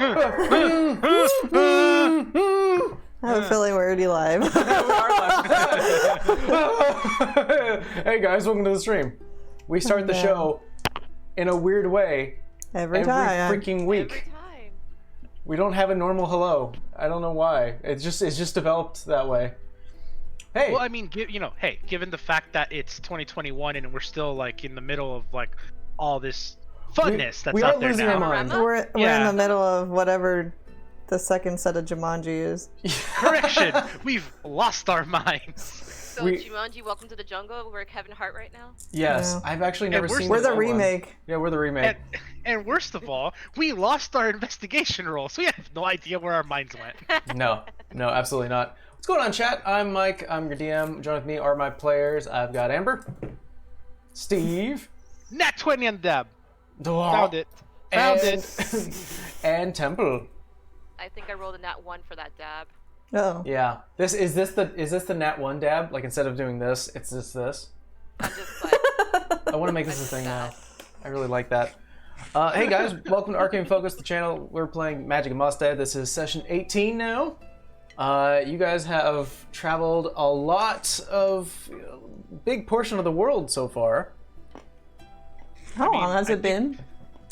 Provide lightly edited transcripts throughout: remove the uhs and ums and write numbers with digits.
I have a feeling we're already live. We are live. Hey guys, welcome to the stream. We start the show in a weird way every time. Freaking week. Every time. We don't have a normal hello. I don't know why. It's just developed that way. Hey. Well, I mean, given the fact that it's 2021 and we're still like in the middle of like all this funness that's out there now. We're in the middle of whatever the second set of Jumanji is. Correction, we've lost our minds. So Jumanji, Welcome to the Jungle, we're Kevin Hart right now? Yes, Yeah. I've actually never seen We're this the one. remake. Yeah, we're the remake. And worst of all, we lost our investigation role, so we have no idea where our minds went. No, absolutely not. What's going on, chat? I'm Mike. I'm your DM. Join with me are my players. I've got Amber, Steve, Nat 20 on Deb. Found it. And Temple. I think I rolled a nat 1 for that dab. Oh. Yeah. Is this the Nat 1 dab? Like instead of doing this, it's just this. I'm just like, I want to make this a thing now. I really like that. Hey guys, welcome to Arcane Focus, the channel. We're playing Magic and Mostead. This is session 18 now. You guys have traveled a lot of, big portion of the world so far. How long has it been?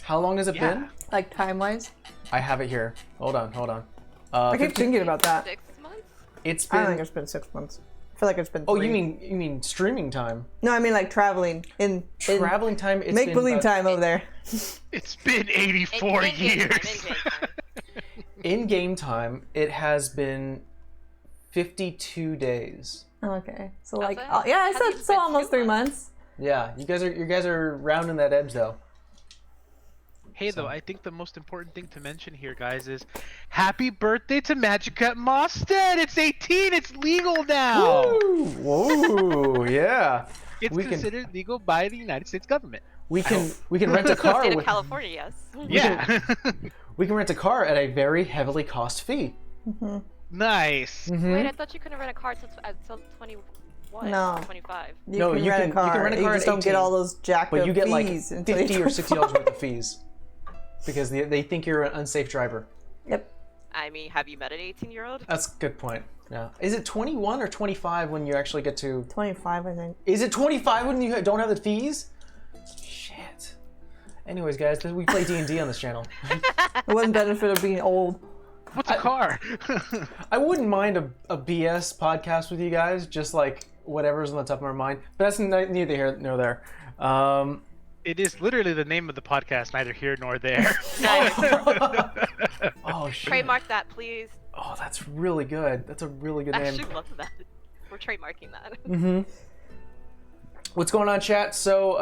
How long has it been? Like time-wise? I have it here. Hold on. I keep thinking about that. 6 months? It's I been. don't think it's been 6 months. I feel like it's been 3. Oh, you mean streaming time? No, I mean like traveling in Traveling time. It's make-believe been time over there. It's been 84 years. In game time, it has been 52 days. Okay, so like, it? yeah, I Hasn't said even so been almost 2 3 months. months. Yeah, you guys are rounding that edge though. Hey, though, I think the most important thing to mention here, guys, is happy birthday to Magic at Mostead! It's 18! It's legal now! Woo! Whoa! Yeah. It's considered legal by the United States government. We can rent a car. State of California, yes. Yeah. We can rent a car at a very heavily cost fee. Nice. Wait, I thought you couldn't rent a car until 21, No. 25. You can rent a car. You can rent a car You at just don't 18, get all those jacked but up you get like fees 50 until you're or $60 worth of fees because they think you're an unsafe driver. Yep. I mean, have you met an 18-year-old? That's a good point. Yeah. Is it 21 or 25 when you actually get to? 25, I think. Is it 25 when you don't have the fees? Shit. Anyways, guys, we play D&D on this channel. The one benefit of being old. What's a car? I wouldn't mind a BS podcast with you guys, just like whatever's on the top of our mind. But that's neither here nor there. It is literally the name of the podcast, neither here nor there. Nice. Oh shit. Trademark that, please. Oh, that's really good. That's a really good I name. actually love that. We're trademarking that. What's going on, chat? So,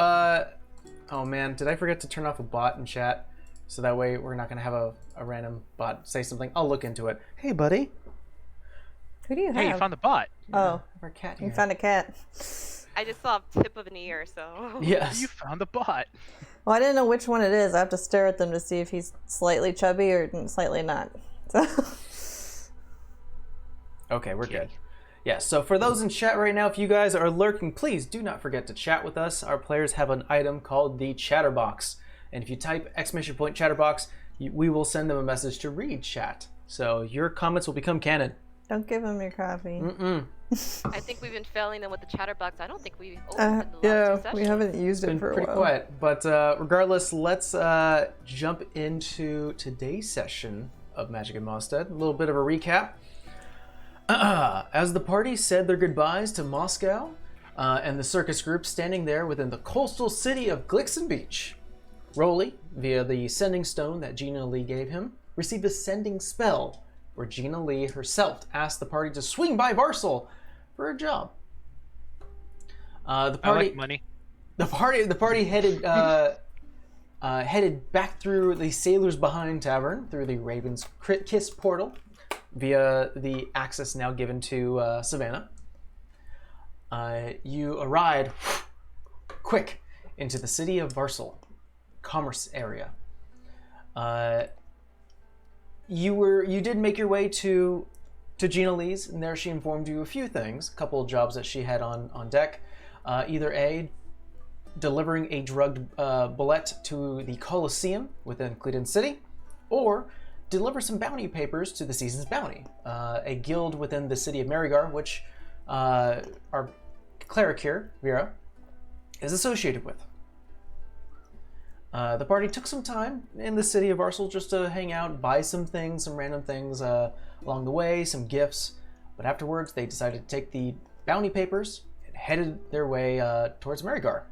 oh man, did I forget to turn off a bot in chat? So that way we're not gonna have a random bot say something. I'll look into it. Hey, buddy. Who do you have? Hey, you found the bot. Oh, Our cat you here. found a cat. I just saw a tip of an ear, so. Yes. You found the bot. Well, I didn't know which one it is. I have to stare at them to see if he's slightly chubby or slightly not. So. Okay, we're good. Yeah, so for those in chat right now, if you guys are lurking, please do not forget to chat with us. Our players have an item called the Chatterbox. And if you type ! Chatterbox, we will send them a message to read chat. So your comments will become canon. Don't give him your coffee. I think we've been failing them with the chatterbox. I don't think we've opened in the last 2 Yeah, sessions. we haven't used it Been for a pretty while. quiet. But regardless, let's jump into today's session of Magic and Mostead. A little bit of a recap. As the party said their goodbyes to Moscow and the circus group standing there within the coastal city of Glixen Beach, Rolly, via the sending stone that Gina Lee gave him, received a sending spell where Gina Lee herself asked the party to swing by Varsal for a job. The I party, like money. the party headed headed back through the Sailors Behind Tavern through the Raven's Kiss portal via the access now given to Savannah. You arrived quick into the city of Varsal commerce area. You did make your way to Gina Lee's, and there she informed you a few things, a couple of jobs that she had on deck. Either A, delivering a drugged bullet to the Coliseum within Cleveland City, or deliver some bounty papers to the Season's Bounty, a guild within the city of Marigar, which our cleric here, Vera, is associated with. The party took some time in the city of Arcel just to hang out, buy some things, some random things along the way, some gifts, but afterwards they decided to take the bounty papers and headed their way towards Marigar.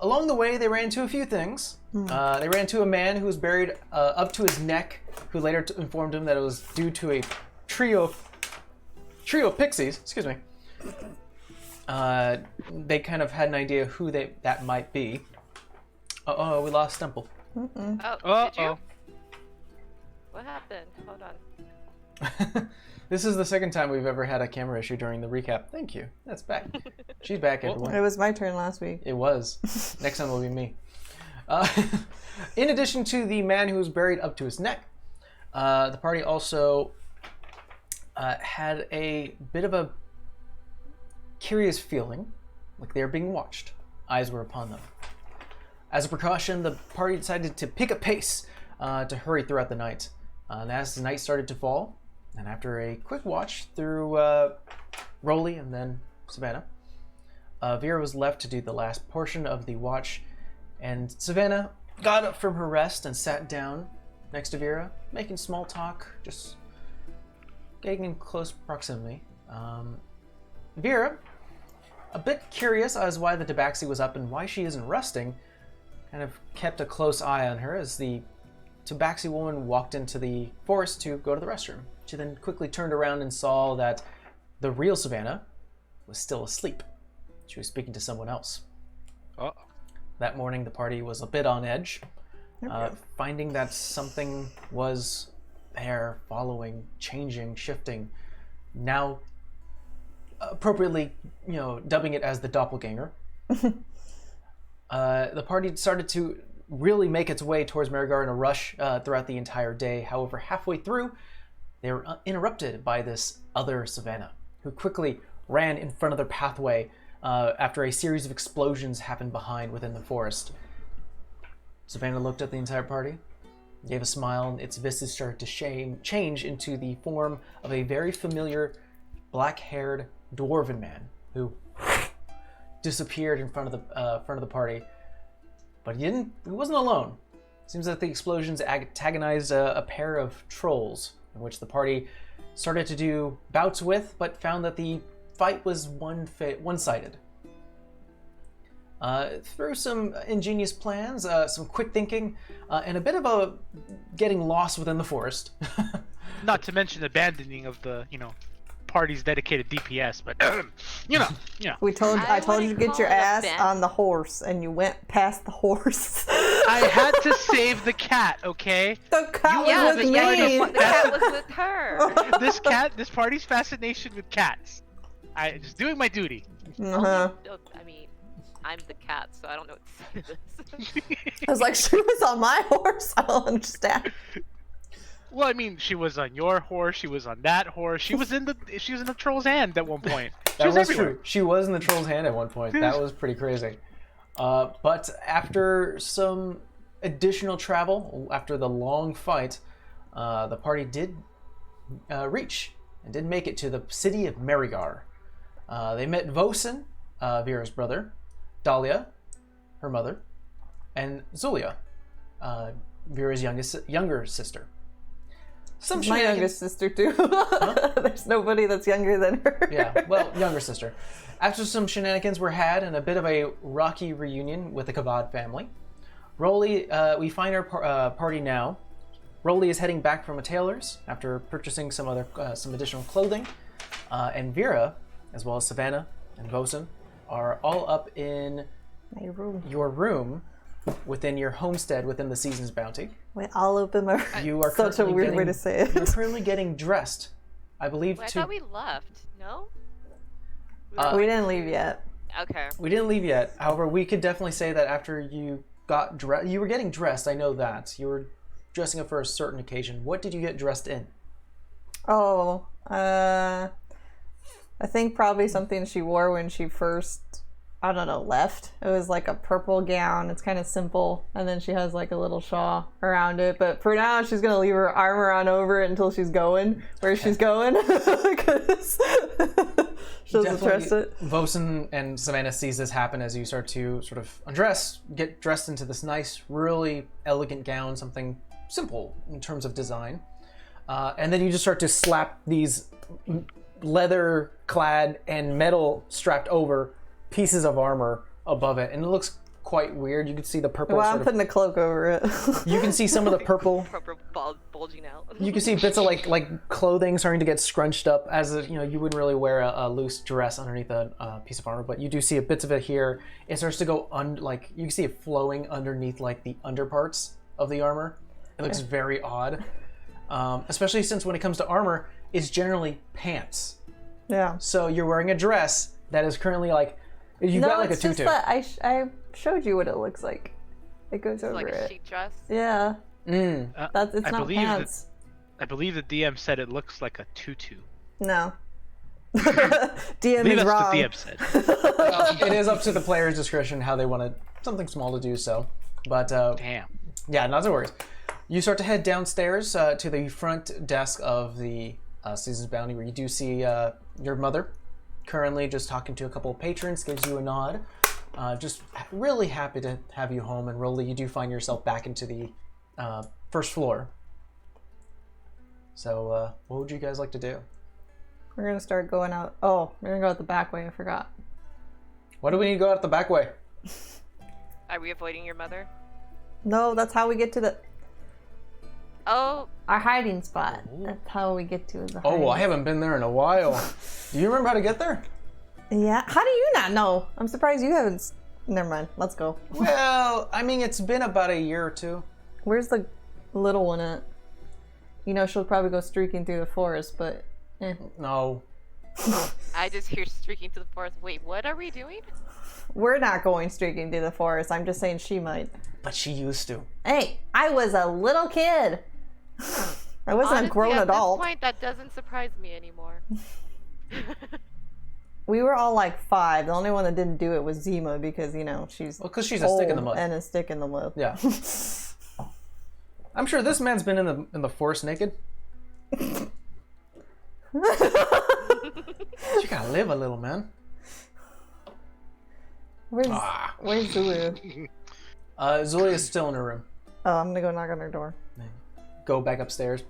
Along the way, they ran into a few things. They ran into a man who was buried up to his neck, who later informed him that it was due to a trio of pixies. Excuse me. They kind of had an idea who that might be. Uh-oh, we lost Temple. Oh, did you? What happened? Hold on. This is the second time we've ever had a camera issue during the recap. Thank you. That's back. She's back, everyone. It was my turn last week. It was. Next time will be me. In addition to the man who was buried up to his neck, the party also had a bit of a curious feeling, like they were being watched. Eyes were upon them. As a precaution, the party decided to pick up pace to hurry throughout the night. And as the night started to fall, and after a quick watch through Rolly and then Savannah, Vera was left to do the last portion of the watch, and Savannah got up from her rest and sat down next to Vera, making small talk, just getting in close proximity. Vera, a bit curious as why the Tabaxi was up and why she isn't resting, kind of kept a close eye on her as the Tabaxi woman walked into the forest to go to the restroom. She then quickly turned around and saw that the real Savannah was still asleep. She was speaking to someone else. Uh-oh. That morning, the party was a bit on edge, finding that something was there, following, changing, shifting, now appropriately, dubbing it as the doppelganger. The party started to really make its way towards Marigar in a rush throughout the entire day. However, halfway through, they were interrupted by this other Savannah, who quickly ran in front of their pathway after a series of explosions happened behind within the forest. Savannah looked at the entire party, gave a smile, and its visage started to change into the form of a very familiar black-haired dwarven man who disappeared in front of the party. But he wasn't alone. Seems that the explosions antagonized a pair of trolls, in which the party started to do bouts with, but found that the fight was one-sided. Through some ingenious plans, some quick thinking, and a bit of a getting lost within the forest. Not to mention abandoning of the, party's dedicated DPS, but I told you to get your call it a ass bend. on the horse, and you went past the horse. I had to save the cat, okay? The cat Yeah, was but with the cat me. was with her. This party's fascination with cats. I just doing my duty. Uh-huh. I mean, I'm the cat, so I don't know what to say to this. I was like, she was on my horse. I don't understand. Well, I mean, she was on your horse. She was on that horse. She was in the troll's hand at one point. That was true. She was in the troll's hand at one point. That was pretty crazy. But after some additional travel, after the long fight, the party did reach and did make it to the city of Marigar. They met Vosen, Vera's brother, Dahlia, her mother, and Zulia, Vera's younger sister. My youngest sister too. There's nobody that's younger than her. Yeah, well, younger sister. After some shenanigans were had and a bit of a rocky reunion with the Kavad family, Rolly, we find our party now. Rolly is heading back from a tailor's after purchasing some additional clothing, and Vera, as well as Savannah and Vosen, are all up in My room. your room within your homestead within the Season's Bounty. Wait, all up in my room. You are Such a currently weird way getting- to say it. You're currently getting dressed, I believe. Wait, I thought we left. No. We didn't leave yet. Okay. We didn't leave yet. However, we could definitely say that after you got dressed, you were getting dressed. I know that you were dressing up for a certain occasion. What did you get dressed in? Oh, I think probably something she wore when she first I don't know, left. It was like a purple gown. It's kind of simple. And then she has like a little shawl around it. But for now, she's going to leave her armor on over it until she's going where she's going. Because she doesn't trust it. Vosen and Savannah sees this happen as you start to sort of undress, get dressed into this nice, really elegant gown, something simple in terms of design. And then you just start to slap these leather clad and metal strapped over pieces of armor above it, and it looks quite weird. You can see the purple. Well, I'm putting a cloak over it. You can see some of the purple. Proper bulging out. You can see bits of like clothing starting to get scrunched up, as you wouldn't really wear a loose dress underneath a piece of armor, but you do see a bits of it here. It starts to go like you can see it flowing underneath like the underparts of the armor. It looks very odd, especially since when it comes to armor, it's generally pants. Yeah. So you're wearing a dress that is currently like you've got like a tutu. Just that I showed you what it looks like. It goes over like a it. chic dress. Yeah. Mm. It's not pants. I believe the DM said it looks like a tutu. No. DM is that's wrong. what the DM said. It is up to the player's discretion how they want something small to do so. But Damn. yeah, not to worry. You start to head downstairs to the front desk of the Season's Bounty, where you do see your mother currently just talking to a couple of patrons, gives you a nod. Just really happy to have you home, and really you do find yourself back into the first floor. So what would you guys like to do? We're gonna start going out. Oh, we're gonna go out the back way. I forgot. Why do we need to go out the back way? Are we avoiding your mother? No, that's how we get to the Oh, our hiding spot. That's how we get to the. Oh, I haven't been there in a while. Do you remember how to get there? Yeah. How do you not know? I'm surprised you haven't. Never mind. Let's go. Well, I mean, it's been about a year or two. Where's the little one at? You know, she'll probably go streaking through the forest, but. No. I just hear streaking through the forest. Wait, what are we doing? We're not going streaking through the forest. I'm just saying she might. But she used to. Hey, I was a little kid. I wasn't Honestly, a grown at adult. this point, that doesn't surprise me anymore. We were all like 5. The only one that didn't do it was Zima because, you know, she's Well, because she's a stick in the mud. and a stick in the mud. Yeah. I'm sure this man's been in the forest naked. You gotta live a little, man. Where's Zulu? Zulia's still in her room. Oh, I'm gonna go knock on her door. Go back upstairs.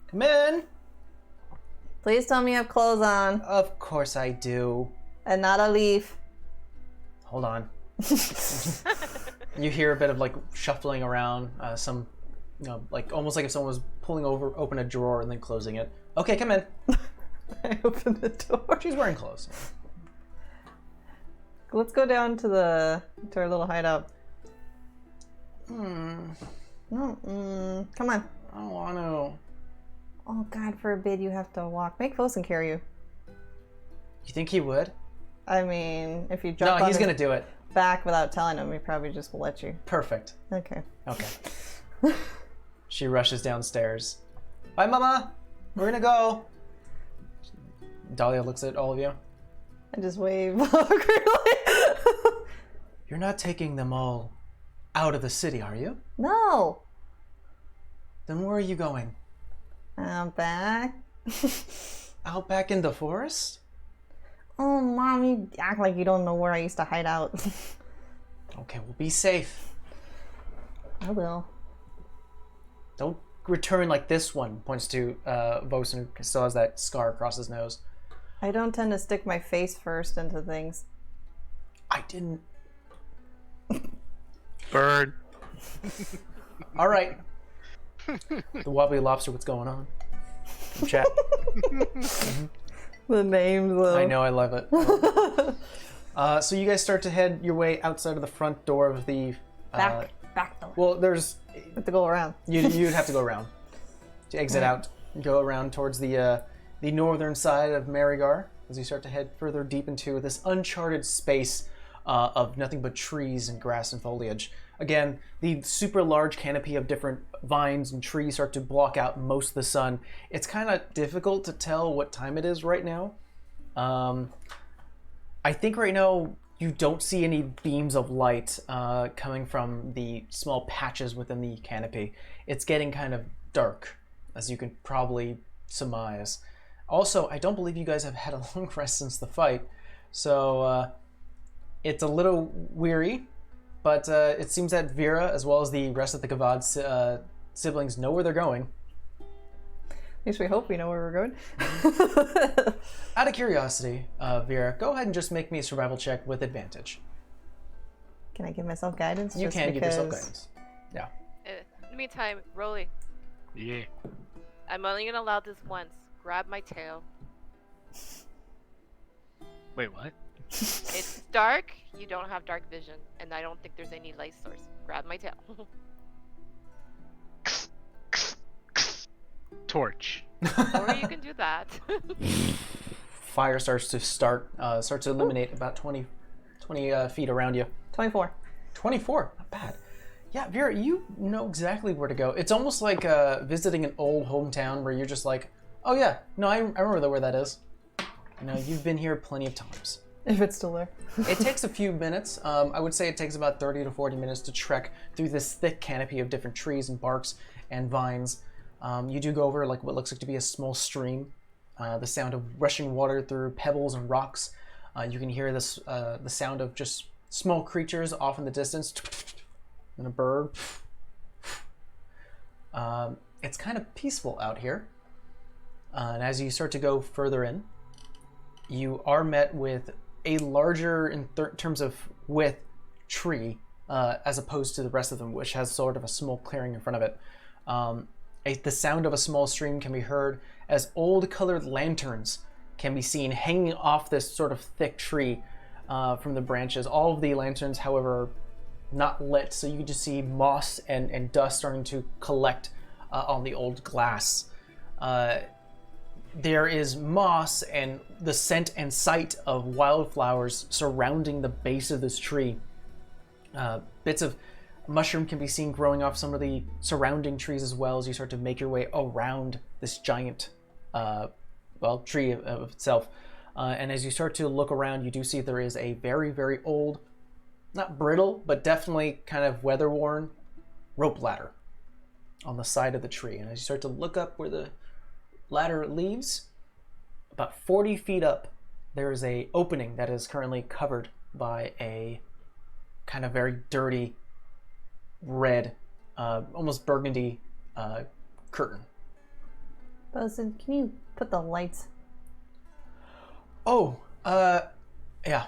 Come in. Please tell me you have clothes on Of course I do. and not a leaf. Hold on. You hear a bit of like shuffling around, some, like almost like if someone was pulling open a drawer and then closing it. Okay, come in. I opened the door. She's wearing clothes. Let's go down to our little hideout. No, come on. I don't want to. Oh, God forbid you have to walk. Make Fosun carry you. You think he would? I mean, if you jump No, on he's his gonna do it. back without telling him, he probably just will let you. Perfect. Okay. Okay. She rushes downstairs. Bye, Mama. We're gonna go. Dahlia looks at all of you. I just wave awkwardly. You're not taking them all out of the city, are you? No. Then where are you going? I'm back. Out back in the forest? Oh, Mom, you act like you don't know where I used to hide out. Okay, well, be safe. I will. Don't return like this one, points to Vosen, who still has that scar across his nose. I don't tend to stick my face first into things. I didn't. Bird. All right. The wobbly lobster, what's going on? Chat. The names, though. I know, I love it. So you guys start to head your way outside of the front door of the... Back door. Well, there's... Have to go around. You'd have to go around. To exit out, go around towards the northern side of Marigar as you start to head further deep into this uncharted space of nothing but trees and grass and foliage. Again, the super large canopy of different vines and trees start to block out most of the sun. It's kind of difficult to tell what time it is right now. I think right now you don't see any beams of light coming from the small patches within the canopy. It's getting kind of dark, as you can probably surmise. Also, I don't believe you guys have had a long rest since the fight, so it's a little weary, but it seems that Vera, as well as the rest of the Kavad siblings, know where they're going. At least we hope we know where we're going. Out of curiosity, Vera, go ahead and just make me a survival check with advantage. Can I give myself guidance? You just can because... give yourself guidance. Yeah. In the meantime, Rolly, Yeah. I'm only gonna allow this once. Grab my tail. Wait, what? It's dark. You don't have dark vision, and I don't think there's any light source. Grab my tail. Torch. Or you can do that. Fire starts to illuminate about 20 feet around you. 24. 24, not bad. Yeah, Vera, you know exactly where to go. It's almost like visiting an old hometown where you're just like, oh yeah, no, I remember where that is. You know, you've been here plenty of times. If it's still there. It takes a few minutes. I would say it takes about 30 to 40 minutes to trek through this thick canopy of different trees and barks and vines. You do go over like what looks like to be a small stream. The sound of rushing water through pebbles and rocks. You can hear this the sound of just small creatures off in the distance. And a bird. It's kind of peaceful out here. And as you start to go further in, you are met with a larger, in terms of width, tree, as opposed to the rest of them, which has sort of a small clearing in front of it. The sound of a small stream can be heard as old colored lanterns can be seen hanging off this sort of thick tree from the branches. All of the lanterns, however, are not lit, so you can just see moss and dust starting to collect on the old glass. There is moss and the scent and sight of wildflowers surrounding the base of this tree. Bits of mushroom can be seen growing off some of the surrounding trees as well as you start to make your way around this giant tree of itself. And as you start to look around, you do see there is a very, very old, not brittle, but definitely kind of weather-worn rope ladder on the side of the tree. And as you start to look up where the ladder leaves, about 40 feet up, there is a opening that is currently covered by a kind of very dirty red, almost burgundy curtain. Bosun, can you put the lights? Oh, yeah.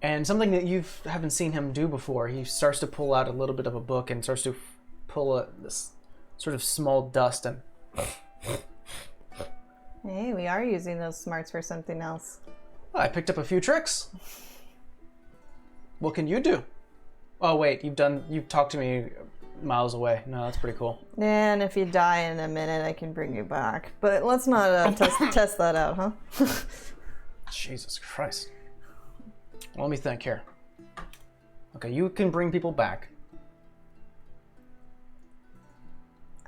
And something that you haven't seen him do before, he starts to pull out a little bit of a book and starts to pull this sort of small dust and... Hey, we are using those smarts for something else. I picked up a few tricks. What can you do? Oh wait, you've talked to me miles away. No, that's pretty cool. And if you die in a minute, I can bring you back. But let's not test that out, huh? Jesus Christ. Well, let me think here. Okay, you can bring people back.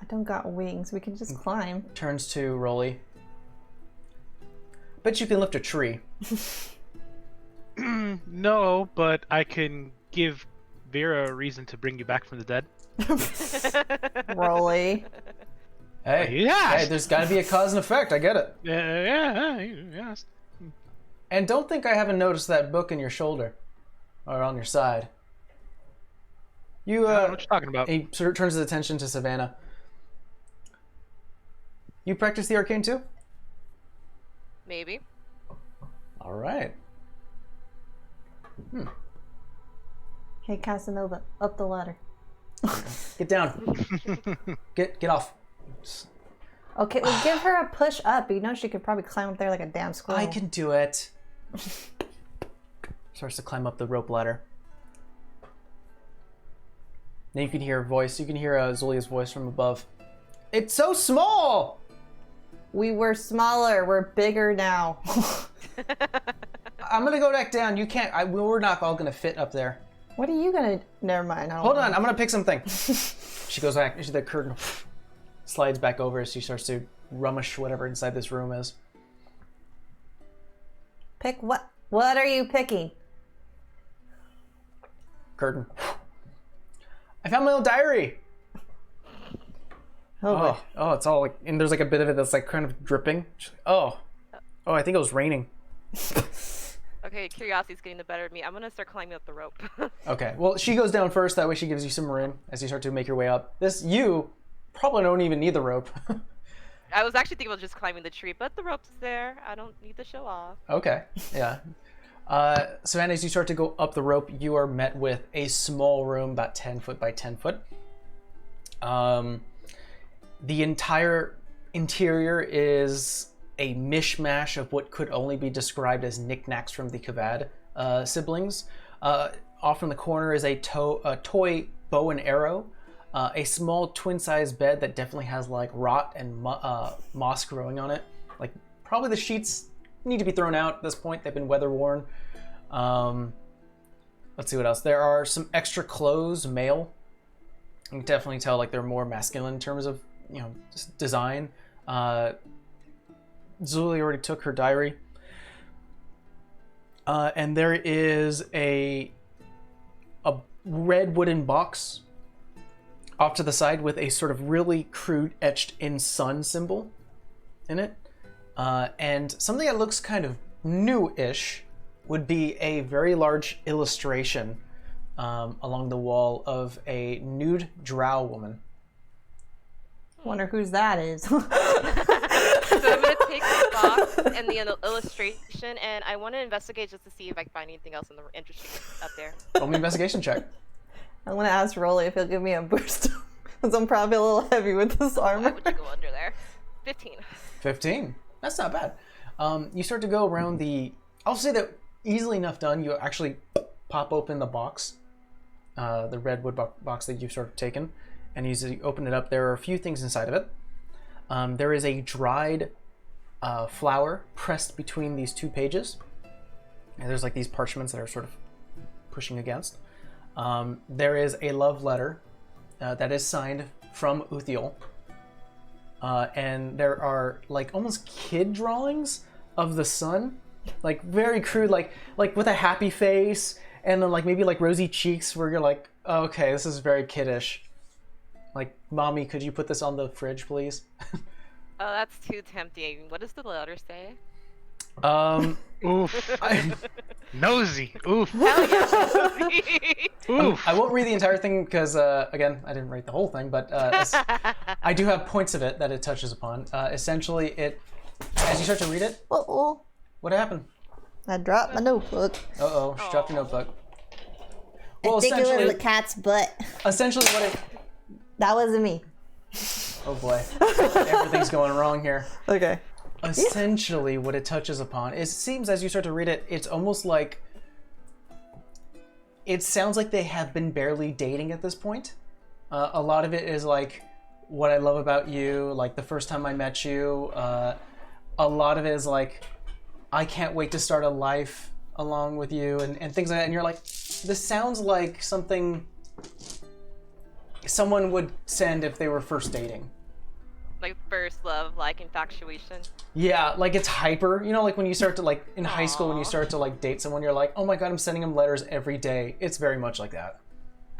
I don't got wings. We can just climb. Turns to Rolly. Bet you can lift a tree. No, but I can give Vera a reason to bring you back from the dead. Rolly. Hey, Yeah. hey, there's got to be a cause and effect. I get it. Yeah. And don't think I haven't noticed that book in your shoulder or on your side. You, I don't know what you're talking about. He sort of turns his attention to Savannah. You practice the arcane too? Maybe. All right. Hey, Casanova, up the ladder. Get down. Get off. Okay, well, give her a push up. You know she could probably climb up there like a damn squirrel. I can do it. Starts to climb up the rope ladder. Then you can hear a voice. You can hear Zulia's voice from above. It's so small! We were smaller. We're bigger now. I'm gonna go back down. You can't. We're not all gonna fit up there. What are you gonna... Never mind. Hold on. I'm gonna pick something. She goes back. The curtain slides back over as she starts to rummage whatever inside this room is. Pick what? What are you picking? Curtain. I found my old diary. Oh, Oh, it's all like, and there's like a bit of it that's like kind of dripping. Oh, I think it was raining. Okay, curiosity's getting the better of me. I'm gonna start climbing up the rope. Okay, well, she goes down first. That way she gives you some room as you start to make your way up. You probably don't even need the rope. I was actually thinking about just climbing the tree, but the rope's there. I don't need to show off. Okay, yeah. So as you start to go up the rope, you are met with a small room, about 10 foot by 10 foot. The entire interior is a mishmash of what could only be described as knickknacks from the Kavad siblings. Off in the corner is a toy bow and arrow, a small twin-sized bed that definitely has like rot and moss growing on it. Like probably the sheets need to be thrown out at this point. They've been weather worn. Let's see what else. There are some extra clothes, male. You can definitely tell like they're more masculine in terms of just design. Zuli already took her diary. And there is a red wooden box off to the side with a sort of really crude etched in sun symbol in it. And something that looks kind of new-ish would be a very large illustration along the wall of a nude drow woman. Wonder whose that is. So I'm gonna take the box and the illustration, and I want to investigate just to see if I can find anything else interesting up there. Roll me an investigation check. I'm gonna ask Rolly if he'll give me a boost, because I'm probably a little heavy with this Why armor. would you go under there? 15. 15. That's not bad. You start to go around I'll say that easily enough done. You actually pop open the box, the redwood box that you've sort of taken, and you open it up. There are a few things inside of it. There is a dried flower pressed between these two pages. And there's like these parchments that are sort of pushing against. There is a love letter that is signed from Uthiel. And there are like almost kid drawings of the sun, like very crude, like with a happy face, and then like maybe like rosy cheeks where you're like, oh, okay, this is very kiddish. Like, mommy, could you put this on the fridge, please? Oh, that's too tempting. What does the letter say? Oof. Nosy. Oof. Hell yeah. Oof. I won't read the entire thing because, again, I didn't write the whole thing, but I do have points of it that it touches upon. Essentially, as you start to read it, Uh-oh. what happened? I dropped my notebook. Uh-oh, she dropped your notebook. Well, I think it was the cat's butt. Essentially what it... That wasn't me. Oh boy, everything's going wrong here. Okay. Essentially what it touches upon, it seems as you start to read it, it's almost like... It sounds like they have been barely dating at this point. A lot of it is like, what I love about you, like the first time I met you. A lot of it is like, I can't wait to start a life along with you, and things like that. And you're like, this sounds like something someone would send if they were first dating. Like first love, like infatuation. Yeah, like it's hyper. You know, like when you start to like in high school, when you start to like date someone, you're like, oh my god, I'm sending them letters every day. It's very much like that.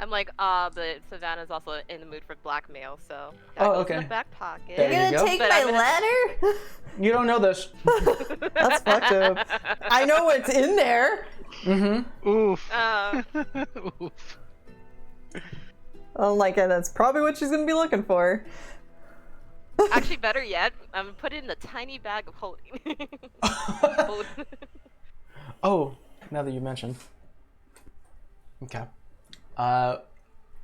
I'm like, but Savannah's also in the mood for blackmail, so that Oh, goes okay. in the back pocket. There You're you gonna go. take But my I'm gonna- letter? You don't know this. That's fucked up. I know what's in there. Mm-hmm. Oof. Oof. I'm like, that's probably what she's gonna be looking for. Actually, better yet, I'm gonna put it in a tiny bag of holding. Oh, now that you mentioned. Okay.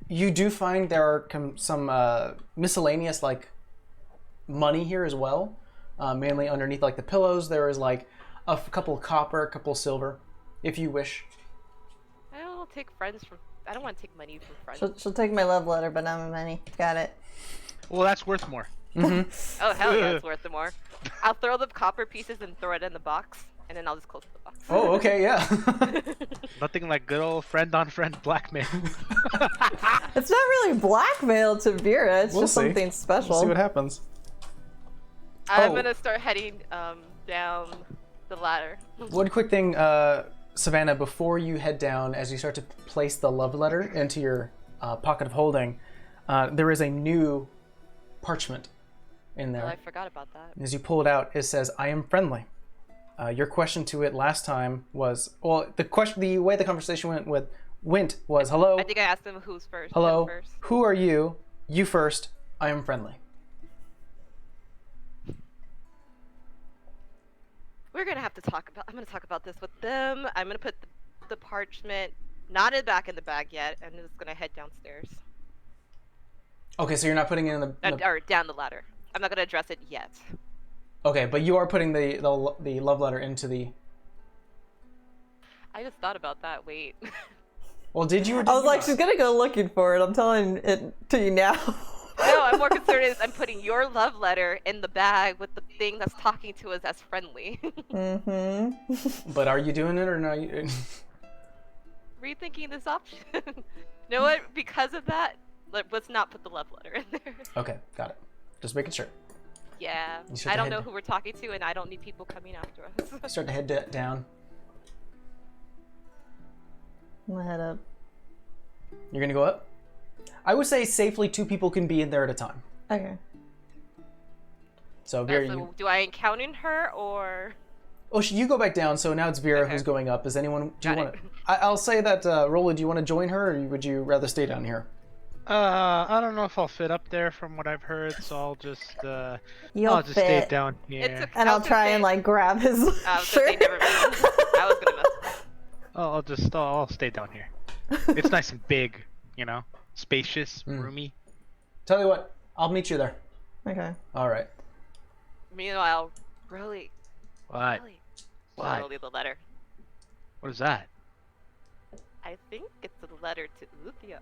You do find there are some miscellaneous like money here as well. Mainly underneath like the pillows, there is like a couple of copper, a couple of silver, if you wish. I don't want to take money from friends. She'll take my love letter, but not my money. Got it. Well, that's worth more. Oh, hell yeah, it's worth it more. I'll throw the copper pieces and throw it in the box, and then I'll just close the box. Oh, okay, yeah. Nothing like good old friend-on-friend blackmail. It's not really blackmail to Vera. It's We'll just see. something special. We'll see what happens. I'm Oh. gonna start heading down The ladder. One quick thing, Savannah, before you head down, as you start to place the love letter into your pocket of holding, there is a new parchment in there. Oh, I forgot about that. As you pull it out, it says, "I am friendly." Your question to it last time was, well, the way the conversation went was, "Hello." I think I asked him who's first. Hello. Him first. Who are you? You first. I am friendly. We're gonna have to talk about. I'm gonna talk about this with them. I'm gonna put the parchment not back in the bag yet. I'm just gonna head downstairs Okay, so you're not putting it in the or down the ladder. I'm not gonna address it yet. Okay, but you are putting the love letter into the. I just thought about that. Wait. Well, did you? Or did I was you like, not? she's gonna go looking for it. I'm telling it to you now. No, I'm more concerned is I'm putting your love letter in the bag with the thing that's talking to us as friendly. Mm-hmm. But are you doing it or not? Rethinking this option. You know what? Because of that, let's not put the love letter in there. Okay, got it. Just making sure. Yeah. You should I don't head- know who we're talking to, and I don't need people coming after us. Start to head down. I'm gonna head up. You're gonna go up. I would say safely 2 people can be in there at a time. Okay. So Vera, So do I encounter her or? you go back down. So now it's Vera Okay. who's going up. Is anyone? Do you Got want it. to? I'll say that. Rolla, do you want to join her, or would you rather stay down here? I don't know if I'll fit up there from what I've heard, so I'll just You'll I'll just stay fit. down here. It's And I I'll was gonna try and say- like grab his I was gonna say shirt. never mind. I was gonna mess. I'll stay down here. It's nice and big, you know, spacious, roomy. Tell you what, I'll meet you there. Okay. All right. Meanwhile, Rolly. What? I'll leave the letter. What is that? I think it's a letter to Uthia.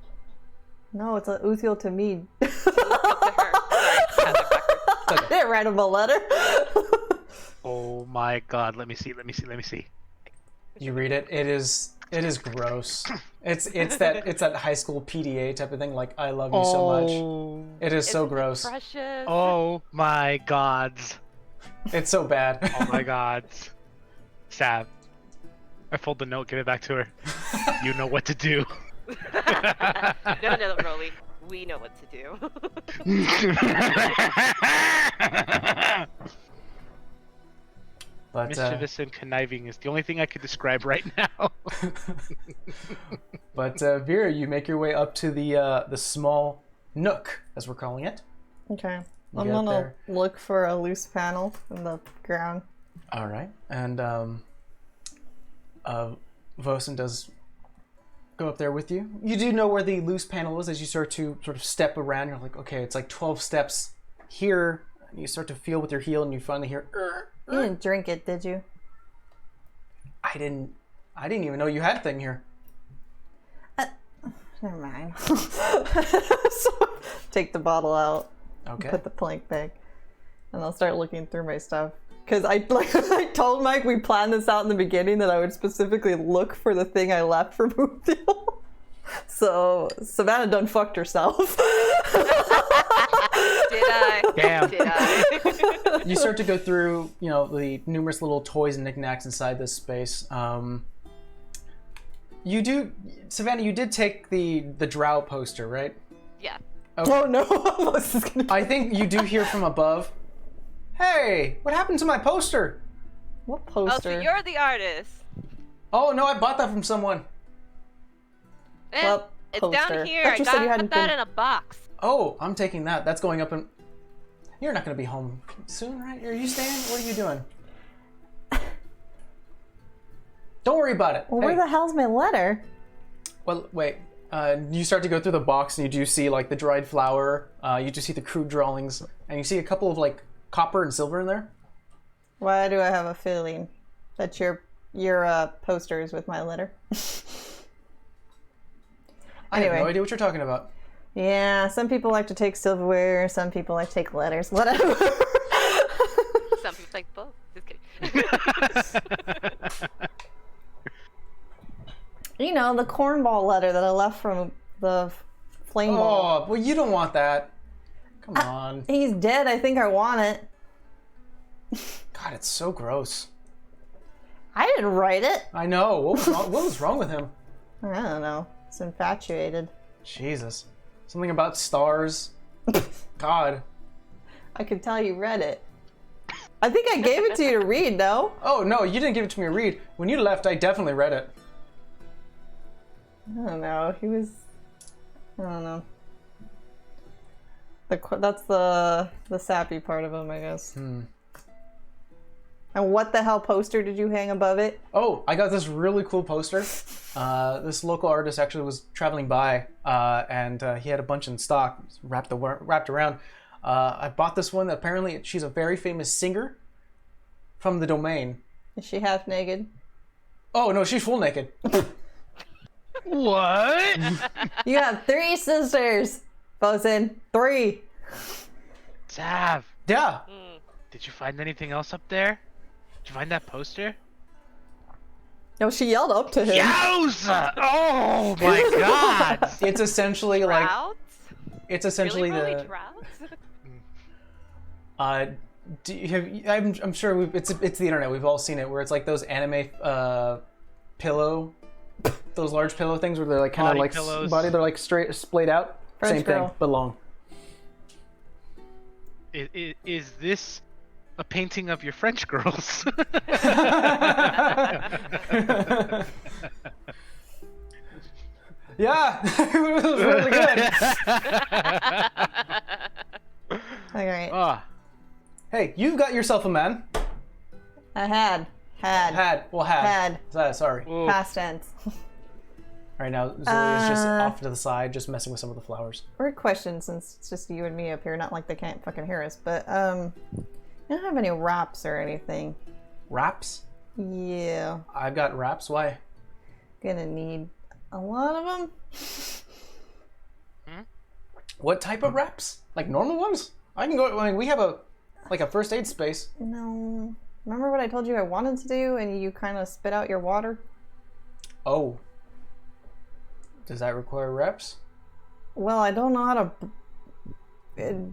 No, it's an Uthiel to me. It's to her. Sorry, I had it backwards. I didn't write him a letter. Oh my God! Let me see. You read it. It is gross. It's that high school PDA type of thing. Like, I love you so much. It is so Isn't it gross. Precious. Oh my gods! It's so bad. Oh my gods! Sav, I fold the note. Give it back to her. You know what to do. No, Rolly. We know what to do. But Mischievous and conniving is the only thing I could describe right now. but Vera, you make your way up to the small nook, as we're calling it. Okay. You I'm get gonna there. look for a loose panel in the ground. All right, and Vosen does go up there with you. You do know where the loose panel is as you start to sort of step around. You're like, okay, it's like 12 steps here. And you start to feel with your heel, and you finally hear. You didn't drink it, did you? I didn't even know you had a thing here. Never mind. So, take the bottle out, Okay. put the plank back, and I'll start looking through my stuff. Because I told Mike we planned this out in the beginning that I would specifically look for the thing I left for Moonfield. So Savannah done fucked herself. Did I? Damn. Did I? You start to go through, the numerous little toys and knickknacks inside this space. You do, Savannah. You did take the Drow poster, right? Yeah. Oh no! This is gonna... I think you do hear from above. Hey, what happened to my poster? What Oh, poster? so you're the artist. Oh no, I bought that from someone. Eh, Well, it's poster. down here. Thought I you said you got hadn't put that been- in a box. Oh, I'm taking that. That's going up in. You're not going to be home soon, right? Are you staying? What are you doing? Don't worry about it. Well, Hey. where the hell's my letter? Well, wait. You start to go through the box and you do see like the dried flour. You do see the crude drawings, and you see a couple of like copper and silver in there. Why do I have a feeling that your poster is with my letter? I have Anyway. no idea what you're talking about. Yeah, some people like to take silverware, some people like to take letters, whatever. Some people like both. Just kidding. You know, the cornball letter that I left from the flame ball. Oh, well, you don't want that. Come on. He's dead, I think I want it. God, it's so gross. I didn't write it. I know. What was wrong with him? I don't know. It's infatuated. Jesus. Something about stars. God. I could tell you read it. I think I gave it to you to read, no? Oh, no, you didn't give it to me to read. When you left, I definitely read it. I don't know. He was... I don't know. That's the sappy part of him, I guess. And what the hell poster did you hang above it? Oh, I got this really cool poster. This local artist actually was traveling by, and he had a bunch in stock, wrapped around. I bought this one. Apparently, she's a very famous singer from the domain. Is she half naked? Oh, no, she's full naked. What? You have 3 sisters, Bosun. 3. Sav, Yeah. did you find anything else up there? Did you find that poster? No, she yelled up to him. Yowza! Oh my god! It's essentially like... Trouts? It's essentially Really, the... trouts? I'm sure it's the internet. We've all seen it, where it's like those anime pillow, those large pillow things where they're like kind of Body like pillows. body. They're like straight splayed out. French Same girl. thing, but long. Is this a painting of your French girls? Yeah, it was really good. Alright. Ah, Hey, you've got yourself a man. I had. Had. Sorry. ooh. Past tense. Right now, Zoe is just off to the side, just messing with some of the flowers. Weird question, since it's just you and me up here, not like they can't fucking hear us, but, you don't have any wraps or anything. Wraps? Yeah. I've got wraps. Why? Gonna need a lot of them. What type of wraps? Like normal ones? I can go. I mean, we have a first aid space. No. Remember what I told you I wanted to do and you kind of spit out your water? Oh. Does that require reps? Well, I don't know how to...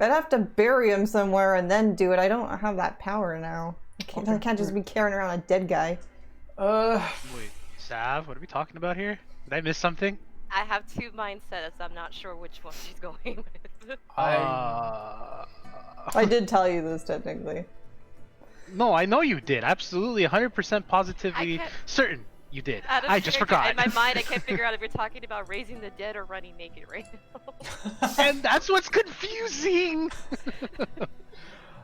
I'd have to bury him somewhere and then do it. I don't have that power now. I can't just be carrying around a dead guy. Wait, Sav, what are we talking about here? Did I miss something? I have 2 mindsets. I'm not sure which one she's going with. I I did tell you this, technically. No, I know you did. Absolutely, 100% positively can't- certain you did. Out of I just fear, forgot. In my mind, I can't figure out if you're talking about raising the dead or running naked right now. And that's what's confusing.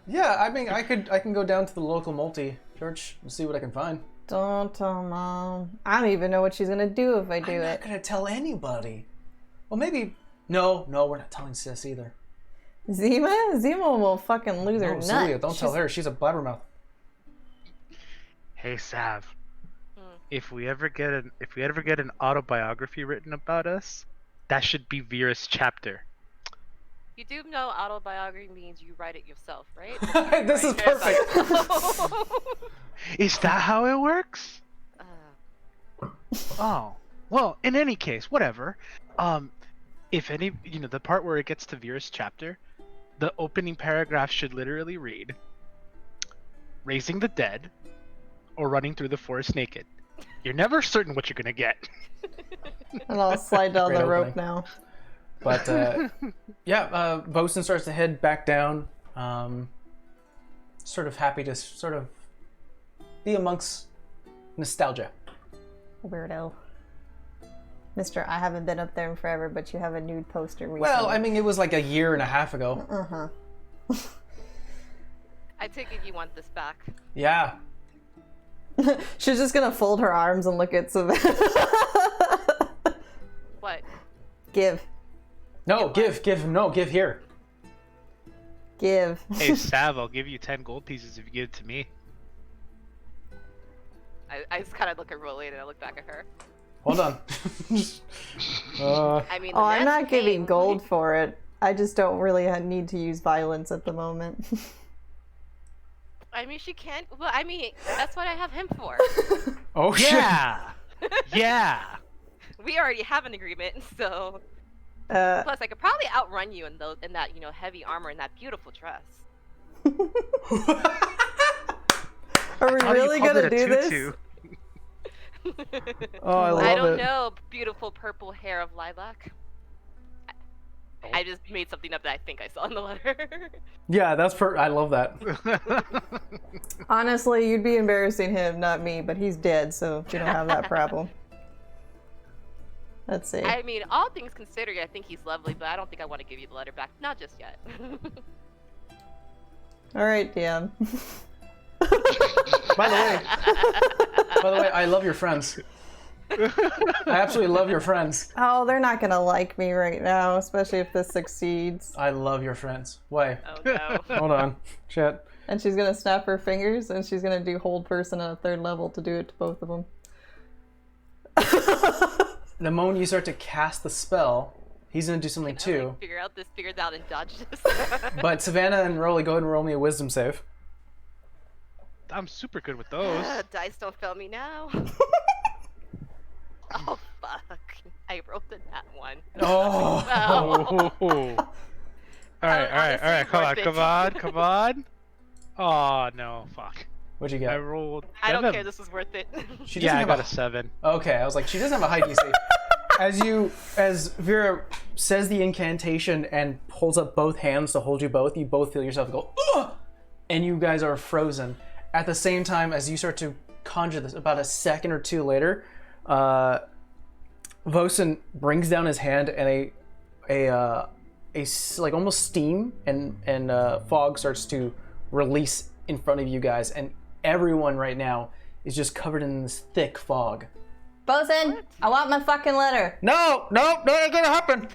yeah. I mean, I can go down to the local multi church and see what I can find. Don't tell Mom. I don't even know what she's gonna do if I do I'm not it. gonna tell anybody. Well, maybe. No, we're not telling Sis either. Zima? Zima will fucking lose her No, nut. Celia, don't tell her. She's a blabbermouth. Hey Sav, if we ever get an autobiography written about us, that should be Vera's chapter. You do know autobiography means you write it yourself, right? This is perfect. Is that how it works? Oh, well, in any case, whatever. If any, the part where it gets to Vera's chapter, the opening paragraph should literally read, "Raising the dead, or running through the forest naked. You're never certain what you're gonna get." And I'll slide down Great the rope opening. now. But Bosun starts to head back down. Sort of happy to sort of be amongst nostalgia. Weirdo. Mister, I haven't been up there in forever, but you have a nude poster recently. Well, I mean, it was like a year and a half ago. Uh-huh. I take it you want this back. Yeah. She's just gonna fold her arms and look at Savannah. What? Give. No, give here. Give. Hey Sav, I'll give you 10 gold pieces if you give it to me. I just kind of look at Rolly and I look back at her. Hold on. I mean, Oh, I'm man's not giving paying- gold for it. I just don't really need to use violence at the moment. I mean, she can't. Well, I mean, that's what I have him for. Oh shit. Yeah! Yeah! We already have an agreement, so. Uh, Plus, I could probably outrun you in that heavy armor and that beautiful dress. Are we How do you really call gonna it a do this? tutu? Oh, I love I don't it. know. Beautiful purple hair of lilac. I just made something up that I think I saw in the letter. Yeah, that's I love that. Honestly, you'd be embarrassing him, not me, but he's dead, so you don't have that problem. Let's see. I mean, all things considered, I think he's lovely, but I don't think I want to give you the letter back. Not just yet. All right, DM. By the way, I love your friends. I absolutely love your friends. Oh, they're not gonna like me right now, especially if this succeeds. I love your friends. Wait, Oh no. hold on. Shit. And she's gonna snap her fingers, and she's gonna do hold person on a 3rd level to do it to both of them. The moment you start to cast the spell, he's gonna do something too. Figure out and dodge this. But Savannah and Rolly, go ahead and roll me a wisdom save. I'm super good with those. Dice don't fail me now. Oh fuck! I rolled a nat 1. Oh. Oh. All right. Honestly, Come on. Oh no, fuck. What'd you I get? rolled. I don't 7. care. This is worth it. She doesn't Yeah, I have got a 7. Okay, I was like, she doesn't have a high DC. As Vera says the incantation and holds up both hands to hold you both feel yourself go, ugh! And you guys are frozen. At the same time, as you start to conjure this, about a second or two later, Vosen brings down his hand and a like almost steam and fog starts to release in front of you guys, and everyone right now is just covered in this thick fog. Bosun, I want my fucking letter. No, not gonna happen.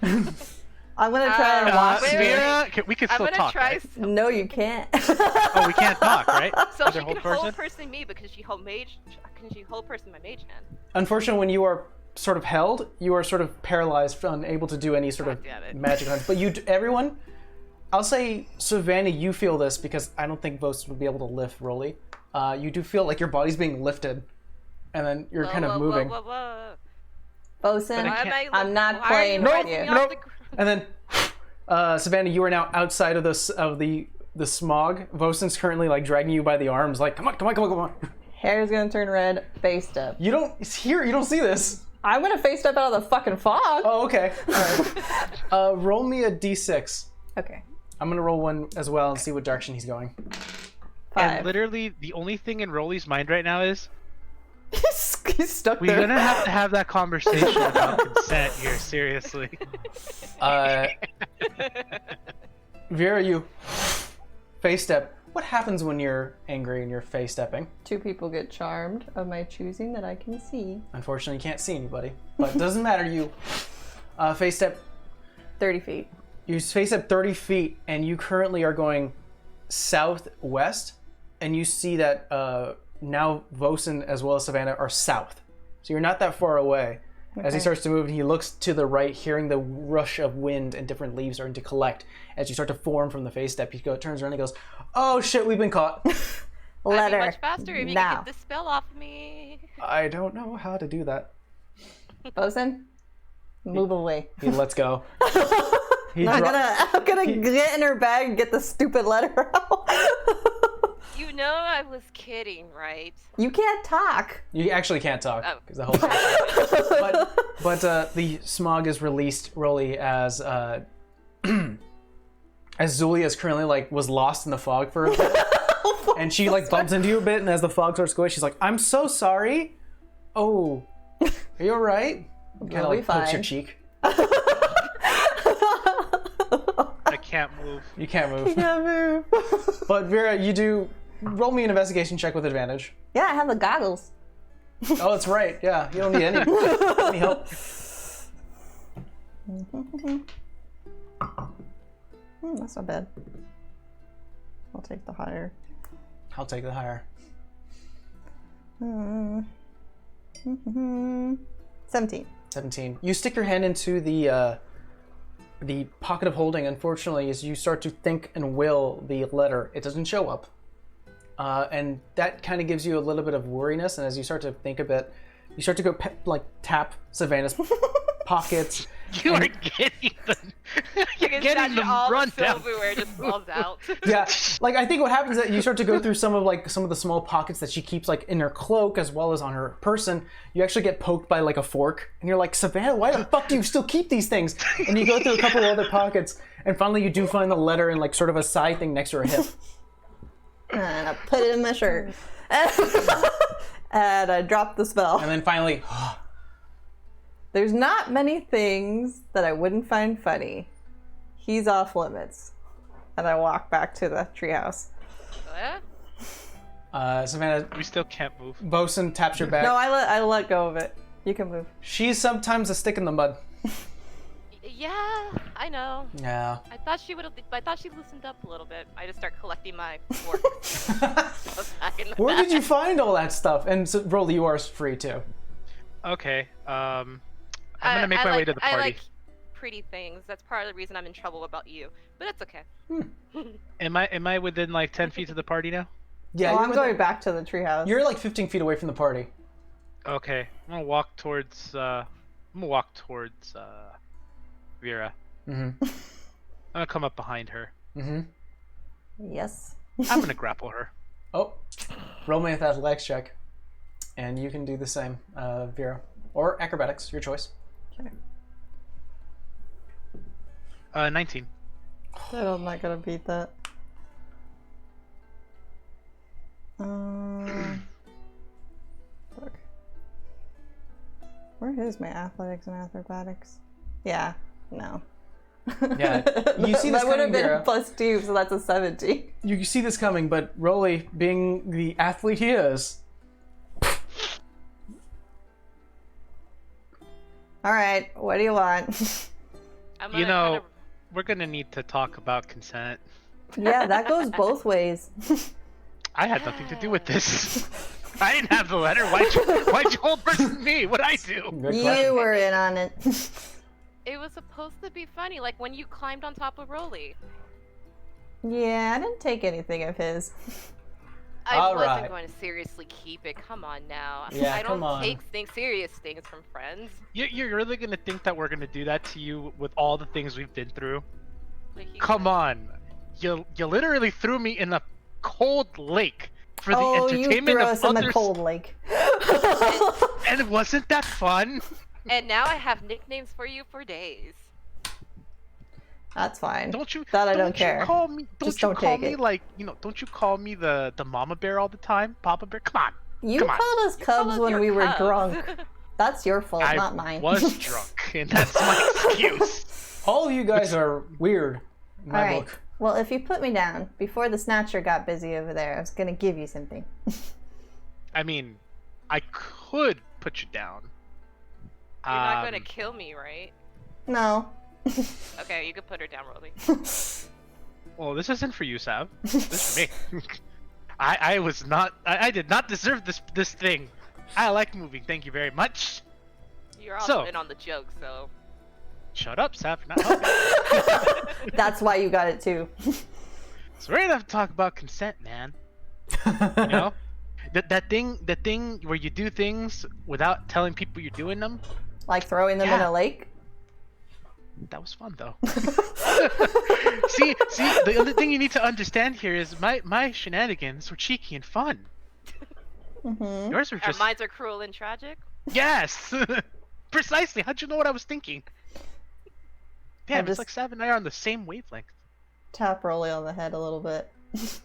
I'm gonna try and watch wait, you. wait, Vera, we can I'm still gonna talk, try. right? No, you can't. Oh, we can't talk, right? So Is she there can hold person? hold person me because she hold mage. Can she hold person my mage hand? Unfortunately, when you are sort of held, you are sort of paralyzed, unable to do any sort of God damn it. magic hunts. But everyone, I'll say, Savannah, you feel this because I don't think Vosen would be able to lift Rolly. You do feel like your body's being lifted, and then you're kind of moving. Whoa. Bosun, But I can't- I'm not why are playing you with raising you. me off the gr- And then, Savannah, you are now outside of the smog. Vosen's currently like dragging you by the arms, like, come on. Hair's gonna turn red, face step. You don't, it's here, you don't see this. I'm gonna face step out of the fucking fog. Oh, okay. All right. Roll me a d6. Okay. I'm gonna roll one as well and see what direction he's going. 5. And literally, the only thing in Rolly's mind right now is He's stuck we're there. gonna have to have that conversation about consent here. Seriously. Vera, you face step. What happens when you're angry and you're face stepping? 2 people get charmed of my choosing that I can see. Unfortunately, you can't see anybody, but it doesn't matter. You face step. 30 feet. You face step 30 feet, and you currently are going southwest, and you see that now Vosen as well as Savannah are south. So you're not that far away. As he Okay. starts to move, he looks to the right, hearing the rush of wind and different leaves starting to collect. As you start to form from the face step, he turns around and goes, "Oh shit, we've been caught." I'd be Letter. much faster if you now. could get this spell off me. I don't know how to do that. Bosun, move away. He lets go. He I'm dro- gonna get in her bag and get the stupid letter out. You know I was kidding, right? You can't talk. You actually can't talk Oh. because the whole but the smog is released, Rolly, as Zulia is currently like was lost in the fog for a bit, and she like bumps into you a bit, and as the fog starts going, she's like, "I'm so sorry." Oh, are you all right? Kind We'll of be like pokes your fine. cheek. I can't move. You can't move. Yeah, move. But Vera, you do roll me an investigation check with advantage. Yeah, I have the goggles. Oh, that's right. Yeah, you don't need any help. That's not bad. I'll take the higher. I'll take the higher. 17. 17. You stick your hand into the pocket of holding. Unfortunately, as you start to think and will the letter, it doesn't show up. And that kind of gives you a little bit of worriness. And as you start to think a bit, you start to go tap Savannah's pockets. You are getting the You're Like, getting them all run the down. silverware just falls out. Yeah, like I think what happens is that you start to go through some of the small pockets that she keeps like in her cloak as well as on her person. You actually get poked by like a fork, and you're like, Savannah, why the fuck do you still keep these things? And you go through a couple of other pockets, and finally you do find the letter in like sort of a side thing next to her hip. And I put it in my shirt. And I dropped the spell. And then finally, There's not many things that I wouldn't find funny. He's off limits. And I walk back to the treehouse. Savannah, We still can't move. Bosun taps your back. No, I let go of it. You can move. She's sometimes a stick in the mud. Yeah, I know. Yeah. I thought she loosened up a little bit. I just start collecting my fork. Where did you find all that stuff? And so, Broly, you are free too. Okay. I'm gonna make my way to the party. I like pretty things. That's part of the reason I'm in trouble about you. But it's okay. Am I within like 10 feet of the party now? Yeah, I'm going back to the treehouse. You're like 15 feet away from the party. Okay. I'm gonna walk towards Vera. Mm-hmm. I'm gonna come up behind her. Mm-hmm. Yes. I'm gonna grapple her. Oh, roll me with athletics check, and you can do the same, Vera, or acrobatics, your choice. Okay. 19. I'm not gonna beat that. Look. Where is my athletics and acrobatics? Yeah, no. Yeah, you see this that would have coming, been Vera. +2, so that's a 17. You see this coming, but Rolly, being the athlete he is, All right, what do you want? I'm You gonna know, kinda- we're gonna need to talk about consent. Yeah, that goes both ways. I had nothing to do with this. I didn't have the letter. Why'd you hold versus me? What'd I do? good You question. were in on it. It was supposed to be funny, like when you climbed on top of Rolly. Yeah, I didn't take anything of his. I All wasn't right. going to seriously keep it. Come on now. Yeah, I come don't on. take serious things from friends. You're really gonna think that we're gonna do that to you with all the things we've been through? Like, you Come guys- on. You literally threw me in a cold lake for the Oh, you entertainment threw of us in the others. cold lake. And wasn't that fun? And now I have nicknames for you for days. That's fine. Don't you? That I don't you care. Call me, Just don't you don't call take me it. like Don't you call me the mama bear all the time, Papa Bear? Come on. You Come on. called us Call cubs us when your we were cubs. drunk. That's your fault, I not mine. was drunk, and that's my excuse. All of you guys are weird in my All right. book. Well, if you put me down before the snatcher got busy over there, I was gonna give you something. I mean, I could put you down. You're not going to kill me, right? No. Okay, you can put her down, Rolly. Well, this isn't for you, Sav. This is for me. I was not. I did not deserve this thing. I like moving. Thank you very much. You're also So- in on the joke, so. Shut up, Sav. You're not helping. That's why you got it too. So we're gonna have to talk about consent, man. You know, that thing where you do things without telling people you're doing them. Like throwing them in Yeah. a lake. That was fun, though. see, the other thing you need to understand here is my shenanigans were cheeky and fun. Mm-hmm. Yours were Our just minds are cruel and tragic. yes, precisely. How'd you know what I was thinking? Damn, just- it's like Sav and I are on the same wavelength. Tap Rolly on the head a little bit.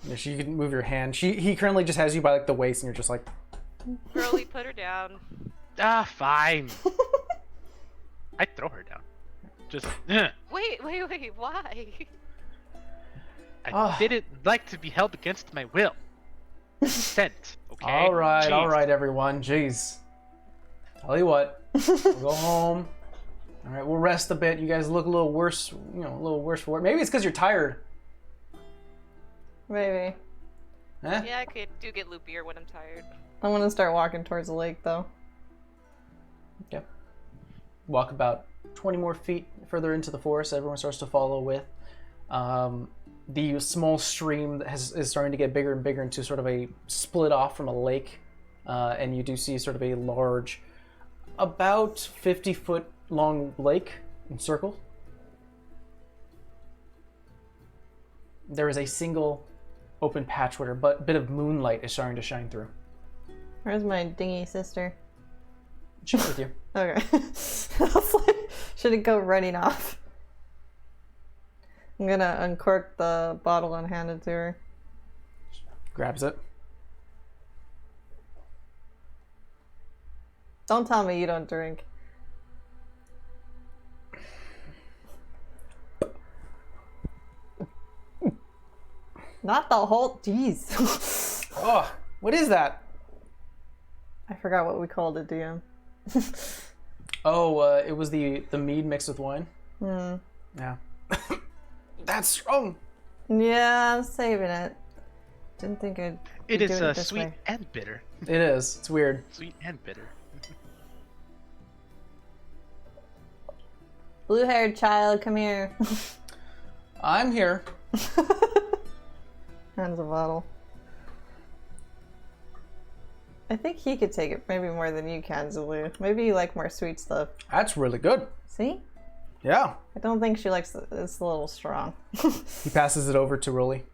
Yeah, you can move your hand. He currently just has you by like the waist, and you're just like, Rolly, put her down. Ah, fine. I throw her down. Just. Wait, why? I Ah. didn't like to be held against my will. Consent, okay? all Jeez. right, everyone. Jeez. Tell you what, we'll go home. All right, we'll rest a bit. You guys look a little worse, a little worse for it. Maybe it's because you're tired. Maybe. Eh? Yeah, I do get loopier when I'm tired. I'm gonna start walking towards the lake though. Okay. Walk about 20 more feet further into the forest. Everyone starts to follow with. The small stream that is starting to get bigger and bigger into sort of a split off from a lake. And you do see sort of a large, about 50-foot long lake in circle. there is a single open patch where a bit of moonlight is starting to shine through. Where's my dingy sister? She's with you. Okay. I was like, should it go running off? I'm gonna uncork the bottle and hand it to her. Grabs it. Don't tell me you don't drink. Not the whole. Jeez. Oh, what is that? I forgot what we called it, DM. Oh, it was the mead mixed with wine. Hmm. Yeah. That's strong. Yeah, I'm saving it. Didn't think I'd. It be is doing it this sweet way. and bitter. It is. It's weird. Sweet and bitter. Blue-haired child, come here. I'm here. Hands a bottle. I think he could take it maybe more than you can, Zulu. Maybe you like more sweet stuff. That's really good. See? Yeah. I don't think she likes it. It's a little strong. He passes it over to Rolly.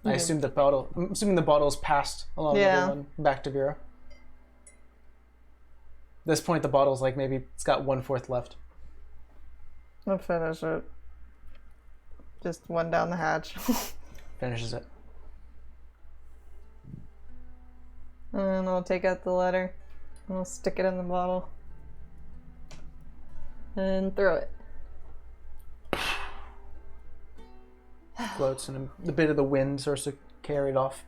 I assume I'm assuming the bottle's passed along with Yeah. everyone back to Vera. At this point, the bottle's like maybe it's got 1/4 left. I'll finish it. Just one down the hatch. Finishes it. And I'll take out the letter. And I'll stick it in the bottle. And throw it. Floats and a bit of the wind starts to carry it off.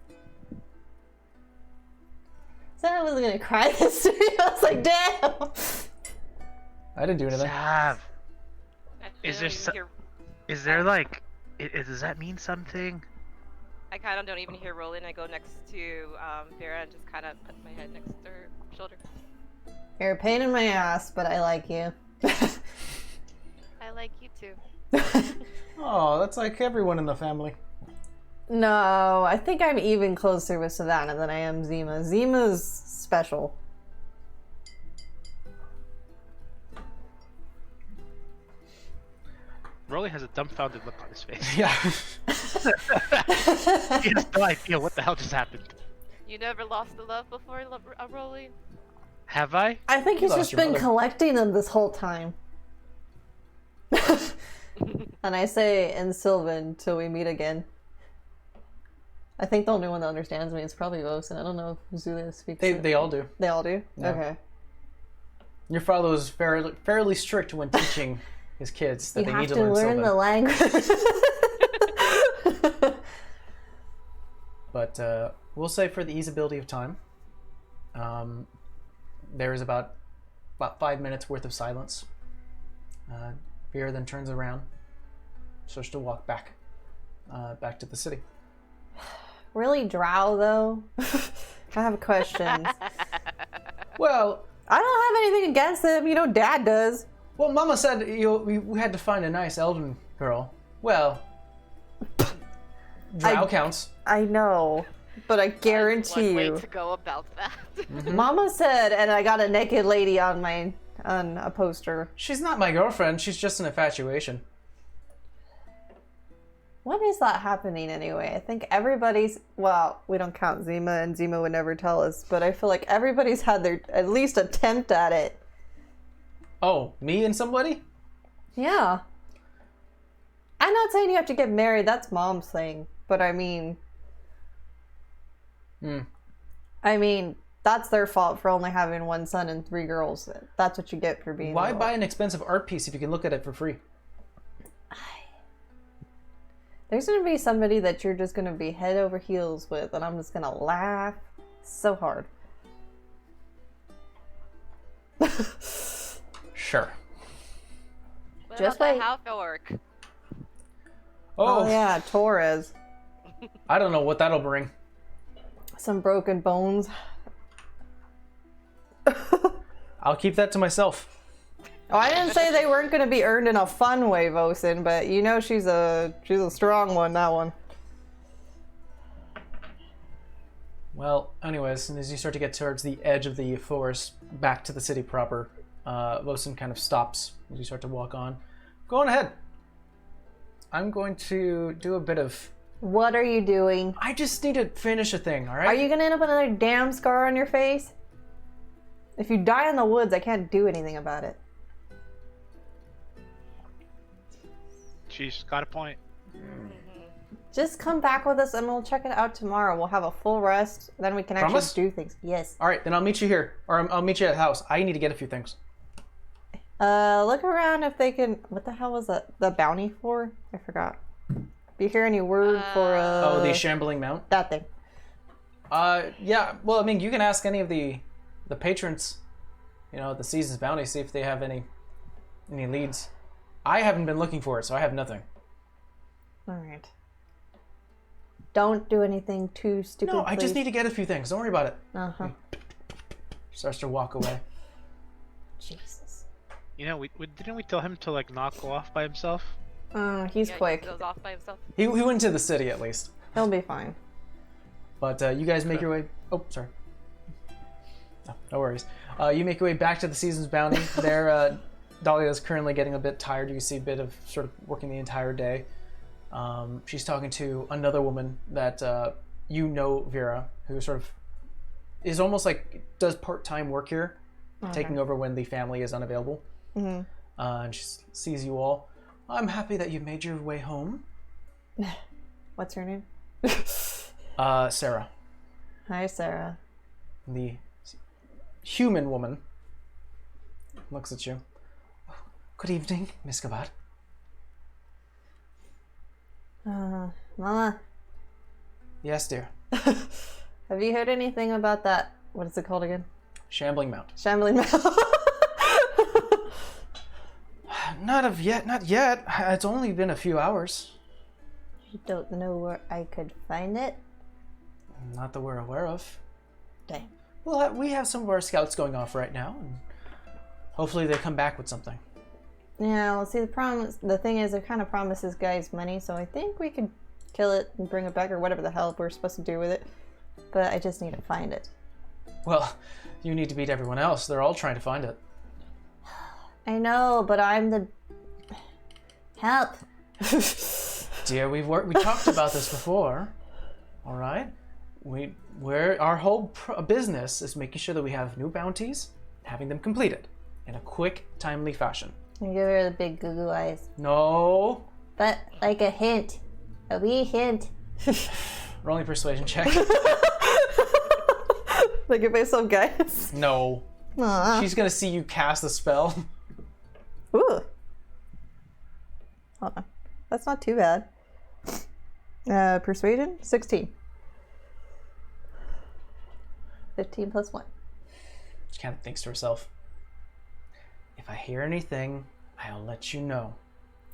Said I wasn't gonna cry this to you. I was like, damn! I didn't do anything. Sav, Actually, Is I there don't so- even hear, is there like, does that mean something? I kind of don't even hear Rolling. I go next to Vera and just kind of put my head next to her shoulder. You're a pain in my ass, but I like you. I like you too. Oh, that's like everyone in the family. No, I think I'm even closer with Savannah than I am Zima. Zima's special. Rolly has a dumbfounded look on his face. Yeah. He has no idea what the hell just happened. You never lost a love before, Rolly? Have I? I think he's lost just your been mother. collecting them this whole time. And I say in Sylvan till we meet again. I think the only one that understands me is probably Vosen. I don't know if Zulu speaks it. They all do. They all do? Yeah. Okay. Your father was fairly strict when teaching his kids that You they have need to to learn learn the Sylvan. language. But we'll say for the easeability of time, there is about 5 minutes worth of silence. Vera then turns around, starts to walk back to the city. Really drow, though? I have questions. Well, I don't have anything against him. You know, Dad does. well, Mama said we had to find a nice elven girl. Well, drow counts. I know, but I guarantee One way you. to go about that. Mama said, and I got a naked lady on a poster. She's not my girlfriend. She's just an infatuation. When is that happening anyway? I think everybody's, well, we don't count Zima, and Zima would never tell us, but I feel like everybody's had their at least attempt at it. Oh, me and somebody? Yeah. I'm not saying you have to get married, that's Mom's thing, but I mean, that's their fault for only having one son and 3 girls. That's what you get for being Why little. buy an expensive art piece if you can look at it for free? There's gonna be somebody that you're just gonna be head over heels with, and I'm just gonna laugh so hard. Sure. What Just about wait. the half orc? Oh yeah, Torres. I don't know what that'll bring. Some broken bones. I'll keep that to myself. Oh, I didn't say they weren't going to be earned in a fun way, Vosen, but you know she's a strong one, that one. Well, anyways, and as you start to get towards the edge of the forest, back to the city proper, Vosen kind of stops as you start to walk on. Go on ahead. I'm going to do a bit of... What are you doing? I just need to finish a thing, all right? Are you gonna end up with another damn scar on your face? If you die in the woods, I can't do anything about it. She's got a point. Just come back with us and we'll check it out tomorrow. We'll have a full rest. Then we can actually Promise? do things. Yes. All right, then I'll meet you here. Or I'll meet you at the house. I need to get a few things. Look around if they can... What the hell was that? The bounty for? I forgot. Do you hear any word for... Oh, the shambling mount? That thing. Yeah, well, I mean, you can ask any of the patrons, you know, the season's bounty, see if they have any leads. I haven't been looking for it, so I have nothing. Alright. Don't do anything too stupid, No, I just please. need to get a few things. Don't worry about it. Uh-huh. Starts to walk away. Jesus. You know, didn't we tell him to like not go off by himself? He's Yeah, quick. He goes off by himself. He went to the city, at least. He'll be fine. But you guys make your way... Oh, sorry. No worries. You make your way back to the season's bounty. There, Dahlia's currently getting a bit tired. You see a bit of sort of working the entire day. She's talking to another woman that you know, Vera, who sort of is almost like does part-time work here, taking over when the family is unavailable. Mm-hmm. And she sees you all. I'm happy that you made your way home. What's her name? Sarah, Hi, Sarah. the human woman, looks at you. Good evening, Miss Gavad. Mama, Yes, dear. have you heard anything about that? What is it called again? Shambling Mount. Shambling Mount. Not yet. It's only been a few hours. You don't know where I could find it? Not that we're aware of. Dang. Well, we have some of our scouts going off right now, and hopefully they come back with something. Yeah, well, see, the thing is, it kind of promises guys money, so I think we could kill it and bring it back, or whatever the hell we're supposed to do with it. But I just need to find it. Well, you need to beat everyone else. They're all trying to find it. I know, but I'm the... Help! Dear, we talked about this before. All right? Our whole business is making sure that we have new bounties, having them completed in a quick, timely fashion. And give her the big goo eyes. No. But, like a hint. A wee hint. Rolling persuasion check. Like give myself guys. No. Aww. She's gonna see you cast a spell. Ooh. Hold on. That's not too bad. Persuasion? 16. 15 plus 1. She kind of thinks to herself, if I hear anything, I'll let you know.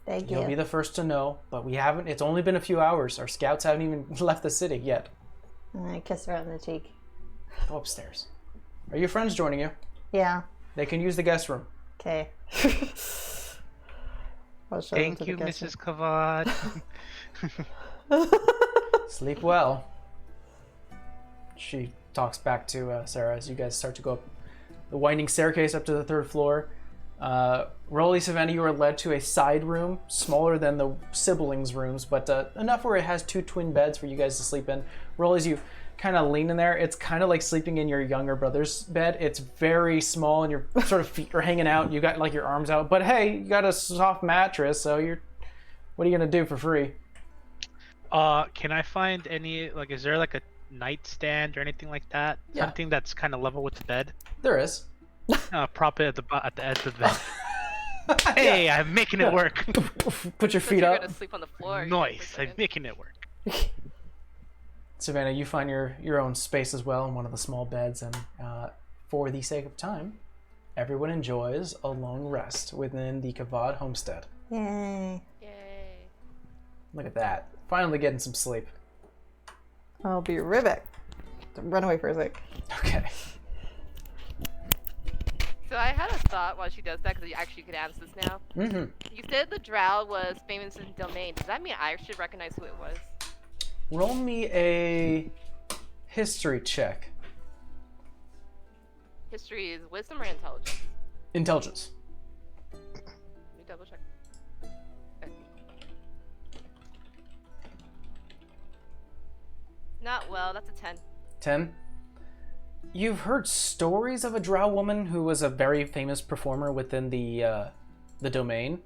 Thank You'll you. be the first to know, but it's only been a few hours. Our scouts haven't even left the city yet. And I kiss her on the cheek. Go upstairs. Are your friends joining you? Yeah. They can use the guest room. Okay. I'll show them to Thank the you, guest Mrs. Kavad. Sleep well. She talks back to Sarah as you guys start to go up the winding staircase up to the 3rd floor. Rolly, Savannah, you are led to a side room, smaller than the siblings' rooms, but enough where it has 2 twin beds for you guys to sleep in. Rolly, as you kind of lean in there, it's kind of like sleeping in your younger brother's bed. It's very small and your sort of feet are hanging out. You got like your arms out, but hey, you got a soft mattress, so what are you gonna do for free? Can I find any, like, is there like a nightstand or anything like that? Yeah. Something that's kind of level with the bed? There is. Prop it at the edge of the bed. Hey, I'm making it work. Put your Since feet you're up. gonna sleep on the floor. Nice, I'm making it work. Savannah, you find your own space as well in one of the small beds, and for the sake of time, everyone enjoys a long rest within the Kavad homestead. Yay. Yay. Look at that. Finally getting some sleep. I'll be right back. Run away for a sec. Okay. So I had a thought while she does that, because you actually could answer this now. Mm-hmm. You said the drow was famous in Domain. Does that mean I should recognize who it was? Roll me a history check. History is wisdom or intelligence? Intelligence. Let me double check. Not well. That's a 10. 10. You've heard stories of a drow woman who was a very famous performer within the domain.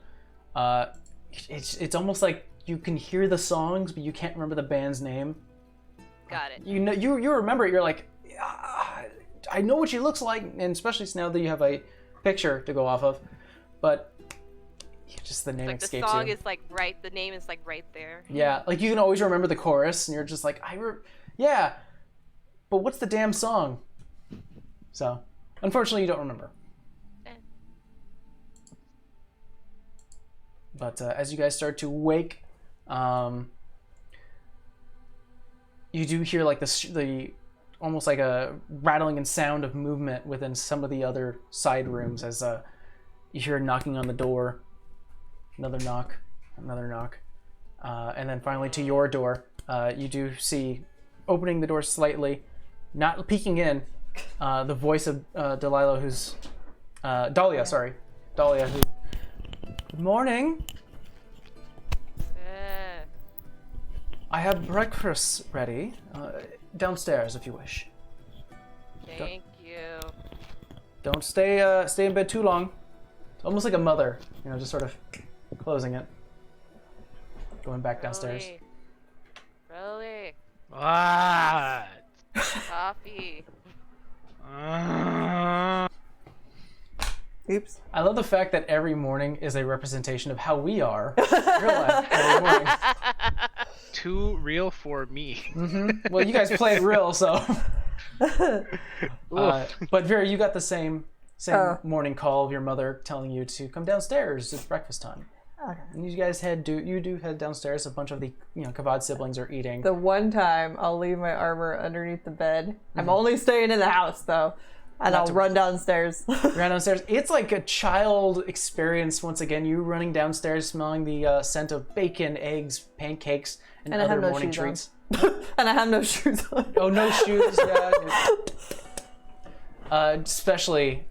It's almost like you can hear the songs, but you can't remember the band's name. Got it. You know, you remember it. You're like, I know what she looks like, and especially now that you have a picture to go off of, but just the name Like the escapes song you. is like right. The name is like right there. Yeah, like you can always remember the chorus, and you're just like, yeah, but what's the damn song? So, unfortunately, you don't remember. Eh. But as you guys start to wake, you do hear like the almost like a rattling and sound of movement within some of the other side rooms as you hear knocking on the door, another knock, and then finally to your door, you do see opening the door slightly, not peeking in, the voice of Dahlia, who's Dahlia, sorry, Dahlia, who. Good morning. I have breakfast ready. Downstairs, if you wish. Thank you. Don't stay in bed too long. It's almost like a mother, just sort of closing it, going back downstairs. Really? What? Coffee. Oops. I love the fact that every morning is a representation of how we are in real life every morning. Too real for me. Mm-hmm. Well, you guys play it real, so. But Vera, you got the same morning call of your mother telling you to come downstairs. It's breakfast time. Okay. And you guys head downstairs. A bunch of the Kavad siblings are eating. The one time I'll leave my armor underneath the bed. I'm only staying in the house though. And I'll run downstairs. Run downstairs. It's like a child experience once again. You running downstairs, smelling the scent of bacon, eggs, pancakes, and I have other no morning shoes on. treats. And I have no shoes on. Oh, no shoes. Yeah. Especially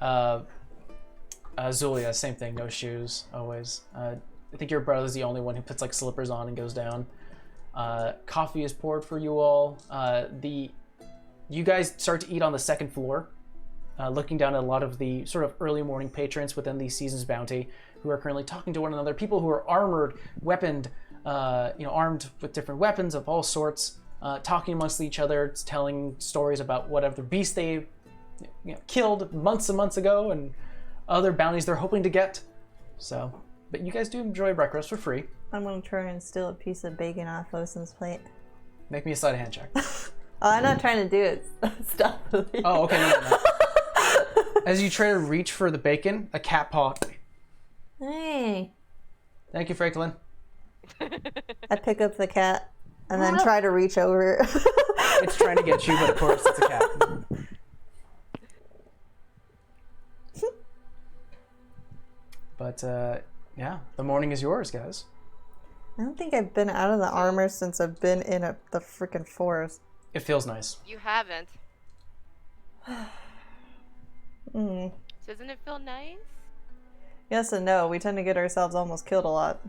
Zulia, same thing. No shoes, always. I think your brother's the only one who puts like slippers on and goes down. Coffee is poured for you all. You guys start to eat on the second floor. Looking down at a lot of the sort of early morning patrons within the season's bounty who are currently talking to one another. People who are armored, weaponed, armed with different weapons of all sorts, talking amongst each other, telling stories about whatever beast they killed months and months ago and other bounties they're hoping to get. So, but you guys do enjoy breakfast for free. I'm gonna try and steal a piece of bacon off Osen's plate. Make me a sleight of hand check. I'm not trying to do it. Stop. Oh, okay. No. As you try to reach for the bacon, a cat paw. Hey. Thank you, Franklin. I pick up the cat and then try to reach over. It's trying to get you, but of course it's a cat. But yeah, the morning is yours, guys. I don't think I've been out of the armor since I've been in the freaking forest. It feels nice. You haven't. Mm. Doesn't it feel nice? Yes and no. We tend to get ourselves almost killed a lot.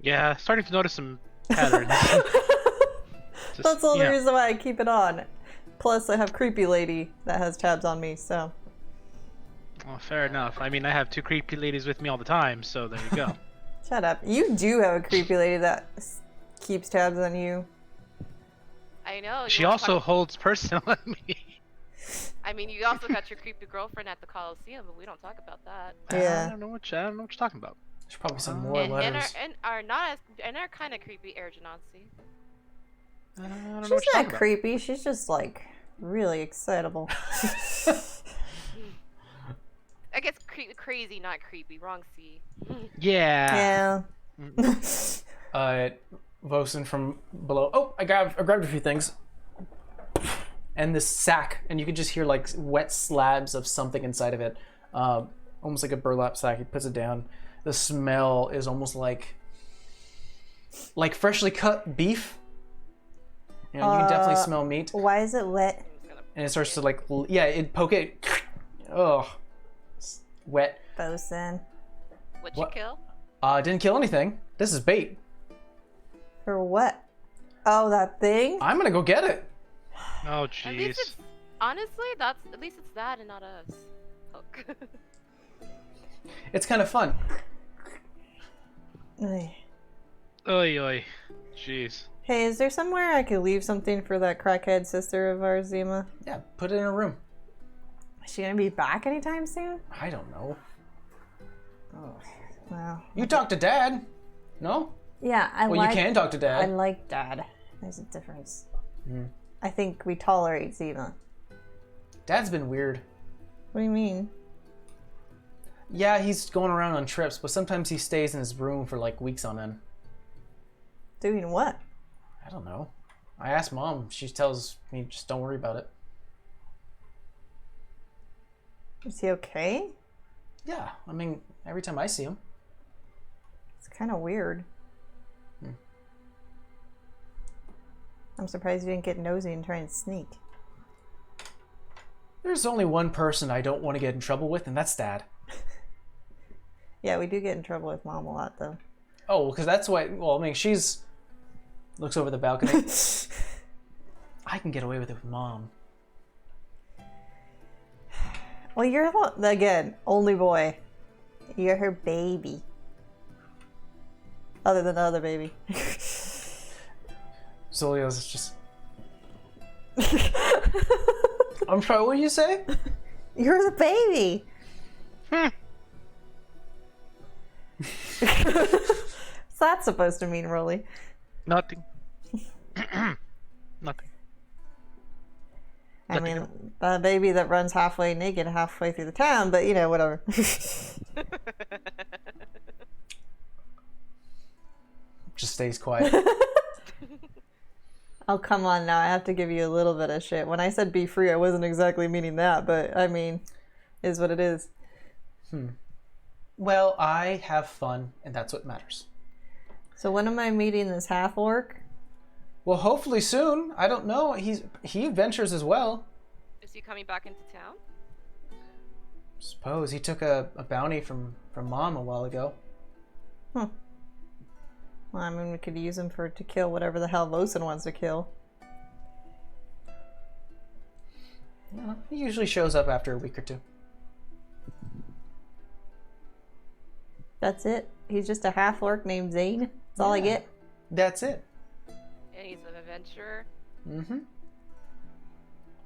Yeah, starting to notice some patterns. That's the only reason why I keep it on. Plus, I have Creepy Lady that has tabs on me, so. Well, fair enough. I mean, I have two creepy ladies with me all the time, so there you go. Shut up. You do have a Creepy Lady that keeps tabs on you. I know. She also holds personal at me. I mean, you also got your creepy girlfriend at the Coliseum, but we don't talk about that. Yeah. I don't know what you're talking about. There's probably some more letters. And our kind of creepy Air Janansi. I don't know She's what you're not talking creepy. She's just like really excitable. I guess crazy, not creepy. Wrong C. about. Yeah. Yeah. Vosen from below. Oh, I grabbed a few things. And this sack, and you can just hear like wet slabs of something inside of it. Almost like a burlap sack. He puts it down. The smell is almost like freshly cut beef. You can definitely smell meat. Why is it wet? And it starts to poke it. Oh, it's wet. Bosun. What'd you kill? Didn't kill anything. This is bait. For what? Oh, that thing? I'm gonna go get it. Oh, At least jeez. it's honestly at least it's that and not us. Look. It's kind of fun. Ay. Oy, oy. Jeez. Hey, is there somewhere I could leave something for that crackhead sister of ours, Zima? Yeah, put it in a room. Is she gonna be back anytime soon? I don't know. Oh, wow. You talk to Dad. No? Yeah, Well, you can talk to I Dad. like Dad. There's a difference. Mm. I think we tolerate Zima. Dad's been weird. What do you mean? Yeah, he's going around on trips, but sometimes he stays in his room for like weeks on end. Doing what? I don't know. I asked Mom. She tells me just don't worry about it. Is he okay? Yeah, I mean, every time I see him. It's kind of weird. Hmm. I'm surprised you didn't get nosy and try and sneak. There's only one person I don't want to get in trouble with, and that's Dad. Yeah, we do get in trouble with Mom a lot, though. Oh, because that's why. Well, I mean, she's looks over the balcony. I can get away with it with Mom. Well, you're, again, only boy. You're her baby. Other than the other baby. Zolia's just. I'm sorry, what did you say? You're the baby. What's that supposed to mean, Rolly? Nothing. Nothing. I mean, a baby that runs halfway naked halfway through the town, but you know, whatever. Just stays quiet. Oh, come on now. I have to give you a little bit of shit. When I said be free, I wasn't exactly meaning that, but I mean, is what it is. Well, I have fun, and that's what matters. So when am I meeting this half-orc? Well, hopefully soon. I don't know. He adventures as well. Is he coming back into town? Suppose he took a bounty from Mom a while ago. Well, I mean, we could use him to kill whatever the hell Vosen wants to kill. Yeah, he usually shows up after a week or two. That's it? He's just a half-orc named Zane? That's all I Yeah. get? That's it. And he's an adventurer. Mm-hmm.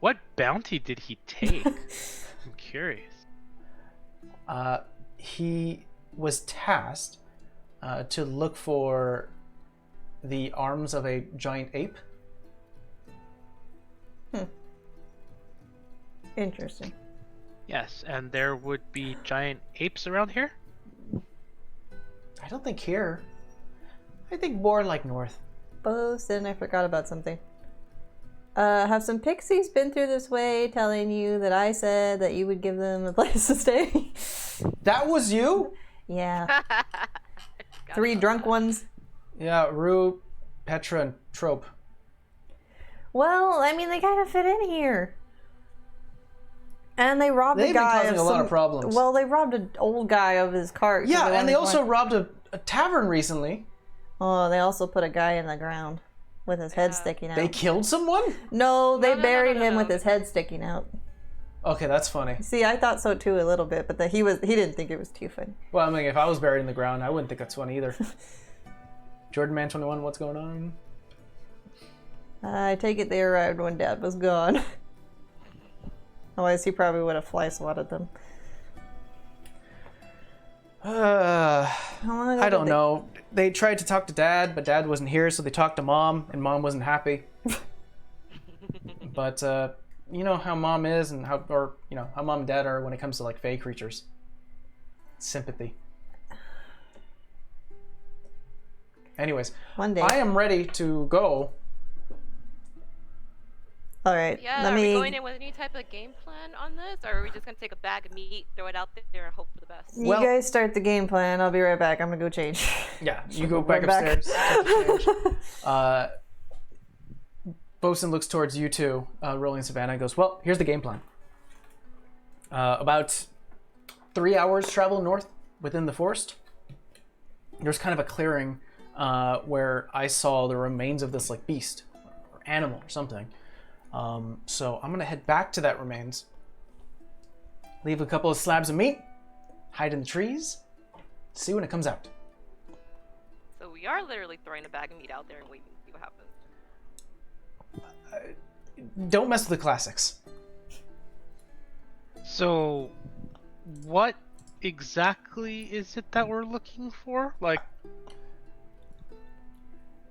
What bounty did he take? I'm curious. He was tasked to look for the arms of a giant ape. Interesting. Yes, and there would be giant apes around here? I don't think here. I think more like north. Bosun, I forgot about something. Have some pixies been through this way telling you that I said that you would give them a place to stay? That was you? Yeah. 3 drunk ones. Yeah, Rue, Petra, and Trope. Well, I mean, they kind of fit in here. And they robbed They've a been guy causing of a lot some- of problems. Well, they robbed an old guy of his cart. 'cause Yeah, and they wanted also one. robbed a tavern recently. Oh, they also put a guy in the ground with his head sticking out. They killed someone? No, they No, buried him no. with his head sticking out. Okay, that's funny. See, I thought so too a little bit, but he didn't think it was too funny. Well, I mean, if I was buried in the ground, I wouldn't think that's funny either. Jordan Man 21, what's going on? I take it they arrived when Dad was gone. Otherwise, he probably would have fly swatted them. How long ago I did don't they- know. They tried to talk to Dad, but Dad wasn't here, so they talked to Mom, and Mom wasn't happy. But you know how Mom is, and how Mom and Dad are when it comes to like fey creatures. Sympathy. Anyways, One day. I am ready to go. All right. Yeah, let are me. we going in with any type of game plan on this? Or are we just going to take a bag of meat, throw it out there, and hope for the best? You Well- guys start the game plan. I'll be right back. I'm gonna go change. Yeah, you go back Run back. upstairs. Take the change. Bosun looks towards you two, Rolling Savannah, and goes, well, here's the game plan. About 3 hours travel north within the forest. There's kind of a clearing where I saw the remains of this like beast or animal or something. So I'm gonna head back to that remains, leave a couple of slabs of meat, hide in the trees, see when it comes out. So we are literally throwing a bag of meat out there and waiting to see what happens. Don't mess with the classics. So, what exactly is it that we're looking for? Like,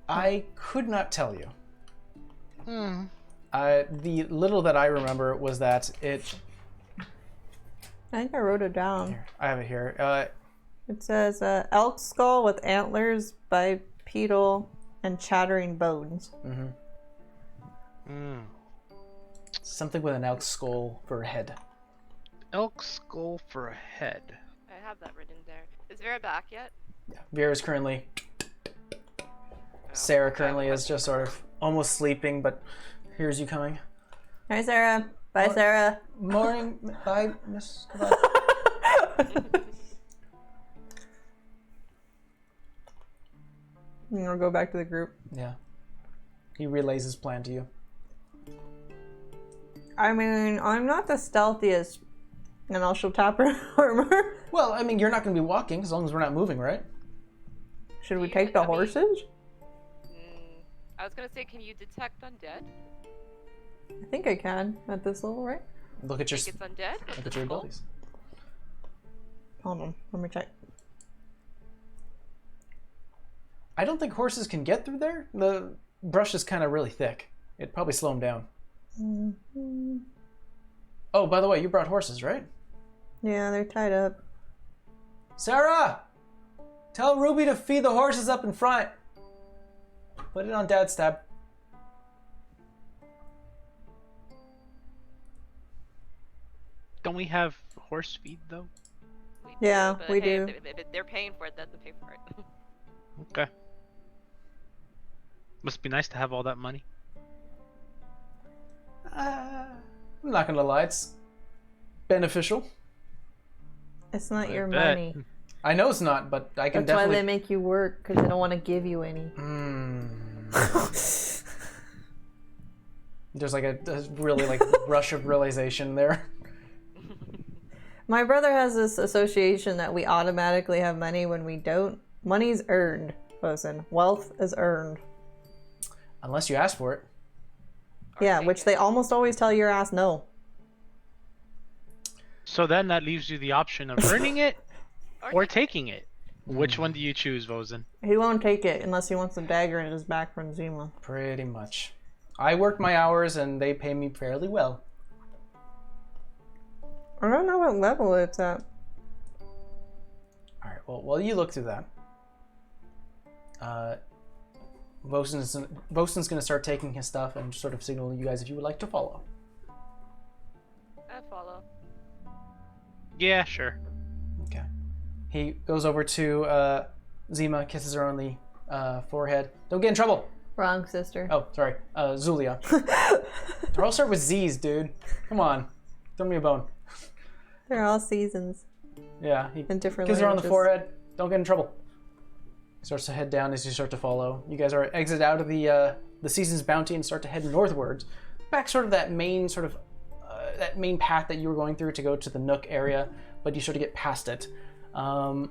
I could not tell you. hmm. The little that I remember was that it. I think I wrote it down. Here, I have it here. It says elk skull with antlers, bipedal, and chattering bones. Something with an elk skull for a head. Elk skull for a head. I have that written there. Is Vera back yet? Yeah. Vera's currently. Sarah currently is just sort of almost sleeping, but here's you coming. Hi, Sarah. Bye, What? Sarah. Morning. Bye, Miss. Goodbye. And we'll go back to the group. Yeah. He relays his plan to you. I mean, I'm not the stealthiest, and I'll she'll tap her armor. Well, I mean, you're not going to be walking as long as we're not moving, right? Should we Yeah, take the I mean- horses? I was gonna say, can you detect undead? I think I can at this level, right? Look at your Think it's undead? look at your Cool. abilities. Hold on, let me check. I don't think horses can get through there. The brush is kind of really thick. It'd probably slow them down. Oh, by the way, you brought horses, right? Yeah, they're tied up. Sarah! Tell Ruby to feed the horses up in front. Put it on Dad's tab. Don't we have horse feed though? Yeah, but we hey, do. If they're paying for it, then they pay for it. Okay. Must be nice to have all that money. I'm not gonna lie, it's beneficial. It's not your bet. money. I know it's not, but I can That's why definitely. they make you work, because they don't want to give you any. There's like a really like rush of realization there. My brother has this association that we automatically have money when we don't. Money's earned, listen. Wealth is earned. Unless you ask for it. Yeah, take which it. they almost always tell your ass no. So then that leaves you the option of earning it or taking it. Which one do you choose, Vozen? He won't take it unless he wants a dagger in his back from Zima. Pretty much. I work my hours and they pay me fairly well. I don't know what level it's at. Alright, well, while you look through that, Vosen's going to start taking his stuff and sort of signal you guys if you would like to follow. I follow. Yeah, sure. Okay. He goes over to Zima, kisses her on the forehead. Don't get in trouble! Wrong, sister. Oh, sorry. Zulia. They all start with Z's, dude. Come on. Throw me a bone. They're all seasons Yeah, he in different kisses her on the languages. forehead. Don't get in trouble. Starts to head down as you start to follow. You guys are exit out of the season's bounty and start to head northwards, back sort of that main path that you were going through to go to the Nook area, but you sort of get past it. I'm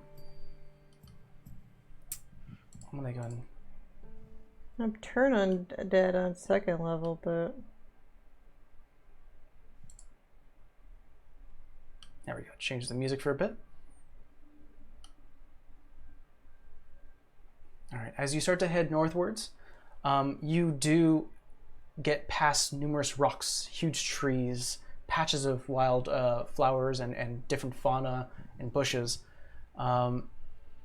gonna go and I'm turn on dead on second level, but there we go. Change the music for a bit. All right, as you start to head northwards, you do get past numerous rocks, huge trees, patches of wild flowers and different fauna and bushes.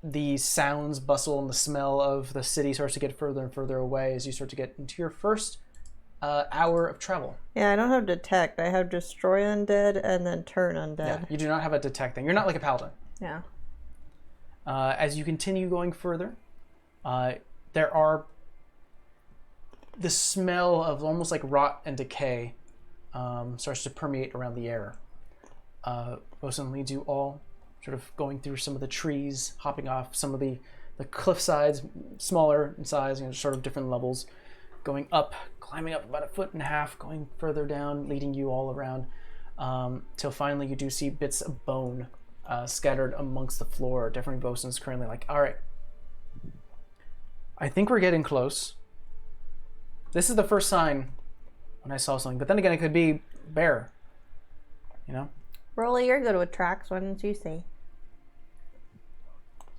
The sounds, bustle, and the smell of the city starts to get further and further away as you start to get into your first hour of travel. yeah, I don't have detect. I have destroy undead and then turn Yeah, undead. you do not have a detect thing. You're not like a paladin. Yeah. As you continue going further, there are the smell of almost like rot and decay starts to permeate around the air. Bosun leads you all sort of going through some of the trees, hopping off some of the the cliff sides, smaller in size, sort of different levels, going up, climbing up about 1.5 feet, going further down, leading you all around, till finally you do see bits of bone scattered amongst the floor. Different bosun's currently like, all right, I think we're getting close. This is the first sign when I saw something, but then again, it could be bear. Rolly, you're good with tracks. Why didn't you say?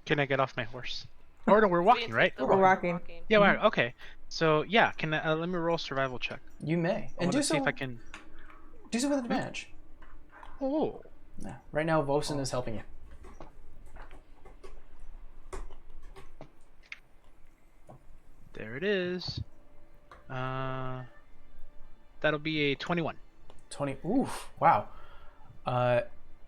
Can I get off my horse? Or no, we're walking, right? We're walking. Yeah, okay. So yeah, can let me roll a survival check. You may, I and do see so. if I can. Do so with advantage. Oh, Yeah. Right now, Vosen is helping you. there it is. That'll be a 21. 20. Oof. Wow.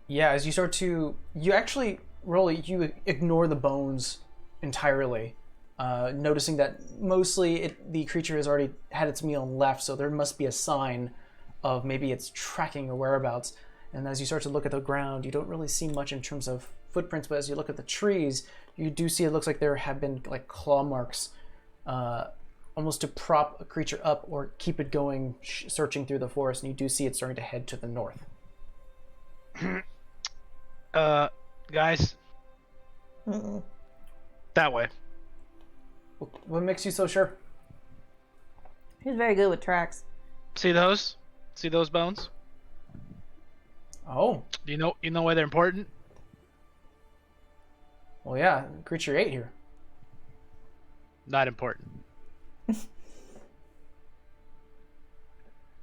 Yeah. As you start to, you actually, Rolly, you ignore the bones entirely, noticing that mostly the creature has already had its meal and left, so there must be a sign of maybe it's tracking or whereabouts. And as you start to look at the ground, you don't really see much in terms of footprints, but as you look at the trees, you do see it looks like there have been like claw marks, almost to prop a creature up or keep it going, searching through the forest. And you do see it starting to head to the north. Guys, that way. What makes you so sure? He's very good with tracks. See those? See those bones? Oh, Do you know why they're important? well, yeah, creature ate here. Not important.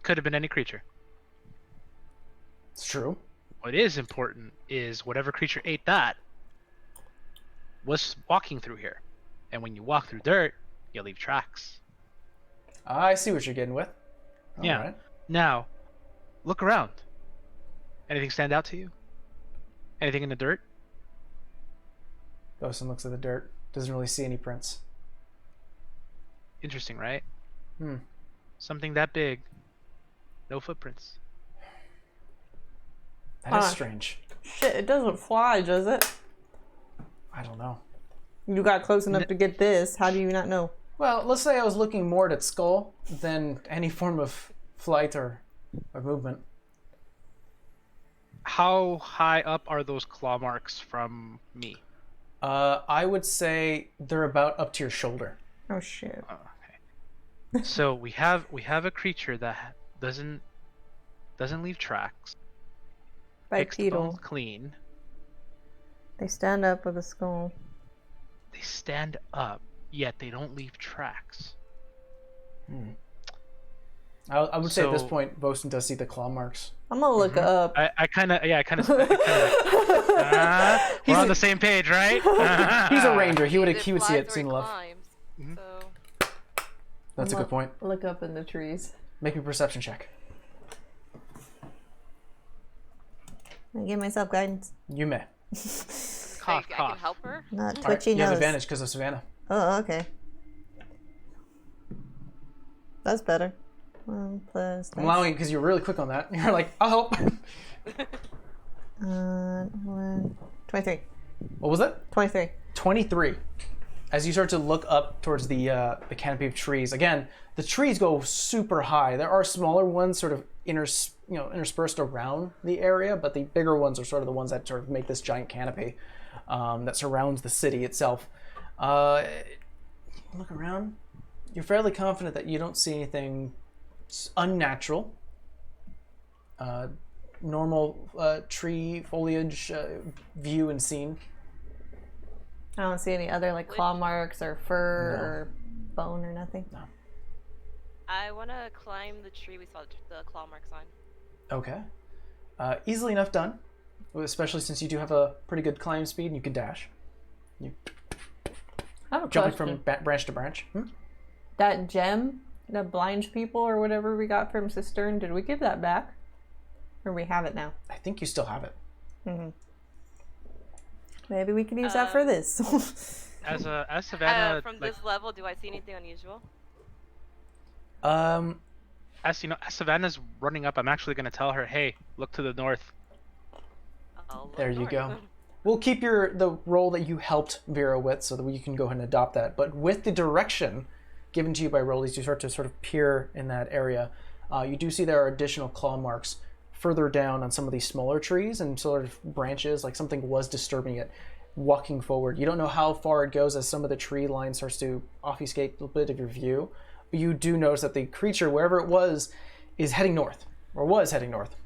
Could have been any creature. It's true. What is important is whatever creature ate that was walking through here. And when you walk through dirt, you leave tracks. I see what you're getting with. Yeah. Alright. Now, look around. Anything stand out to you? Anything in the dirt? Bosun looks at the dirt. Doesn't really see any prints. Interesting, right? Hmm. Something that big. No footprints. That is strange. Shit, it doesn't fly, does it? I don't know. You got close enough to get this. How do you not know? Well, let's say I was looking more at its skull than any form of flight or movement. How high up are those claw marks from me? I would say they're about up to your shoulder. Oh shit. Oh, okay. So we have a creature that doesn't leave tracks. Picks the bones Bipedal. clean. They stand up with a skull. They stand up, yet they don't leave tracks. I would say at this So- point, Bosun does see the claw marks. I'm gonna look up. I kind of we're on the same page, right? He's a ranger. He would It see flies it where soon he enough. climbs, So That's a good point. Look up in the trees. Make me a perception check. I give myself guidance. You may. Cough, I can cough. help her. Not All right, twitchy you have nose. advantage because of Savannah. Oh, okay. That's better. 1 plus. I'm allowing it because you're really quick on that. You're like, I'll help. 23. What was that? 23. 23. As you start to look up towards the canopy of trees, again, the trees go super high. There are smaller ones sort of interspersed around the area, but the bigger ones are sort of the ones that sort of make this giant canopy that surrounds the city itself. Look around. You're fairly confident that you don't see anything unnatural. Normal tree foliage view and scene. I don't see any other like claw marks or fur or bone or nothing. No. I want to climb the tree we saw the claw marks on. Okay. Easily enough done, especially since you do have a pretty good climb speed and you can dash. You I have a jumping question. from branch to branch. That gem that blinds people or whatever we got from Cistern, did we give that back? Or we have it now? I think you still have it. Maybe we can use that for this. As Savannah, From like, this level, do I see anything unusual? as Savannah's running up, I'm actually gonna tell her, hey, look to the north. I'll look There you north. go. we'll keep the role that you helped Vera with, so that you can go ahead and adopt that. But with the direction given to you by rollies, you start to sort of peer in that area. You do see there are additional claw marks further down on some of these smaller trees and sort of branches, like something was disturbing it. Walking forward, you don't know how far it goes as some of the tree line starts to obfuscate a little bit of your view, but you do notice that the creature, wherever it was, is heading north, or was heading north.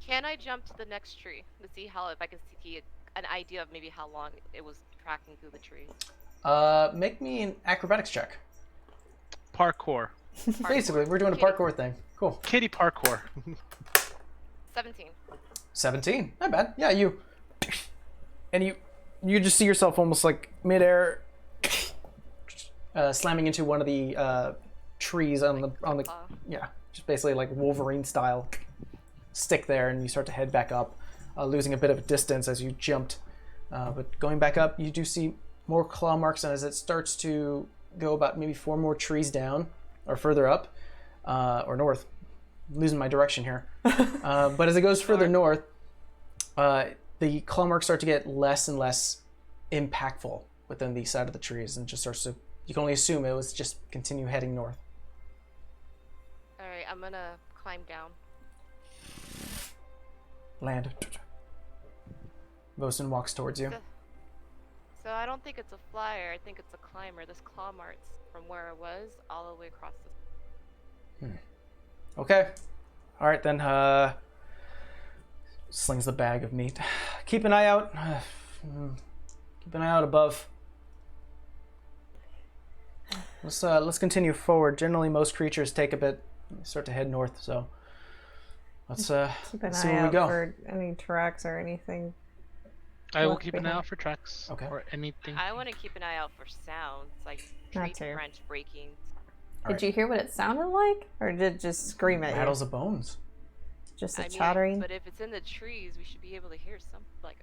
Can I jump to the next tree to see if I can see an idea of maybe how long it was tracking through the trees? Make me an acrobatics check. Parkour. Basically, we're doing a parkour thing. Cool. Kitty parkour. 17. 17. Not bad. Yeah, and you just see yourself almost like midair, slamming into one of the trees on the yeah, just basically like Wolverine style. Stick there, and you start to head back up, losing a bit of distance as you jumped. But going back up, you do see more claw marks, and as it starts to go about maybe 4 more trees down or further up, or north. I'm losing my direction here. But as it goes further north, the claw marks start to get less and less impactful within the side of the trees, and just starts to, you can only assume it was just continue heading north. Alright, I'm gonna climb down. Land. Vosen walks towards you. So I don't think it's a flyer, I think it's a climber. This claw marks from where it was all the way across the... Okay. Alright then, slings the bag of meat. Keep an eye out. Keep an eye out above. Let's continue forward. Generally, most creatures take a bit, start to head north, so let's Keep an see eye where we out go. for any tracks or anything. I will Left keep an eye behind. out for tracks or anything. I want to keep an eye out for sounds, like That tree too. branch breaking. Did you hear what it sounded like? Or did it just scream at Rattles of bones. you? Just a I mean, chattering? but if it's in the trees, we should be able to hear some, like,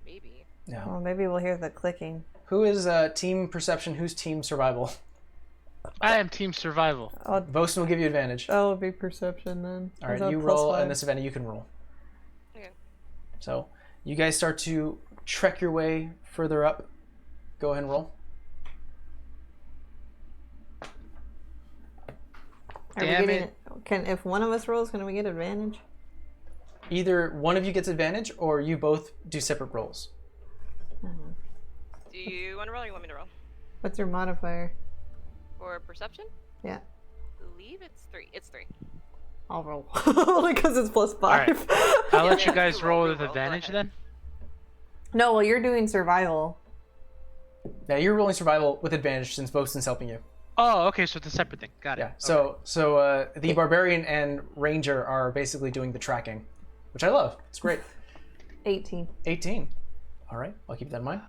maybe. Yeah. Well, maybe we'll hear the clicking. Who is team perception? Who's team survival? I am team survival. Vosen will give you advantage. That would be perception then. All right, Is that you plus roll, 5? and this event you can roll. Okay. So you guys start to trek your way further up. Go ahead and roll. Are we Damn getting, if one of us rolls, can we get advantage? Either one of you gets advantage, or you both do separate rolls. Do you want to roll or you want me to roll? What's your modifier? For perception? Yeah. I believe it's 3. It's 3. I'll roll. Only because it's plus 5. I'll let Yeah, you guys you roll, roll you with roll. Go advantage ahead. then. No, well, you're doing survival. Now you're rolling survival with advantage since Vosen's helping you. Oh, okay, so it's a separate thing. Got it. Yeah. So the barbarian and ranger are basically doing the tracking, which I love. It's great. 18. 18. All right, I'll keep that in mind.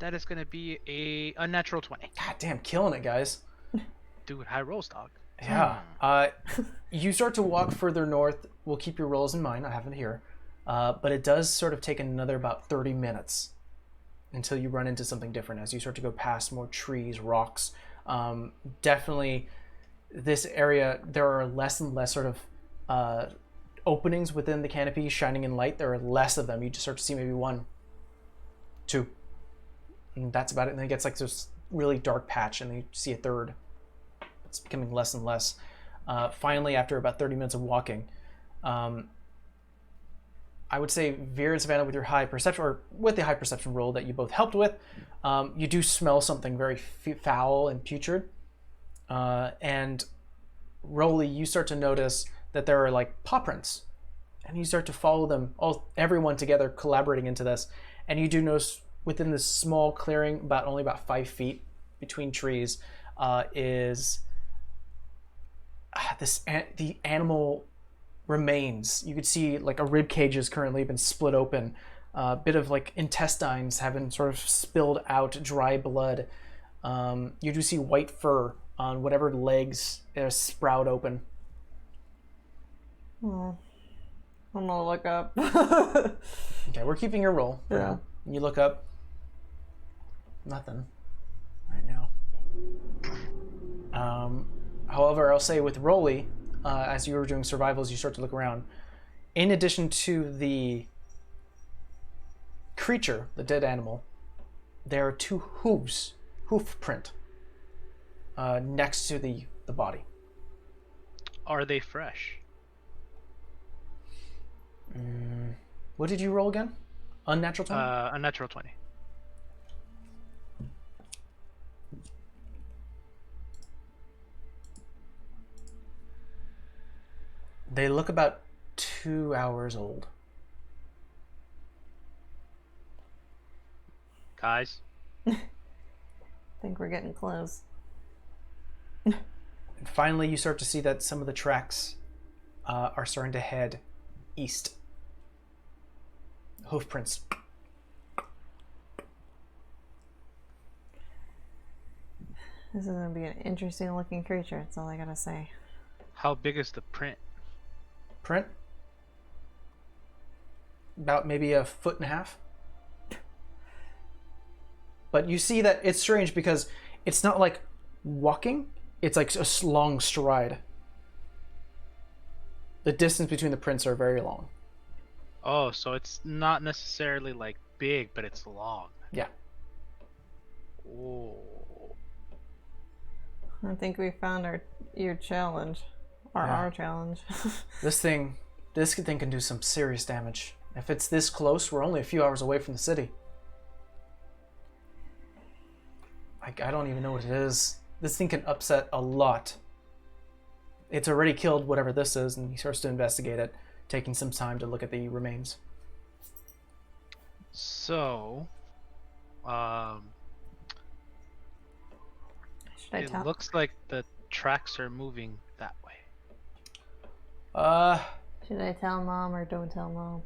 That is gonna be a unnatural 20. God damn, killing it, guys. Dude, high rolls, dog. Yeah. You start to walk further north. We'll keep your rolls in mind. I have it here. But it does sort of take another about 30 minutes until you run into something different as you start to go past more trees, rocks. Definitely, this area, there are less and less sort of openings within the canopy shining in light. There are less of them. You just start to see maybe 1, 2. And that's about it. And then it gets like this really dark patch, and then you see a third. It's becoming less and less. Finally, after about 30 minutes of walking, I would say Vera and Savannah, with your high perception, or with the high perception roll that you both helped with, you do smell something very foul and putrid. And Rolly, you start to notice that there are like paw prints, and you start to follow them, everyone together collaborating into this. And you do notice within this small clearing, only about 5 feet between trees, is the animal remains. You could see like a rib cage has currently been split open. A bit of like intestines have been sort of spilled out, dry blood. You do see white fur on whatever legs are sprout open. I'm gonna look up. Okay, we're keeping your roll for Yeah. now. You look up. Nothing right now. However, I'll say with Rolly, as you were doing survivals, you start to look around. In addition to the creature, the dead animal, there are 2 hoof print, next to the body. Are they fresh? What did you roll again? Unnatural 20? A natural 20. They look about 2 hours old. Guys, I think we're getting close. And finally, you start to see that some of the tracks are starting to head east. Hoof prints. This is gonna be an interesting looking creature. That's all I gotta say. how big is the print? Print? About maybe 1.5 feet. But you see that it's strange because it's not like walking, it's like a long stride. The distance between the prints are very long. Oh, so it's not necessarily like big, but it's long. Yeah. Oh. I think we found your challenge. Or Yeah. our challenge. This thing can do some serious damage. If it's this close, we're only a few hours away from the city. I don't even know what it is. This thing can upset a lot. It's already killed whatever this is, and he starts to investigate it, taking some time to look at the remains. So, Should I it tell? looks like the tracks are moving that way. Should I tell Mom or don't tell Mom?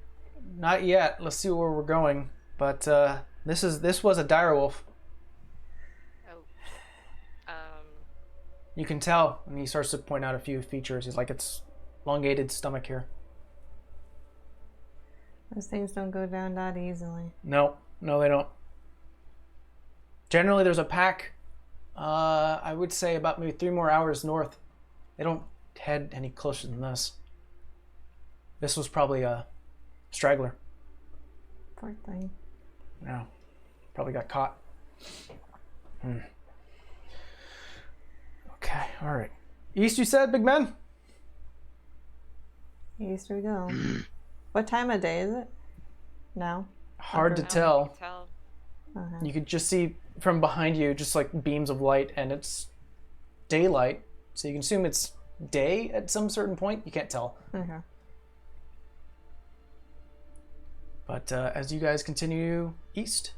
Not yet. Let's see where we're going. But this was a direwolf. Oh. You can tell, and he starts to point out a few features. He's like, it's elongated stomach here. Those things don't go down that easily. No, they don't. Generally, there's a pack, I would say about maybe 3 more hours north. They don't head any closer than this. This was probably a straggler. Poor thing. Yeah, probably got caught. Okay, all right. East, you said, big man? East we go. What time of day is it? Now? Hard to Okay. tell. Okay. You could just see from behind you just like beams of light, and it's daylight, so you can assume it's day at some certain point. You can't tell. Okay. But as you guys continue east,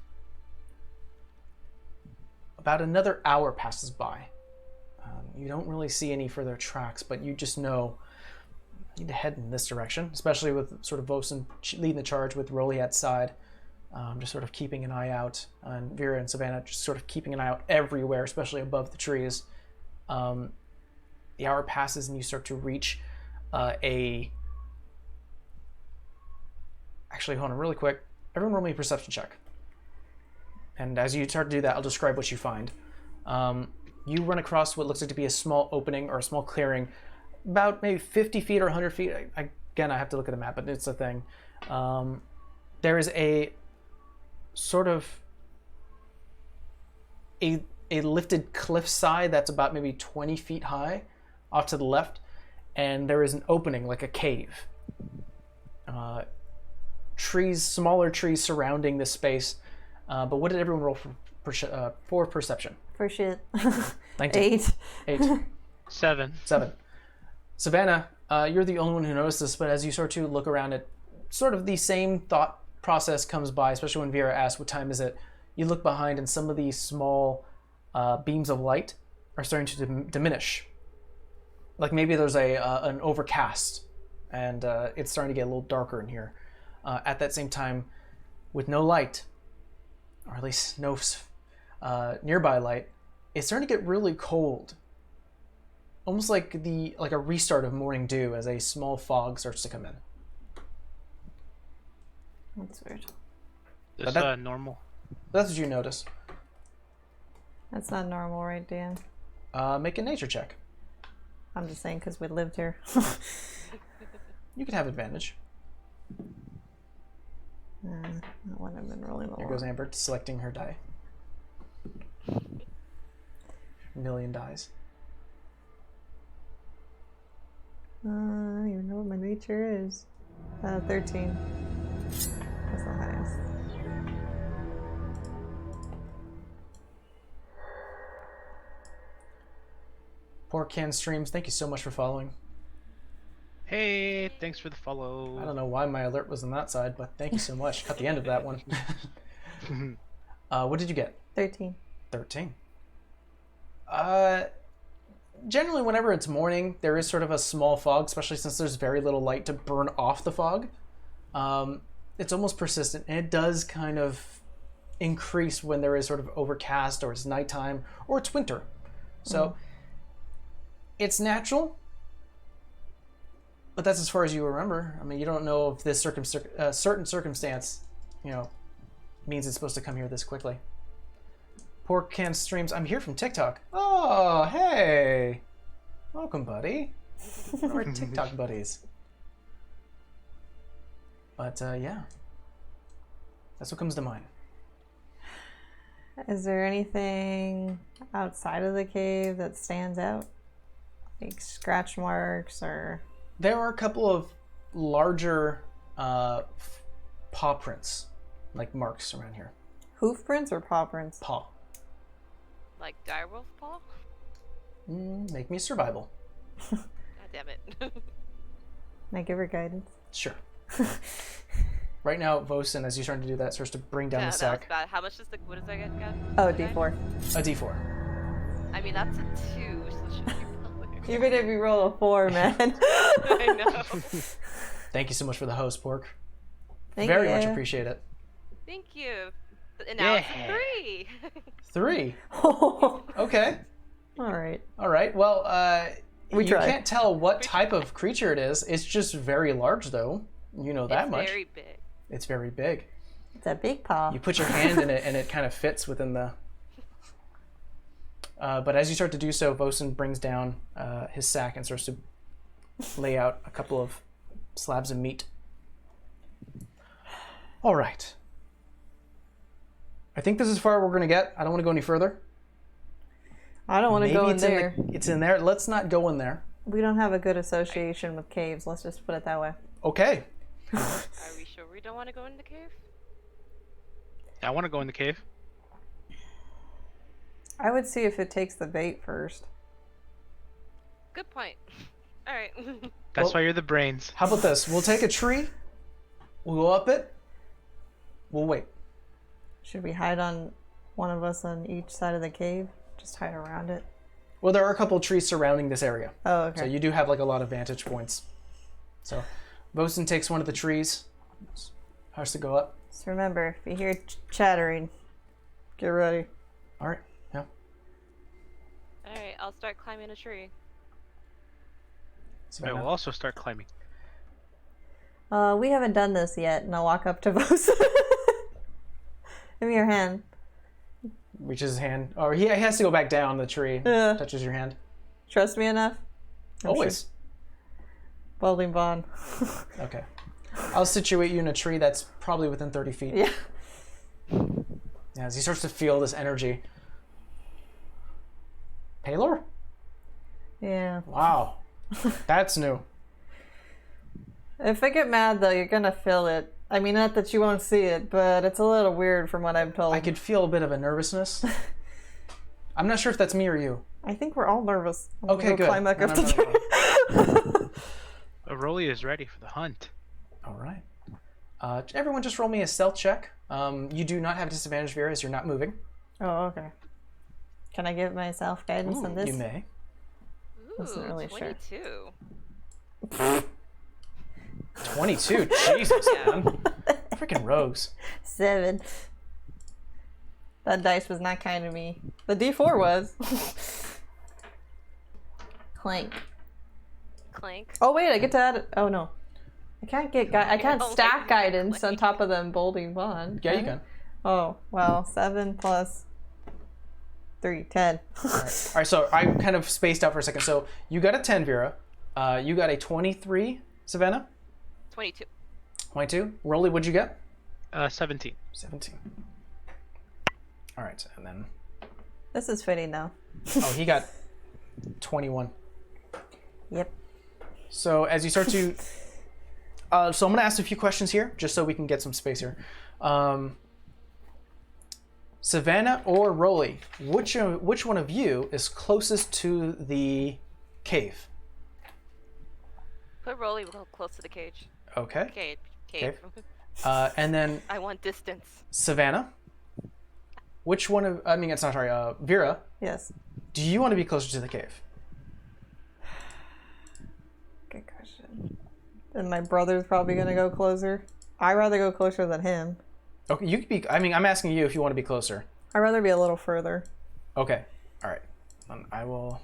about another hour passes by. You don't really see any further tracks, but you just know you need to head in this direction, especially with sort of Vosen leading the charge with Rolly at side, just sort of keeping an eye out, and Vera and Savannah just sort of keeping an eye out everywhere, especially above the trees. The hour passes and you start to reach Actually, hold on really quick. Everyone roll me a perception check. And as you start to do that, I'll describe what you find. You run across what looks like to be a small opening or a small clearing, about maybe 50 feet or 100 feet. Again, I have to look at the map, but it's a thing. There is a sort of a lifted cliffside that's about maybe 20 feet high off to the left, and there is an opening like a cave. Smaller trees surrounding this space. But what did everyone roll for perception? For shit. 19. 8. 8. 7. 7. Savannah, you're the only one who noticed this, but as you start to look around it, sort of the same thought process comes by, especially when Vera asks, what time is it? You look behind and some of these small beams of light are starting to diminish. Like maybe there's an overcast and it's starting to get a little darker in here. At that same time, with no light, or at least no nearby light, it's starting to get really cold. Almost like a restart of morning dew as a small fog starts to come in. That's weird. This that- normal. That's what you notice. That's not normal, right, Dan? Make a nature check. I'm just saying because we lived here. You could have advantage. That one I've been rolling a There lot. goes Amber selecting her die. Million dies. I don't even know what my nature is. 13. That's the highest. Poor Can Streams, thank you so much for following. Hey, thanks for the follow. I don't know why my alert was on that side, but thank you so much. Cut the end of that one. What did you get? 13. 13. Generally, whenever it's morning, there is sort of a small fog, especially since there's very little light to burn off the fog. It's almost persistent, and it does kind of increase when there is sort of overcast, or it's nighttime, or it's winter. So it's natural, but that's as far as you remember. I mean, you don't know if this certain circumstance, means it's supposed to come here this quickly. Poor Can Streams, I'm here from TikTok. Oh, hey. Welcome, buddy. One of our TikTok buddies. But, yeah. That's what comes to mind. Is there anything outside of the cave that stands out? Like scratch marks or... There are a couple of larger paw prints, like marks around here. Hoof prints or paw prints? Paw. Like direwolf paw? Make me survival. God damn it. Can I give her guidance? Sure. Right now, Vosen, as you're starting to do that, starts to bring down the That was sack. bad. How much is the, what does that get? Oh, D4. A D4. I mean, that's a 2, so it should be probably... Even if you roll a 4, man. I know. Thank you so much for the host, Pork. Thank Very you. much appreciate it. Thank you. And now it's Yeah. a 3. 3. All Okay. right. All right. Well, We you tried. can't tell what type of creature it is. It's just very large, though. You know that It's much. very big. It's very big. It's a big paw. You put your hand in it, and it kind of fits within the... but as you start to do so, Vosen brings down his sack and starts to lay out a couple of slabs of meat. All right. I think this is as far we're going to get. I don't want to go any further. I don't want to Maybe go in it's there. It's in there. Let's not go in there. We don't have a good association with caves. Let's just put it that way. Okay. Are we sure we don't want to go in the cave? I want to go in the cave. I would see if it takes the bait first. Good point. Alright. That's Well- why you're the brains. How about this? We'll take a tree. We'll go up it. We'll wait. Should we hide on one of us on each side of the cave? Just hide around it? Well, there are a couple of trees surrounding this area. Oh, okay. So you do have like a lot of vantage points. So Vosen takes one of the trees. Has to go up. Just remember, if you hear chattering, get ready. All right. Yeah. Alright, I'll start climbing a tree. I Savannah. will also start climbing. We haven't done this yet, and I'll walk up to Vosa. Give me your hand. Reaches his hand. Or he has to go back down the tree. Yeah. Touches your hand. Trust me enough? I'm Always. sure. Welding bond. Okay. I'll situate you in a tree that's probably within 30 feet. Yeah. Yeah, as he starts to feel this energy. Paler? Yeah. Wow. That's new. If I get mad, though, you're gonna feel it. I mean, not that you won't see it, but it's a little weird from what I'm told. I could feel a bit of a nervousness. I'm not sure if that's me or you. I think we're all nervous. I'm Okay, gonna good. Climb back up No, the no, tree. Aurelia is ready for the hunt. All right. Everyone just roll me a stealth check. You do not have disadvantage, Vera, as you're not moving. Oh, okay. Can I give myself guidance on this? You may. Ooh, Wasn't really sure. 22. 22. Jesus, man. Freaking rogues. 7. That dice was not kind to me. The D4 was. Clank. Clank. Oh wait, I get to add it. Oh no, I can't get. I can't don't stack like guidance on clank. top of the emboldening bond. Yeah, you can. Oh well, 7 plus 3, 10. All right, so I kind of spaced out for a second. So you got a 10, Vera. You got a 23, Savannah. 22. 22. Rolly, what'd you get? 17. 17. All right, and then This is fitting though. he got 21. Yep. So as you start to, so I'm going to ask a few questions here, just so we can get some space here. Savannah or Rolly, which one of you is closest to the cave? Put Rolly close to the cage. Okay. Cave. And then I want distance. Savannah, which one of, I mean, it's not, sorry, Vera, Yes. do you want to be closer to the cave? Good question. And my brother's probably gonna go closer. I'd rather go closer than him. Okay, you could be, I mean, I'm asking you if you want to be closer. I'd rather be a little further. Okay, all right. Then I will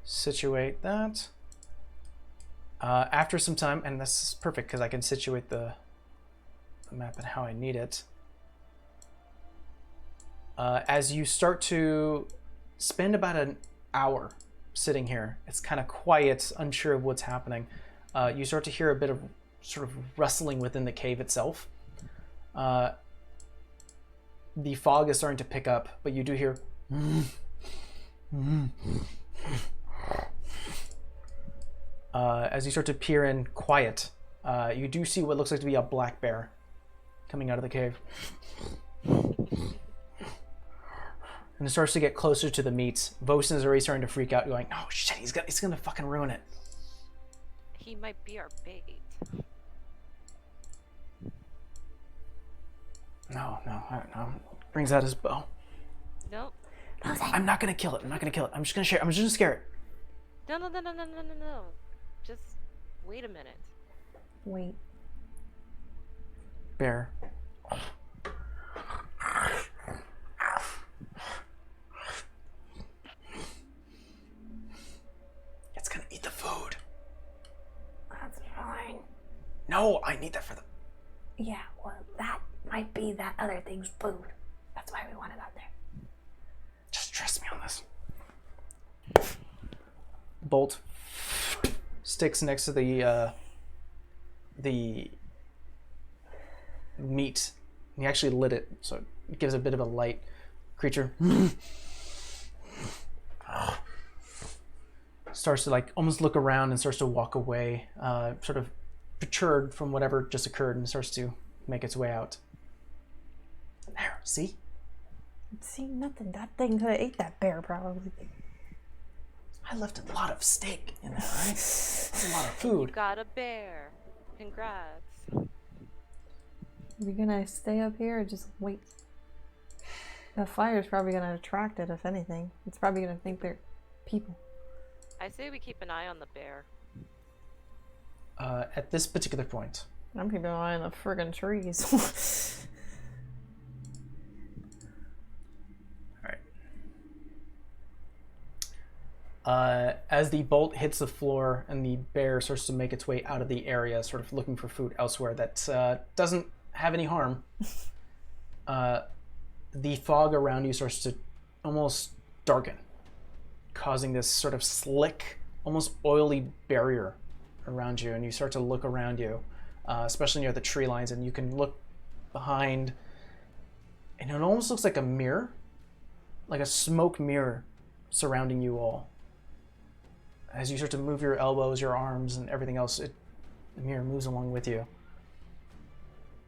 situate that. After some time, and this is perfect because I can situate the map and how I need it. As you start to spend about an hour sitting here, it's kind of quiet, unsure of what's happening. You start to hear a bit of sort of rustling within the cave itself. The fog is starting to pick up, but you do hear as you start to peer in quiet, you do see what looks like to be a black bear coming out of the cave. And it starts to get closer to the meat. Vosen is already starting to freak out, going, "Oh shit, he's gonna fucking ruin it." He might be our bait. No. Brings out his bow. Nope. I'm not gonna kill it. I'm just gonna share. I'm just gonna scare it. No. Just wait a minute. Wait. Bear. It's gonna eat the food. That's fine. No, I need that for the. Yeah, well, that might be that other thing's food. That's why we want it out there. Just trust me on this. Bolt sticks next to the meat. He actually lit it, so it gives a bit of a light. Creature starts to like almost look around and starts to walk away, sort of perturbed from whatever just occurred, and starts to make its way out. There, see? See, nothing. That thing could have ate that bear probably. I left a lot of steak in there, right? That's a lot of food. Got a bear. Congrats. Are we gonna stay up here or just wait? The fire's probably gonna attract it, if anything. It's probably gonna think they're people. I say we keep an eye on the bear. At this particular point, I'm keeping an eye on the friggin' trees. as the bolt hits the floor and the bear starts to make its way out of the area, sort of looking for food elsewhere that doesn't have any harm, the fog around you starts to almost darken, causing this sort of slick, almost oily barrier around you. And you start to look around you, especially near the tree lines, and you can look behind, and it almost looks like a mirror, like a smoke mirror surrounding you all. As you start to move your elbows, your arms, and everything else, the mirror moves along with you.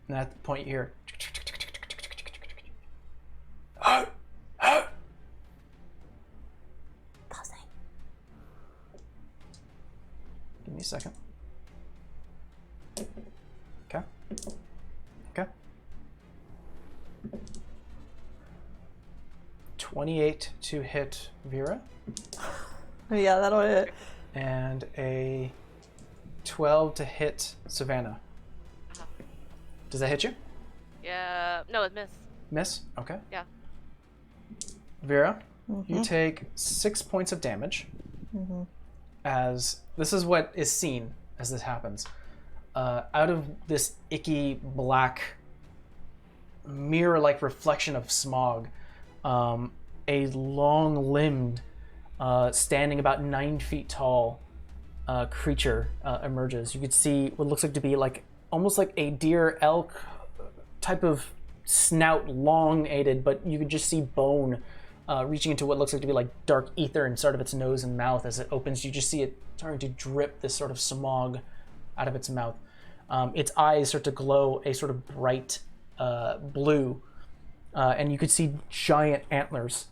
And at the point you hear... Pausing. Give me a second. Okay. Okay. 28 to hit Vera. Yeah, that'll hit. And a 12 to hit Savannah. Does that hit you? Yeah. No, it missed. Miss? Okay. Yeah. Vera, you take 6 points of damage. As this is what is seen as this happens. Out of this icky black mirror-like reflection of smog, a long-limbed, standing about 9 feet tall creature emerges. You could see what looks like to be like almost like a deer elk type of snout, long-aided, but you could just see bone reaching into what looks like to be like dark ether inside of its nose and mouth. As it opens, you just see it starting to drip this sort of smog out of its mouth. Its eyes start to glow a sort of bright blue, and you could see giant antlers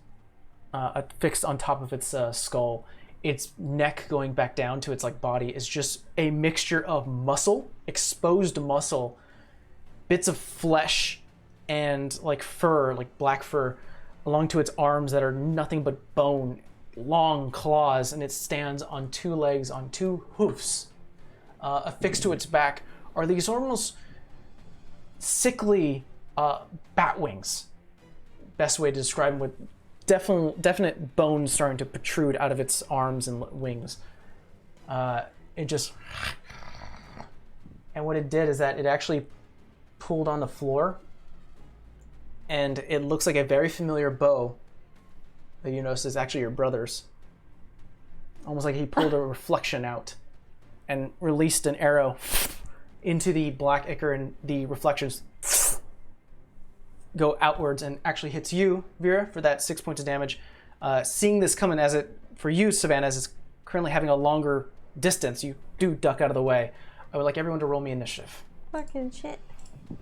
fixed on top of its skull. Its neck going back down to its like body is just a mixture of muscle, exposed muscle, bits of flesh, and like fur, like black fur, along to its arms that are nothing but bone, long claws, and it stands on two legs, on two hoofs. Affixed to its back are these almost sickly bat wings. Best way to describe them, with definite bones starting to protrude out of its arms and wings. It just... And what it did is that it actually pulled on the floor, and it looks like a very familiar bow that you notice is actually your brother's. Almost like he pulled a reflection out and released an arrow into the black ichor, and the reflections go outwards and actually hits you, Vera, for that 6 points of damage. Seeing this coming, as it, for you, Savannah, as it's currently having a longer distance, you do duck out of the way. I would like everyone to roll me initiative. Fucking shit. Oh,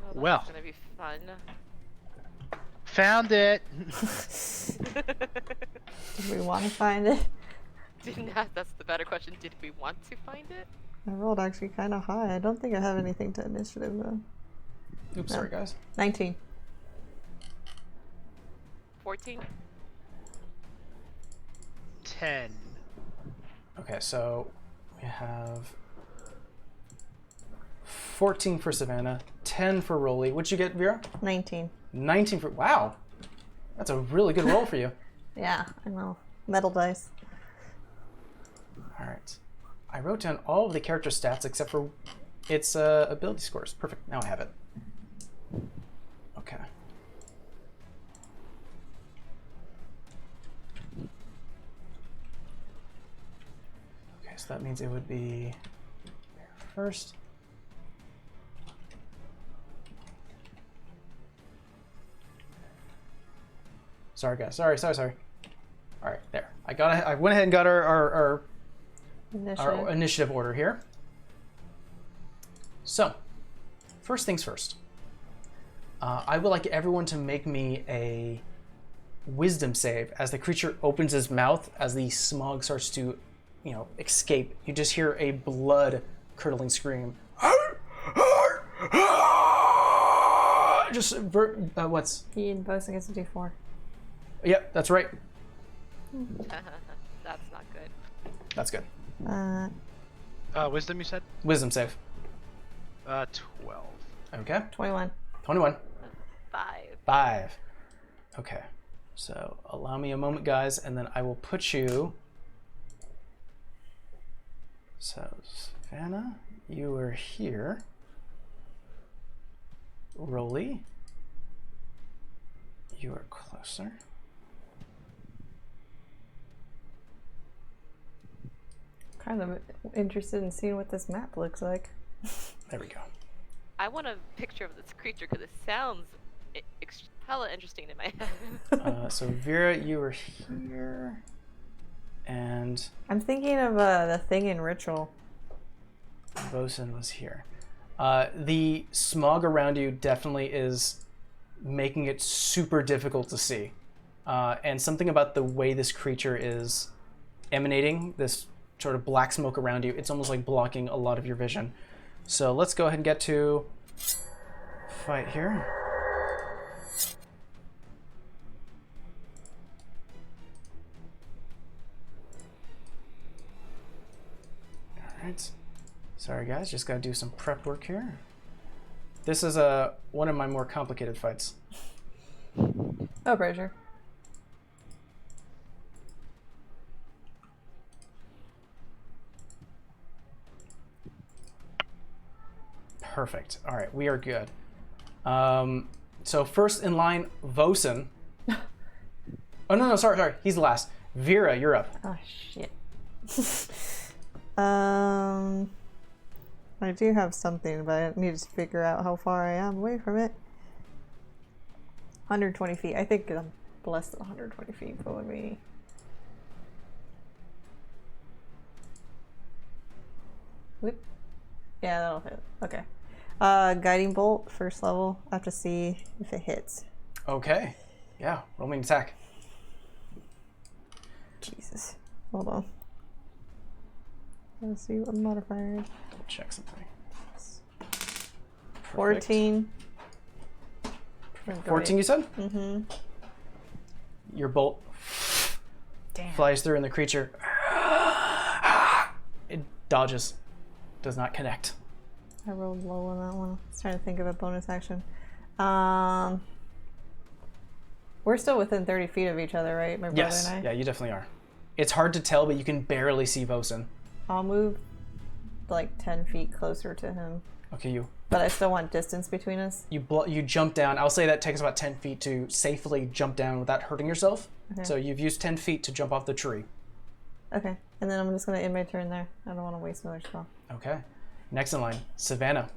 that's Well. gonna be fun. Found it. Did we want to find it? That's the better question. Did we want to find it? I rolled actually kind of high. I don't think I have anything to initiative though. Oops, sorry guys. 19. 14? 10. Okay, so we have 14 for Savannah, 10 for Rolly. What'd you get, Vera? 19. 19 for... Wow. That's a really good roll for you. Yeah, I know. Metal dice. All right. I wrote down all of the character stats except for its ability scores. Perfect. Now I have it. Okay. Okay, so that means it would be first. Sorry, guys. Sorry. All right, there. I went ahead and got our initiative order here. So, first things first. I would like everyone to make me a wisdom save as the creature opens his mouth, as the smog starts to, escape. You just hear a blood-curdling scream. What's... He and both against a d4. Yep, that's right. That's not good. That's good. Wisdom, you said? Wisdom save. 12. Okay. 21. 21. 5. 5. Okay. So allow me a moment, guys, and then I will put you... So, Savannah, you are here. Rolly, you are closer. Kind of interested in seeing what this map looks like. There we go. I want a picture of this creature because it sounds hella interesting in my head. So Vera, you are here, and I'm thinking of the thing in Ritual. Bosun was here. The smog around you definitely is making it super difficult to see. And something about the way this creature is emanating, this sort of black smoke around you, it's almost like blocking a lot of your vision. So let's go ahead and get to fight here. Alright. Sorry guys, just gotta do some prep work here. This is one of my more complicated fights. Oh, Brazier. Perfect. All right, we are good. So first in line, Vosen. Oh no, sorry. He's the last. Vera, you're up. Oh shit. I do have something, but I need to figure out how far I am away from it. 120 feet. I think I'm less than 120 feet, but let me... Whoop. Yeah, that'll hit. Okay. Guiding bolt, first level. I have to see if it hits. Okay. Yeah, roll me an attack. Jesus. Hold on. Let's see what modifier is. Check something. 14. 14, you said? Mm-hmm. Your bolt flies through and the creature it dodges. Does not connect. I rolled low on that one. I was trying to think of a bonus action. We're still within 30 feet of each other, right? My brother Yes. and I? Yeah, you definitely are. It's hard to tell, but you can barely see Vosen. I'll move like 10 feet closer to him. Okay, you But I still want distance between us. you jump down. I'll say that takes about 10 feet to safely jump down without hurting yourself. Okay. So you've used 10 feet to jump off the tree. Okay. And then I'm just going to end my turn there. I don't want to waste another spell. Okay. Next in line, Savannah.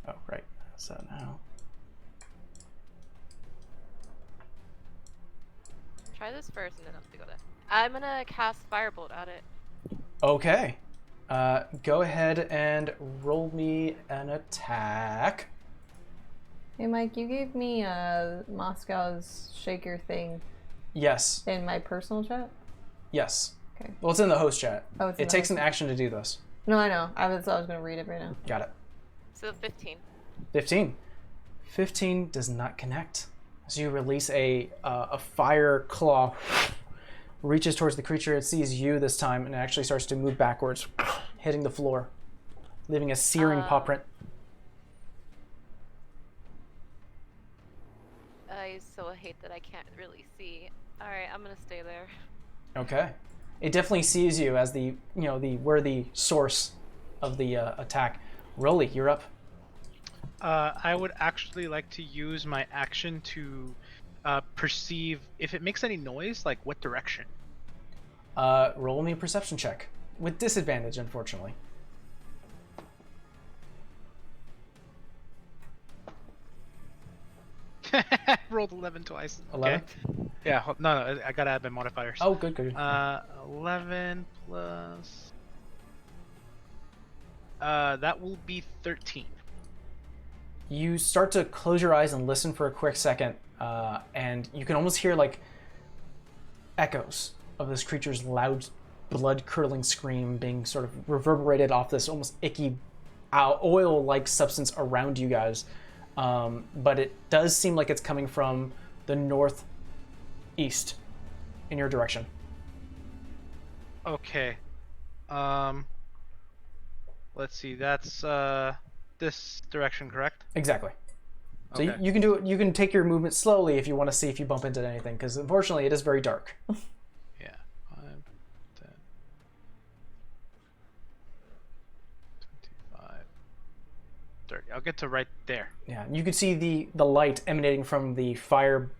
Oh, right. So now. Try this first and then I'll go there. I'm gonna cast Firebolt at it. Okay. Go ahead and roll me an attack. Hey, Mike, you gave me Moscow's shaker thing Yes. in my personal chat? Yes. Okay. Well, it's in the host chat. Oh, it's in It the takes host an action to do this. No, I know. I was going to read it right now. Got it. So 15. 15. 15 does not connect. So you release a fire claw, reaches towards the creature. It sees you this time and it actually starts to move backwards, hitting the floor, leaving a searing paw print. I so hate that I can't really see. Alright, I'm gonna stay there. Okay. It definitely sees you as the worthy source of the attack. Rolly, you're up. I would actually like to use my action to perceive if it makes any noise, like what direction. Roll me a perception check with disadvantage, unfortunately. Rolled 11 twice. 11? Okay. Yeah, no, I gotta add my modifiers. Oh, good. 11 plus... that will be 13. You start to close your eyes and listen for a quick second, and you can almost hear like echoes of this creature's loud, blood-curdling scream being sort of reverberated off this almost icky, oil-like substance around you guys. But it does seem like it's coming from the northeast in your direction. Okay. Let's see. That's this direction, correct? Exactly. So Okay. you can do it. You can take your movement slowly if you want to see if you bump into anything, because unfortunately it is very dark. Yeah. 5, 10, 25, 30. I'll get to right there. Yeah, you can see the light emanating from the fire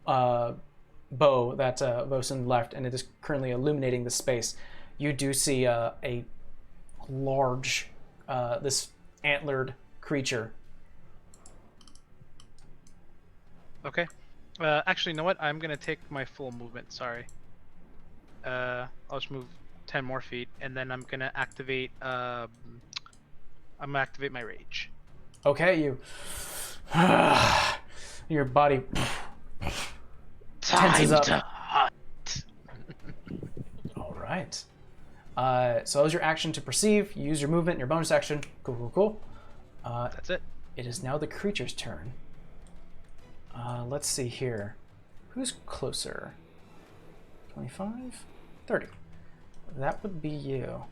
bow that Vosen left, and it is currently illuminating the space. You do see a large, this antlered creature. Okay. Actually, you know what? I'm gonna take my full movement. Sorry. I'll just move 10 more feet, and then I'm gonna activate. I'm gonna activate my rage. Okay, your body tenses up. All right. So that was your action to perceive. You use your movement, your bonus action. Cool. That's it. It is now the creature's turn. Let's see here. Who's closer? 25? 30. That would be you.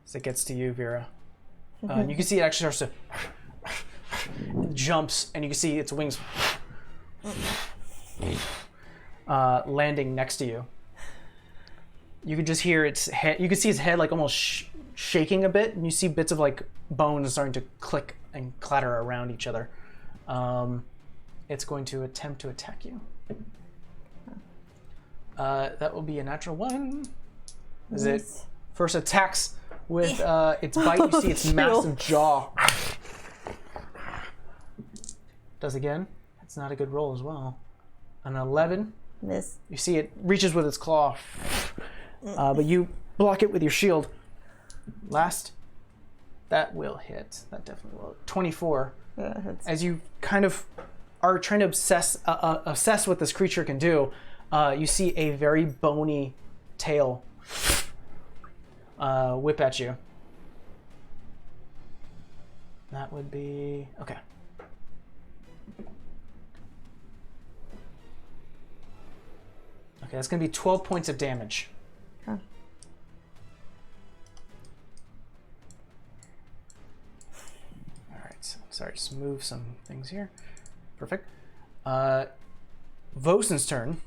As it gets to you, Vera. You can see it actually starts to jumps, and you can see its wings landing next to you. You can just hear its head. You can see its head like almost shaking a bit, and you see bits of like bones starting to click and clatter around each other. It's going to attempt to attack you. That will be a natural 1. As it first attacks with its bite, you see its massive jaw. Does again. It's not a good roll as well. An 11. Miss. You see it reaches with its claw, but you block it with your shield. Last. That will hit. That definitely will. 24. Yeah, it hits. As you kind of are trying to assess what this creature can do, you see a very bony tail whip at you. That would be... Okay. Okay, that's going to be 12 points of damage. Huh. All right. Sorry, just move some things here. Perfect. Vosen's turn.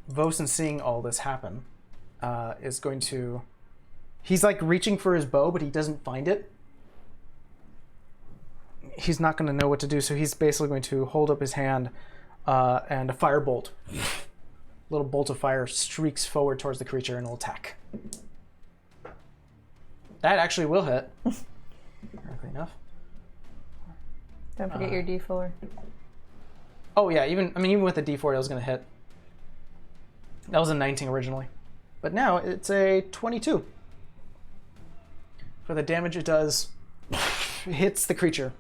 Vosen, seeing all this happen, is going to... He's like reaching for his bow, but he doesn't find it. He's not going to know what to do, so he's basically going to hold up his hand and a firebolt. Little bolt of fire streaks forward towards the creature and will attack. That actually will hit. Ironically enough. Don't forget your D4. Oh yeah, even with the D4, it was going to hit. That was a 19 originally, but now it's a 22. For the damage it does, it hits the creature.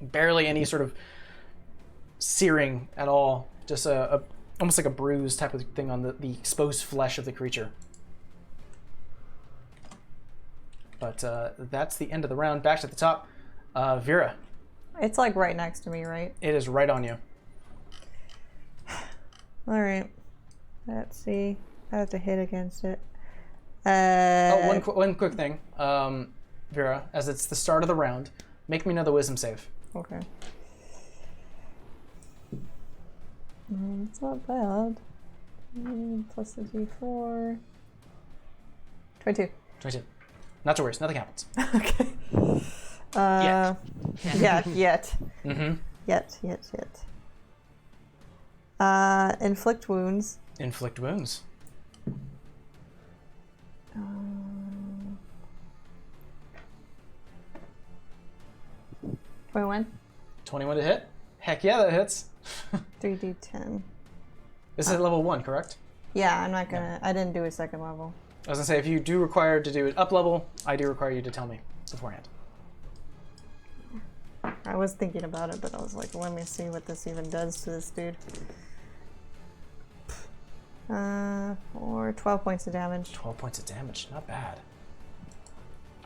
Barely any sort of searing at all. Just almost like a bruise type of thing on the exposed flesh of the creature. But that's the end of the round. Back to the top. Vera. It's like right next to me, right? It is right on you. All right. Let's see. I have to hit against it. One quick thing. Vera, as it's the start of the round, make me another wisdom save. Okay. It's not bad. Plus the D4. 22. 22. Not to worry, nothing happens. Okay. Yet. Yet. Mm-hmm. Yet. Inflict wounds. Inflict wounds. 21. 21 to hit? Heck yeah, that hits. 3d10. This is at level 1, correct? Yeah, I'm not gonna. I didn't do a second level. I was gonna say, if you do require to do it up level, I do require you to tell me beforehand. I was thinking about it, but I was like, let me see what this even does to this dude. For 12 points of damage. 12 points of damage, not bad.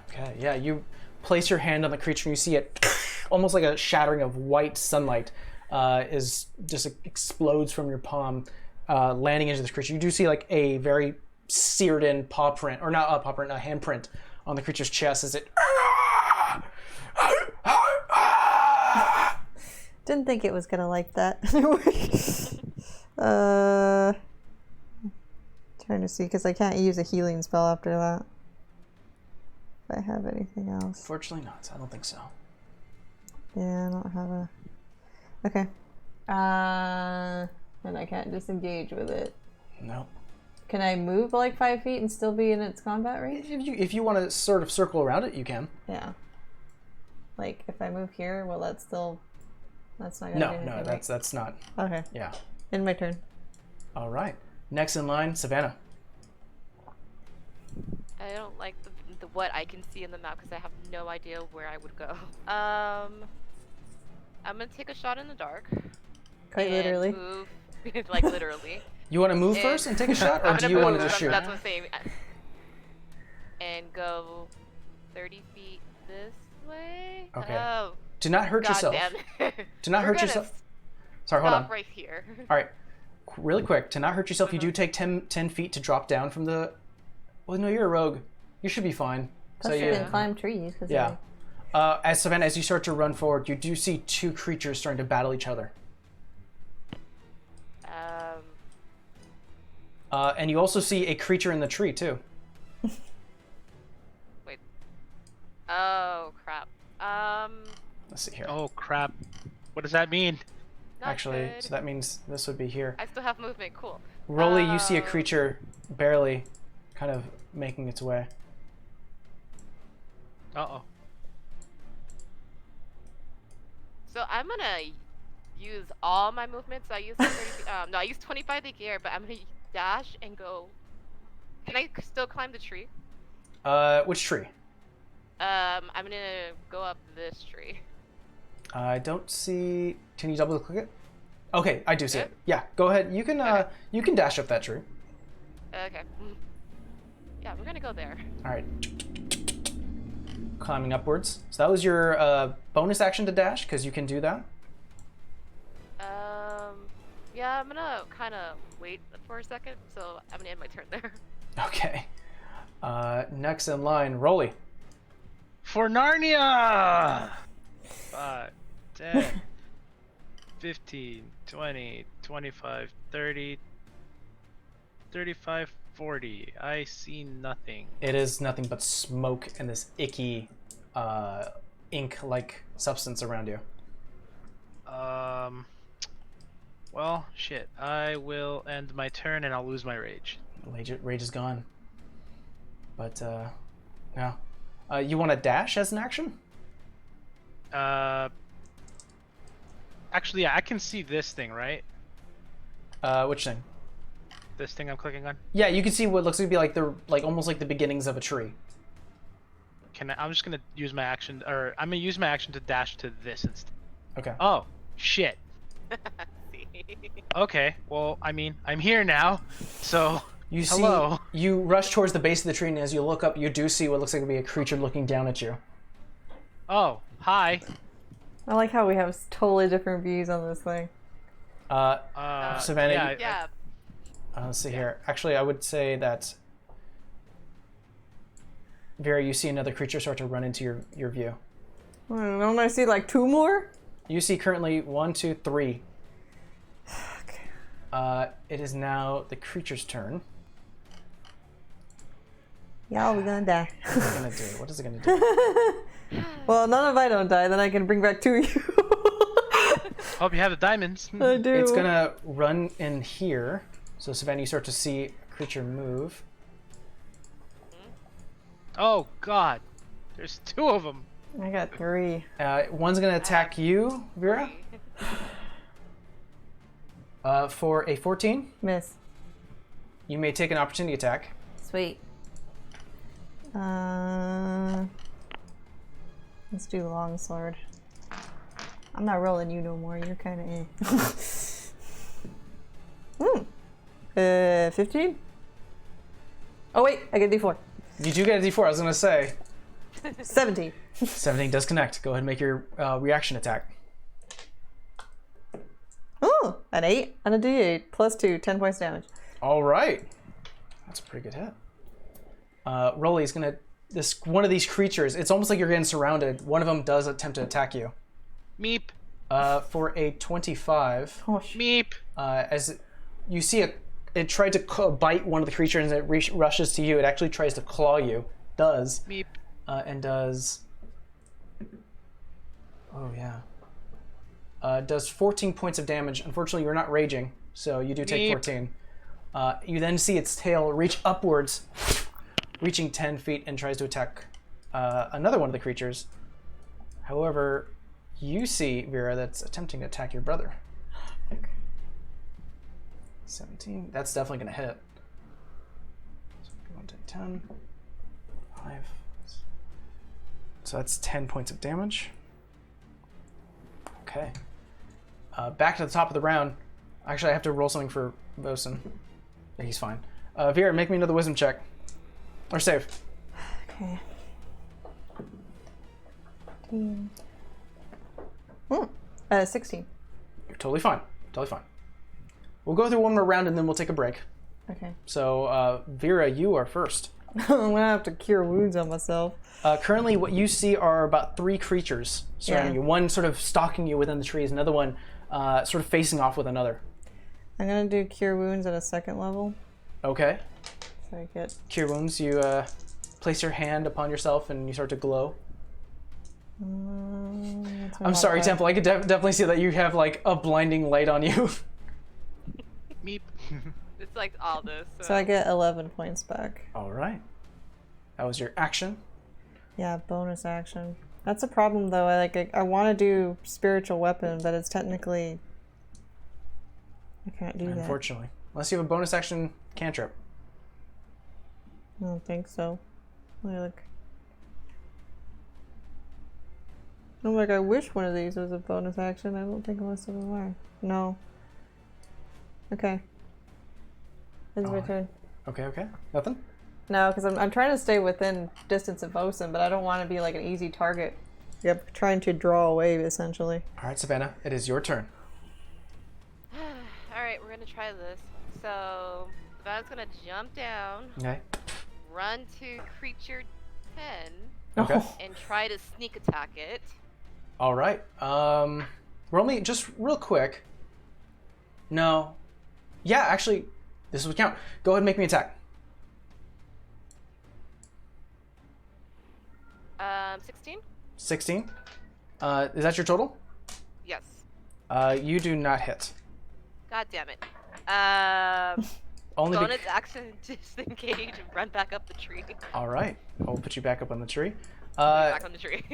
Okay, yeah, you place your hand on the creature and you see it almost like a shattering of white sunlight is just explodes from your palm, landing into this creature. You do see like a very seared in paw print, or not a paw print, a handprint on the creature's chest as it... Didn't think it was gonna like that. Trying to see, because I can't use a healing spell after that. If I have anything else. Fortunately not, I don't think so. Yeah, I don't have a... Okay. And I can't disengage with it. No. Can I move like 5 feet and still be in its combat range? If you want to sort of circle around it, you can. Yeah. Like, if I move here, will that still... That's not gonna do anything, right? that's not. Okay. Yeah. In my turn. All right. Next in line, Savannah. I don't like the what I can see in the map because I have no idea where I would go. I'm gonna take a shot in the dark. Quite literally. Move, like literally. You want to move first and take a shot, or I'm do gonna you want to move, just shoot? That's what I'm saying. And go 30 feet this way. Okay. Oh, Do not hurt God yourself. damn it. Do not We're hurt gonna yourself. Sorry, hold on. Stop right here. All right. Really quick, to not hurt yourself, you do take 10 feet to drop down from the... Well, no, you're a rogue. You should be fine. Plus you can climb trees. Yeah. As Savannah, as you start to run forward, you do see two creatures starting to battle each other. And you also see a creature in the tree too. Wait. Oh crap. Let's see here. Oh crap! What does that mean? Not Actually, good. so that means this would be here. I still have movement. Cool. Rolly, you see a creature barely kind of making its way. Uh-oh. So I'm gonna use all my movements. I use 30, no, I use 25 to gear, but I'm gonna dash and go. Can I still climb the tree? Which tree? I'm gonna go up this tree. I don't see. Can you double click it? Okay, I do see Yeah? it. Yeah, go ahead. You can Okay. you can dash up that tree. Okay. Yeah, we're gonna go there. All right. Climbing upwards. So that was your bonus action to dash because you can do that. Yeah, I'm gonna kind of wait for a second, so I'm gonna end my turn there. Okay. Next in line, Rolly. For Narnia! 5, 10, 15, 20, 25, 30, 35, 40. I see nothing. It is nothing but smoke and this icky, ink-like substance around you. Well, shit. I will end my turn and I'll lose my rage. Rage is gone. But yeah. You want to dash as an action? Actually, yeah, I can see this thing, right? Which thing? This thing I'm clicking on. Yeah, you can see what looks to be like almost like the beginnings of a tree. I'm just gonna use my action, or I'm gonna use my action to dash to this instead. Okay. Oh, shit. See? Okay, well, I mean, I'm here now, so You hello. see, you rush towards the base of the tree, and as you look up, you do see what looks like to be a creature looking down at you. Oh, hi. I like how we have totally different views on this thing. Savannah, yeah, Yeah. let's see here. Actually, I would say that Vera, you see another creature start to run into your view. Don't I see like two more? You see currently 1, 2, 3. Okay. It is now the creature's turn. Yeah, we're gonna die. What is it gonna do? What is it gonna do? Well, none of I don't die, then I can bring back 2 of you. Hope you have the diamonds. I do. It's gonna run in here. So Savannah, you start to see a creature move. Oh, God. There's 2 of them. I got 3. One's gonna attack you, Vera, for a 14. Miss. You may take an opportunity attack. Sweet. Let's do longsword. I'm not rolling you no more. You're kind of eh. 15? Oh wait, I get D4. You do get a D4. I was gonna say 17. 17 does connect. Go ahead and make your reaction attack. Oh, an 8 and a D8 plus 2, 10 points damage. All right, that's a pretty good hit. Rolly is gonna one of these creatures. It's almost like you're getting surrounded. One of them does attempt to attack you. Meep. For a 25. Oh, Meep. As you see it tried to bite one of the creatures and it rushes to you. It actually tries to claw you. Does. Meep. And does. Oh yeah. Does 14 points of damage. Unfortunately, you're not raging, so you do take Meep. 14. You then see its tail reach upwards, reaching 10 feet, and tries to attack another one of the creatures. However, you see, Vera, that's attempting to attack your brother. 17. That's definitely going to hit. So 1 to 10. 5. So that's 10 points of damage. Okay. Back to the top of the round. Actually, I have to roll something for Bosun. He's fine. Vera, make me another wisdom check. Or save. okay. 16. You're totally fine. Totally fine. We'll go through one more round and then we'll take a break. Okay. So, Vera, you are first. I'm gonna have to cure wounds on myself. Currently, what you see are about 3 creatures surrounding Yeah. you. One sort of stalking you within the trees, another one sort of facing off with another. I'm gonna do cure wounds at a 2nd level. Okay. So I get. Cure wounds. You place your hand upon yourself and you start to glow. That's my I'm sorry, modifier. Temple. I could definitely see that you have like a blinding light on you. Meep. It's like all this. So I get 11 points back. All right. That was your action. Yeah, bonus action. That's a problem though. I want to do spiritual weapon, but it's technically I can't do that. Unfortunately, unless you have a bonus action cantrip. I don't think so. Let me look. I'm like, I wish one of these was a bonus action. I don't think most of them are. No. Okay. It's my turn. Okay. Nothing? No, because I'm trying to stay within distance of Osen, but I don't want to be like an easy target. Yep, trying to draw away essentially. All right, Savannah, it is your turn. Alright, we're gonna try this. So, Savannah's gonna jump down, Okay. run to creature 10, Okay. and try to sneak attack it. All right. Roll me just real quick. No. Yeah, actually, this would count. Go ahead and make me attack. 16? 16. Is that your total? Yes. You do not hit. God damn it. Only Bonus action, disengage, and run back up the tree. All right. I'll put you back up on the tree. Back on the tree.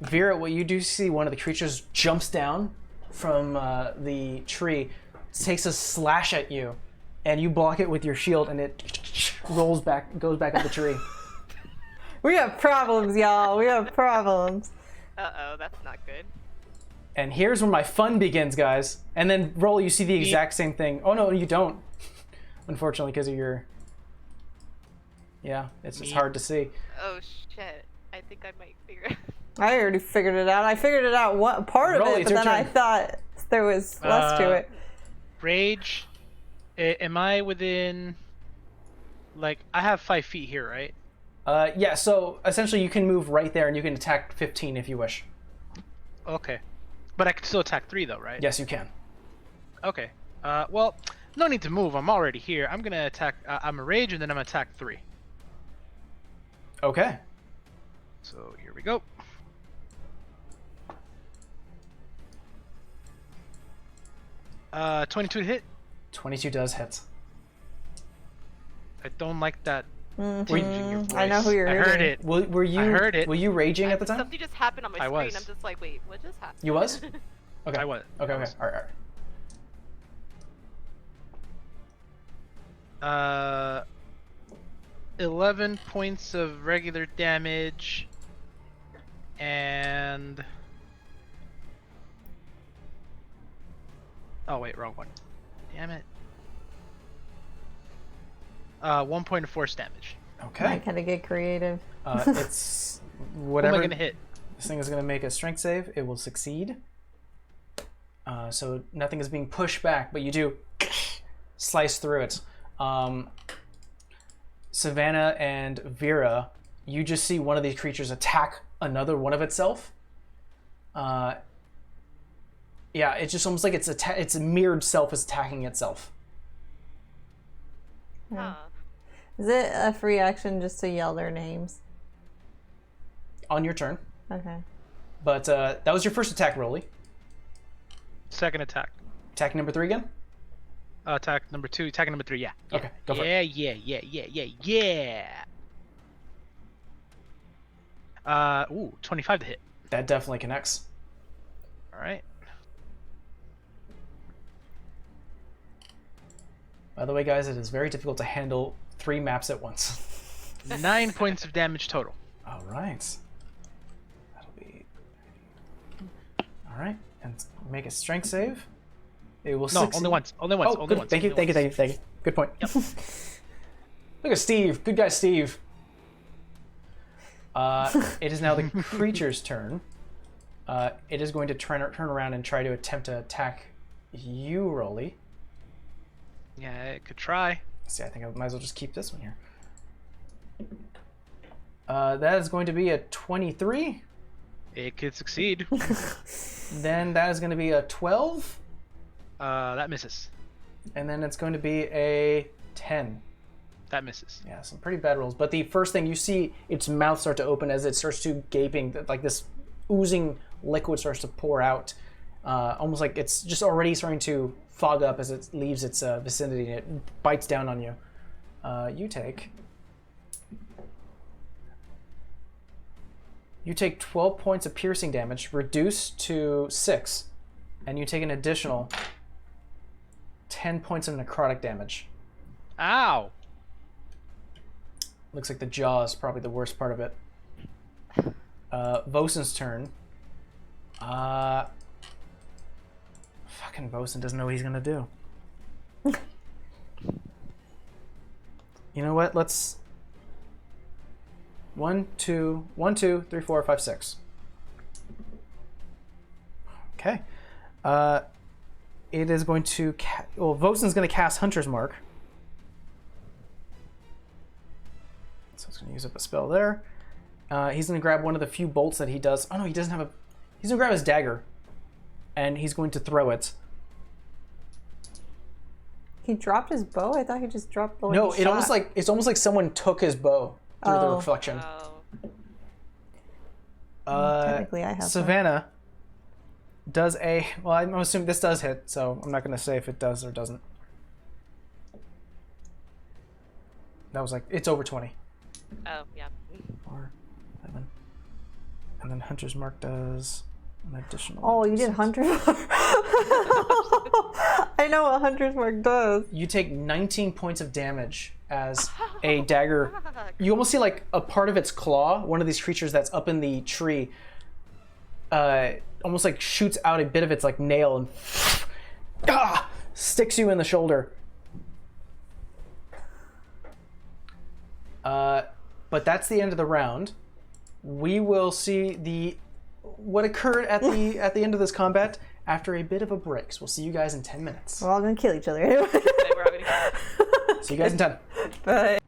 Vera, what you do see, one of the creatures jumps down from the tree, takes a slash at you, and you block it with your shield, and it goes back up the tree. We have problems, y'all. We have problems. Uh-oh, that's not good. And here's where my fun begins, guys. And then roll, you see the exact same thing. Oh no, you don't. Unfortunately, because of your... Yeah, it's just hard to see. Oh shit. I think I might figure it I already figured it out. I figured it out what part of Roll, it, it's but your then I turn. thought there was less to it. Rage. Am I within? Like, I have 5 feet here, right? Yeah, so essentially you can move right there and you can attack 15 if you wish. Okay. But I can still attack 3 though, right? Yes, you can. Okay. Well, no need to move. I'm already here. I'm gonna attack. I'm a rage, and then I'm gonna attack 3. Okay. So here we go. Uh, 22 to hit. 22 does hit. I don't like that. Mm-hmm. Change in your voice. I know who you're I hitting. heard it. Were you? I heard it. Were you raging at the time? Something just happened on my I screen. was. I'm just like, wait, what just happened? You was? Okay. I was. Okay. Okay. All right. All right. 11 points of regular damage, and oh wait, wrong one. Damn it. 1 point of force damage. I Okay. kind of get creative. It's What am whatever. I gonna hit? This thing is going to make a strength save. It will succeed. So nothing is being pushed back, but you do slice through it. Savannah and Vera, you just see one of these creatures attack another one of itself. Yeah, it's just almost like its mirrored self is attacking itself. Huh. Is it a free action just to yell their names? On your turn. Okay. But that was your first attack, Rolly. Second attack. Attack number 3 again? Attack number 2. Attack number 3. Yeah. Okay, go for it. Yeah. Ooh, 25 to hit. That definitely connects. All right. By the way, guys, it is very difficult to handle 3 maps at once. 9 points of damage total. All right. That'll be... All right. And make a strength save. It will No, succeed. only once. Only once. Oh, only good. once. Thank you. only once. Thank you. Good point. Look at Steve. Good guy, Steve. It is now the creature's turn. It is going to turn around and try to attempt to attack you, Rolly. Yeah, it could try. See, I think I might as well just keep this one here. That is going to be a 23. It could succeed. Then that is going to be a 12. That misses. And then it's going to be a 10. That misses. Yeah, some pretty bad rolls. But the first thing you see, its mouth start to open as it starts to gaping, like this oozing liquid starts to pour out. Almost like it's just already starting to fog up as it leaves its vicinity and it bites down on you. You take 12 points of piercing damage, reduced to 6, and you take an additional 10 points of necrotic damage. Ow! Looks like the jaw is probably the worst part of it. Vosen's turn. Fucking Vosen doesn't know what he's gonna do. You know what? Let's 1, 2, 3, 4, 5, 6. Okay. It is going to Vosen's going to cast Hunter's Mark. So it's going to use up a spell there. He's going to grab one of the few bolts that he does. Oh no, he doesn't have a. He's going to grab his dagger, and he's going to throw it. He dropped his bow? I thought he just dropped the No, it's almost like someone took his bow through the reflection. Technically, I have Savannah does a. Well, I'm assuming this does hit, so I'm not going to say if it does or doesn't. That was like it's over 20. Oh, yeah. 4, 7, and then Hunter's Mark does an additional. Oh, you did Hunter's Mark. I know what Hunter's Mark does. You take 19 points of damage as a dagger. You almost see like a part of its claw, one of these creatures that's up in the tree, almost like shoots out a bit of its like nail and sticks you in the shoulder. But that's the end of the round. We will see what occurred at the end of this combat after a bit of a break. So we'll see you guys in 10 minutes. We're all gonna kill each other anyway. We're all gonna See you guys in 10. Bye.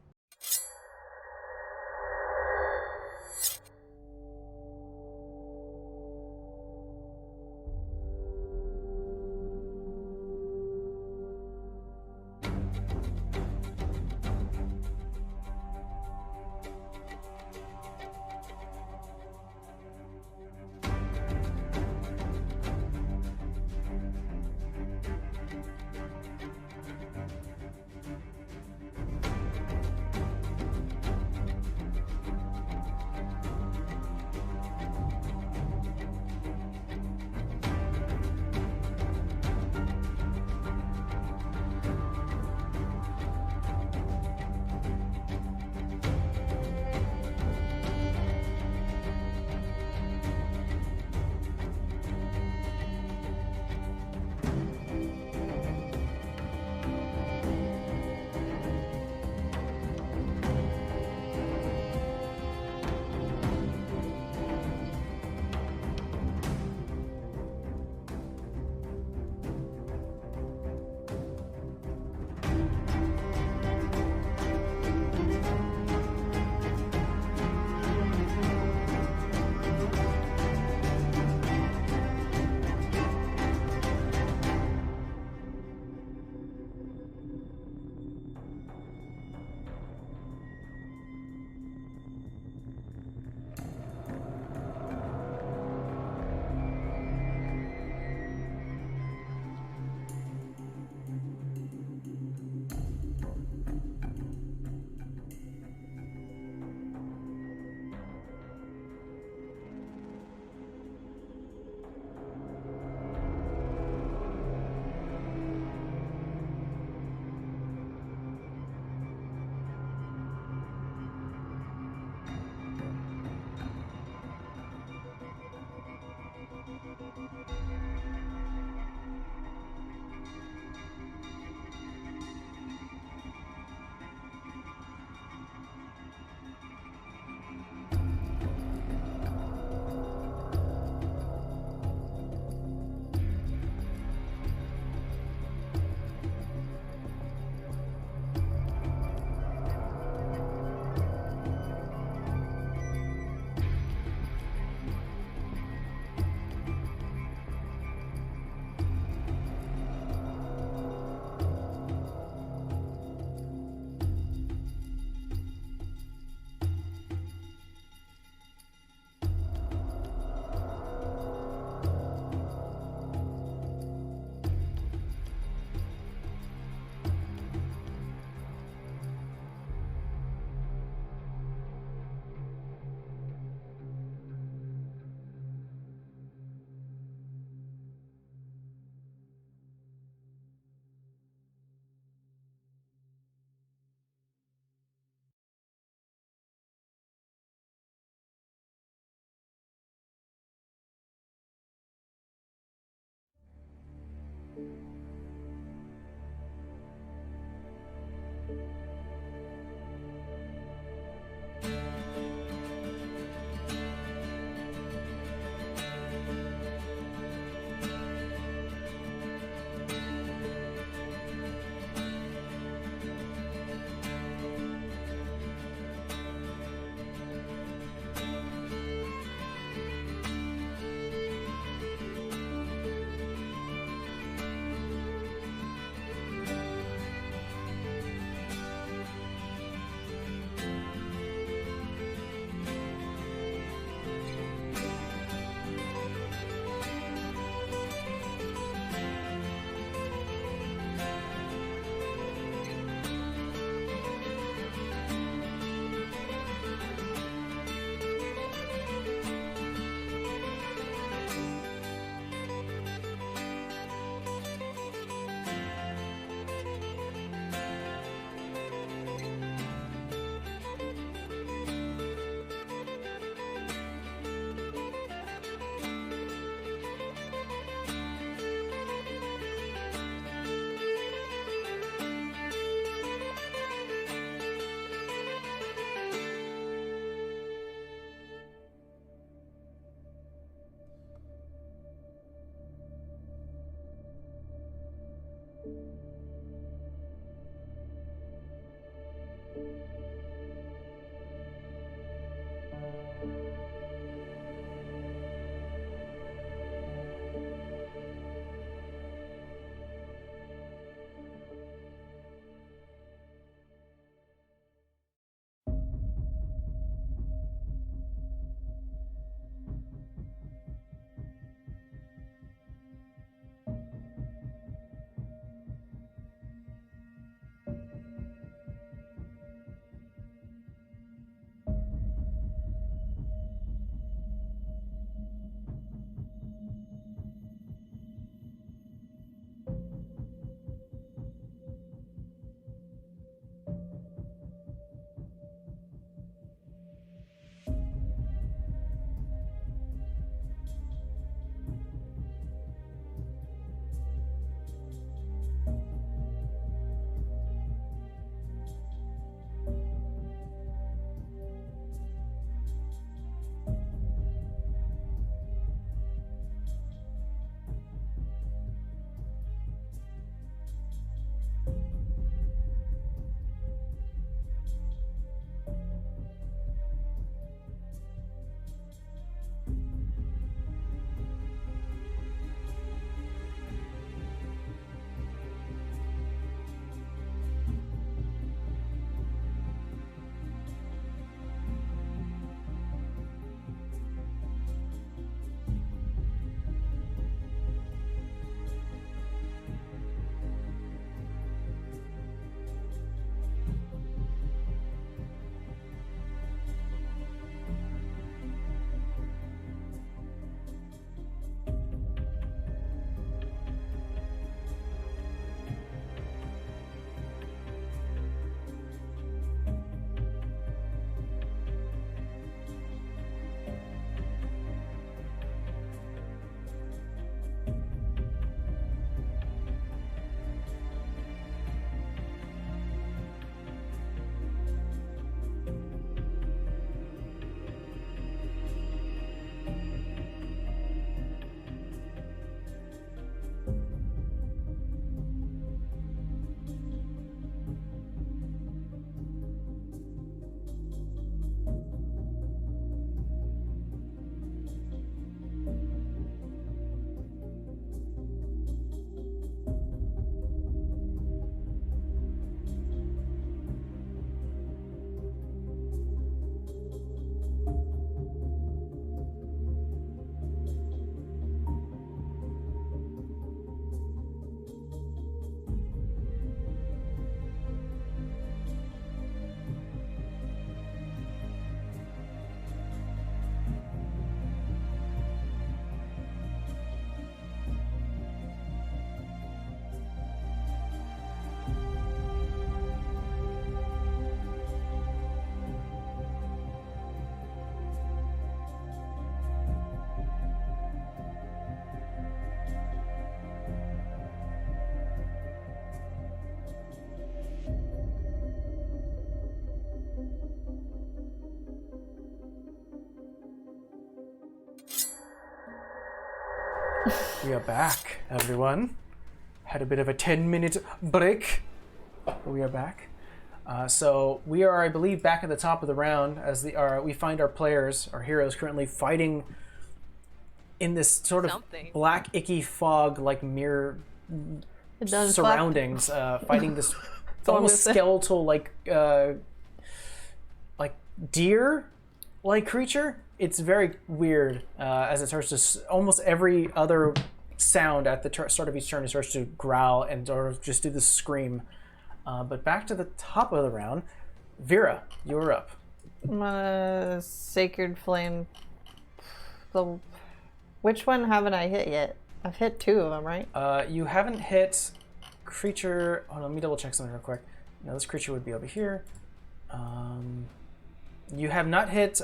We are back, everyone. Had a bit of a 10-minute break. But we are back. So we are, I believe, back at the top of the round as we find our players, our heroes, currently fighting in this sort of black, icky fog, like mirror surroundings, fighting this almost skeletal, like deer-like creature. It's very weird as it starts to almost every other sound at the start of each turn, it starts to growl and sort of just do this scream. But back to the top of the round, Vera, you're up. I'm gonna Sacred Flame. Which one haven't I hit yet? I've hit 2 of them, right? You haven't hit creature. Hold on, let me double check something real quick. No, this creature would be over here. You have not hit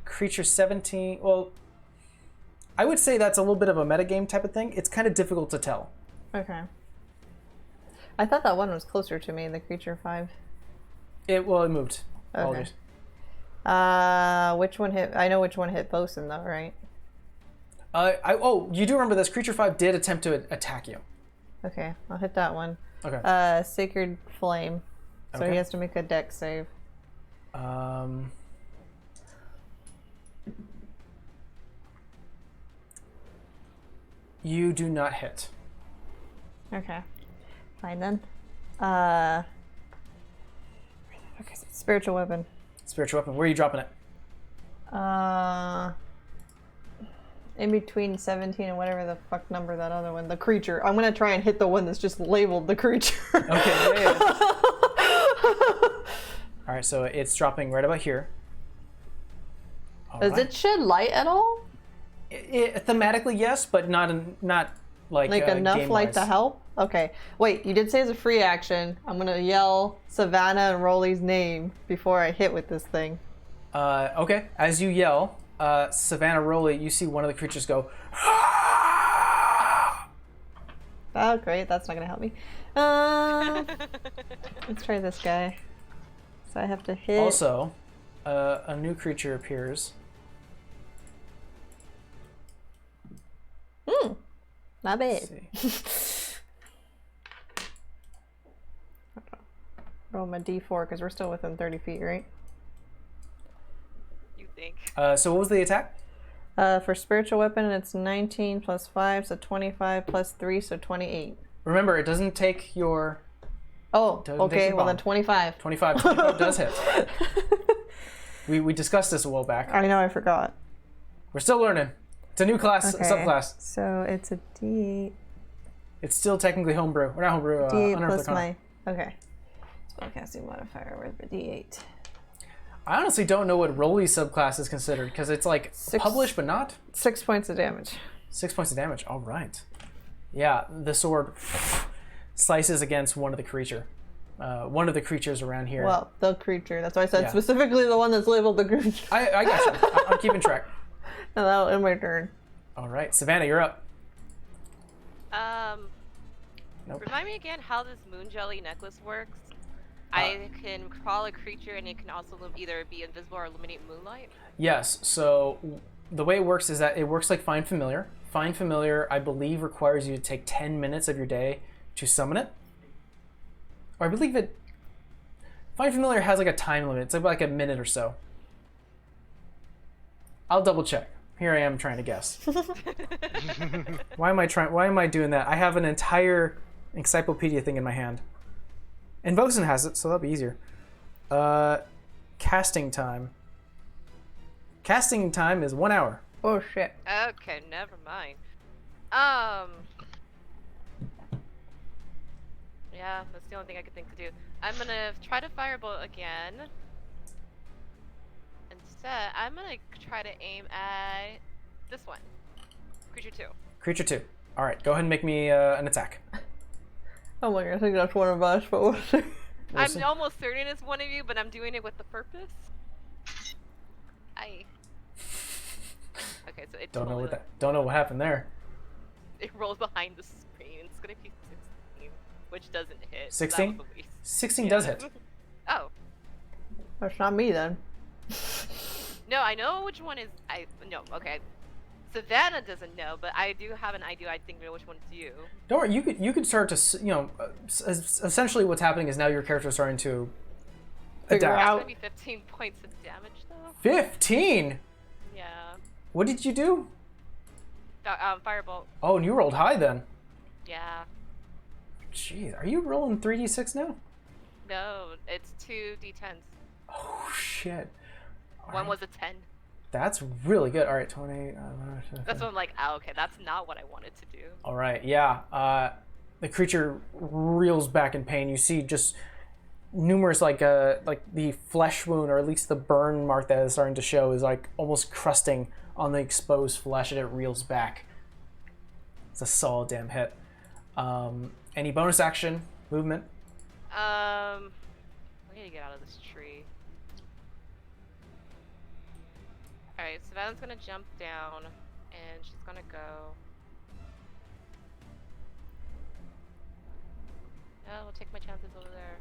creature 17. Well, I would say that's a little bit of a metagame type of thing. It's kind of difficult to tell. Okay. I thought that one was closer to me, the creature 5. It moved. Okay. Which one hit? I know which one hit Bosun though, right? You do remember this. Creature 5 did attempt to attack you. Okay, I'll hit that one. Okay. Sacred Flame. So Okay. he has to make a dex save. You do not hit. Okay. Fine then. Okay, spiritual weapon. Spiritual weapon. Where are you dropping it? In between 17 and whatever the fuck number that other one, the creature. I'm gonna try and hit the one that's just labeled the creature. Okay, yeah. All right, so it's dropping right about here. Does it shed light at all? Thematically, yes, but not like enough light to help? Okay. Wait, you did say it's a free action. I'm gonna yell Savannah and Rolly's name before I hit with this thing. Okay. As you yell, Savannah, Rolly, you see one of the creatures go. Oh, great. That's not gonna help me. Let's try this guy. So I have to hit. Also, a new creature appears. Not bad. Roll my d4 because we're still within 30 feet, right? You think? So what was the attack? For spiritual weapon, it's 19 plus 5, so 25 plus 3, so 28. Remember, it doesn't take your... Oh, Doesn't take okay, your well bomb. then 25. 25 does hit. We discussed this a while back. I know, I forgot. We're still learning. It's a new class, Okay, subclass. so it's a d8. It's still technically homebrew. We're not homebrew. d8 Unearthed plus Arcana. my... Okay. Spellcasting modifier with the d8. I honestly don't know what Rolly's subclass is considered because it's like published but not. 6 points of damage. 6 points of damage. All right. Yeah, the sword slices against one of the creatures around here. Well, the creature. That's why I said Yeah. specifically the one that's labeled the creature. I got you. I'm keeping track. And that'll end my turn. All right, Savannah, you're up. Nope. Remind me again how this moon jelly necklace works. I can crawl a creature and it can also either be invisible or illuminate moonlight. Yes. So the way it works is that it works like Find Familiar. Find Familiar, I believe, requires you to take 10 minutes of your day to summon it. Or I believe it. Find Familiar has like a time limit. It's like a minute or so. I'll double check. Here I am trying to guess. Why am I doing that? I have an entire encyclopedia thing in my hand. And Bosun has it, so that'll be easier. Casting time. Casting time is 1 hour. Oh shit. Okay, never mind. Yeah, that's the only thing I could think to do. I'm gonna try to firebolt again. Instead, I'm gonna try to aim at this one. Creature 2. Creature 2. Alright, go ahead and make me an attack. Oh my god, I think that's one of us, but we'll see. I'm almost certain it's one of you, but I'm doing it with the purpose. Okay, so it Don't know what happened there. It rolls behind the screen. It's gonna be 16, which doesn't hit. 16? 16 does hit. Oh. That's not me then. No, I know which one is. No, okay. Savannah doesn't know, but I do have an idea. I think which one's you. Don't worry. You could start to essentially what's happening is now your character is starting to Figure adapt. It's out. gonna be 15 points of damage though. 15. Yeah. What did you do? Firebolt. Oh, and you rolled high then. Yeah. Jeez, are you rolling 3d6 now? No, it's 2d10s. Oh shit. One was a 10. That's really good. All right, 20. That's what I'm like. Oh, okay, that's not what I wanted to do. All right, yeah. The creature reels back in pain. You see just numerous like the flesh wound, or at least the burn mark that is starting to show, is like almost crusting on the exposed flesh, and it reels back. It's a solid damn hit. Any bonus action movement? We need to get out of this tree. Alright, Savannah's gonna jump down, and she's gonna go... Oh, we'll take my chances over there.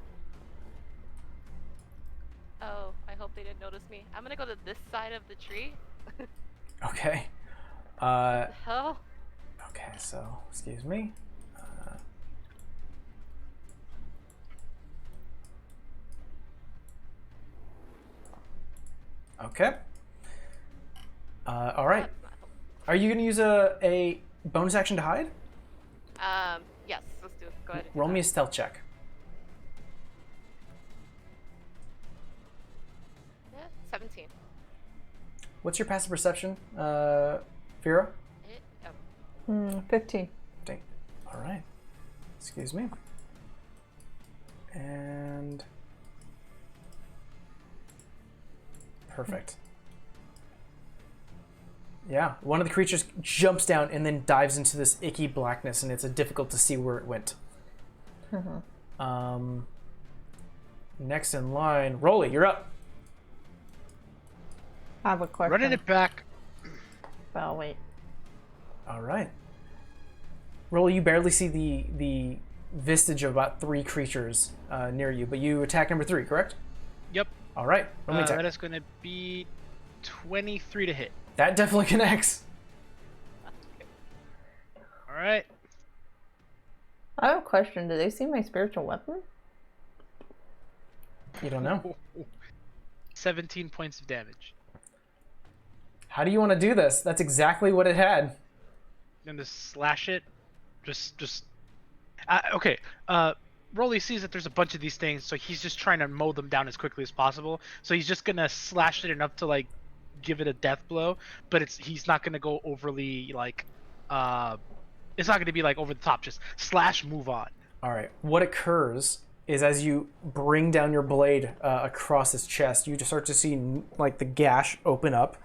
Oh, I hope they didn't notice me. I'm gonna go to this side of the tree. Okay. Hell? Okay, so excuse me. Okay. All right. Are you gonna use a bonus action to hide? Yes, let's do it. Go ahead. Roll me a stealth check. Yeah, 17. What's your passive perception, Vera? 15. Dang. All right. Excuse me. And perfect. Yeah, one of the creatures jumps down and then dives into this icky blackness, and it's difficult to see where it went. Next in line, Rolly, you're up. I have a question. Running it back. Oh, wait. All right. Rolly, you barely see the vestige of about 3 creatures near you, but you attack number 3, correct? Yep. All right. Roll me attack. That is going to be 23 to hit. That definitely connects. All right. I have a question. Do they see my spiritual weapon? You don't know. 17 points of damage. How do you want to do this? That's exactly what it had. I'm gonna slash it. Just. Okay. Rolly sees that there's a bunch of these things, so he's just trying to mow them down as quickly as possible. So he's just gonna slash it enough to like give it a death blow, but he's not gonna go overly like. It's not gonna be like over the top. Just slash, move on. All right. What occurs is as you bring down your blade across his chest, you just start to see like the gash open up,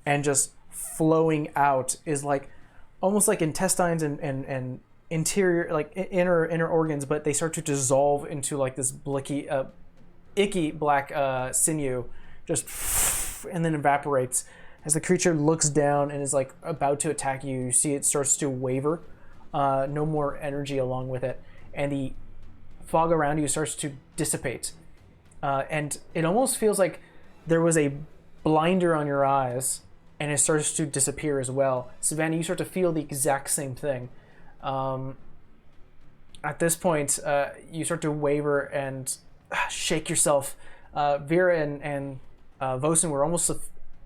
and just flowing out is like almost like intestines and interior, like inner organs, but they start to dissolve into like this icky black sinew, just and then evaporates. As the creature looks down and is like about to attack you, you see it starts to waver, no more energy along with it, and the fog around you starts to dissipate, and it almost feels like there was a blinder on your eyes, and it starts to disappear as well. Savannah, you start to feel the exact same thing. At this point, you start to waver and shake yourself. Vera and Vosen were almost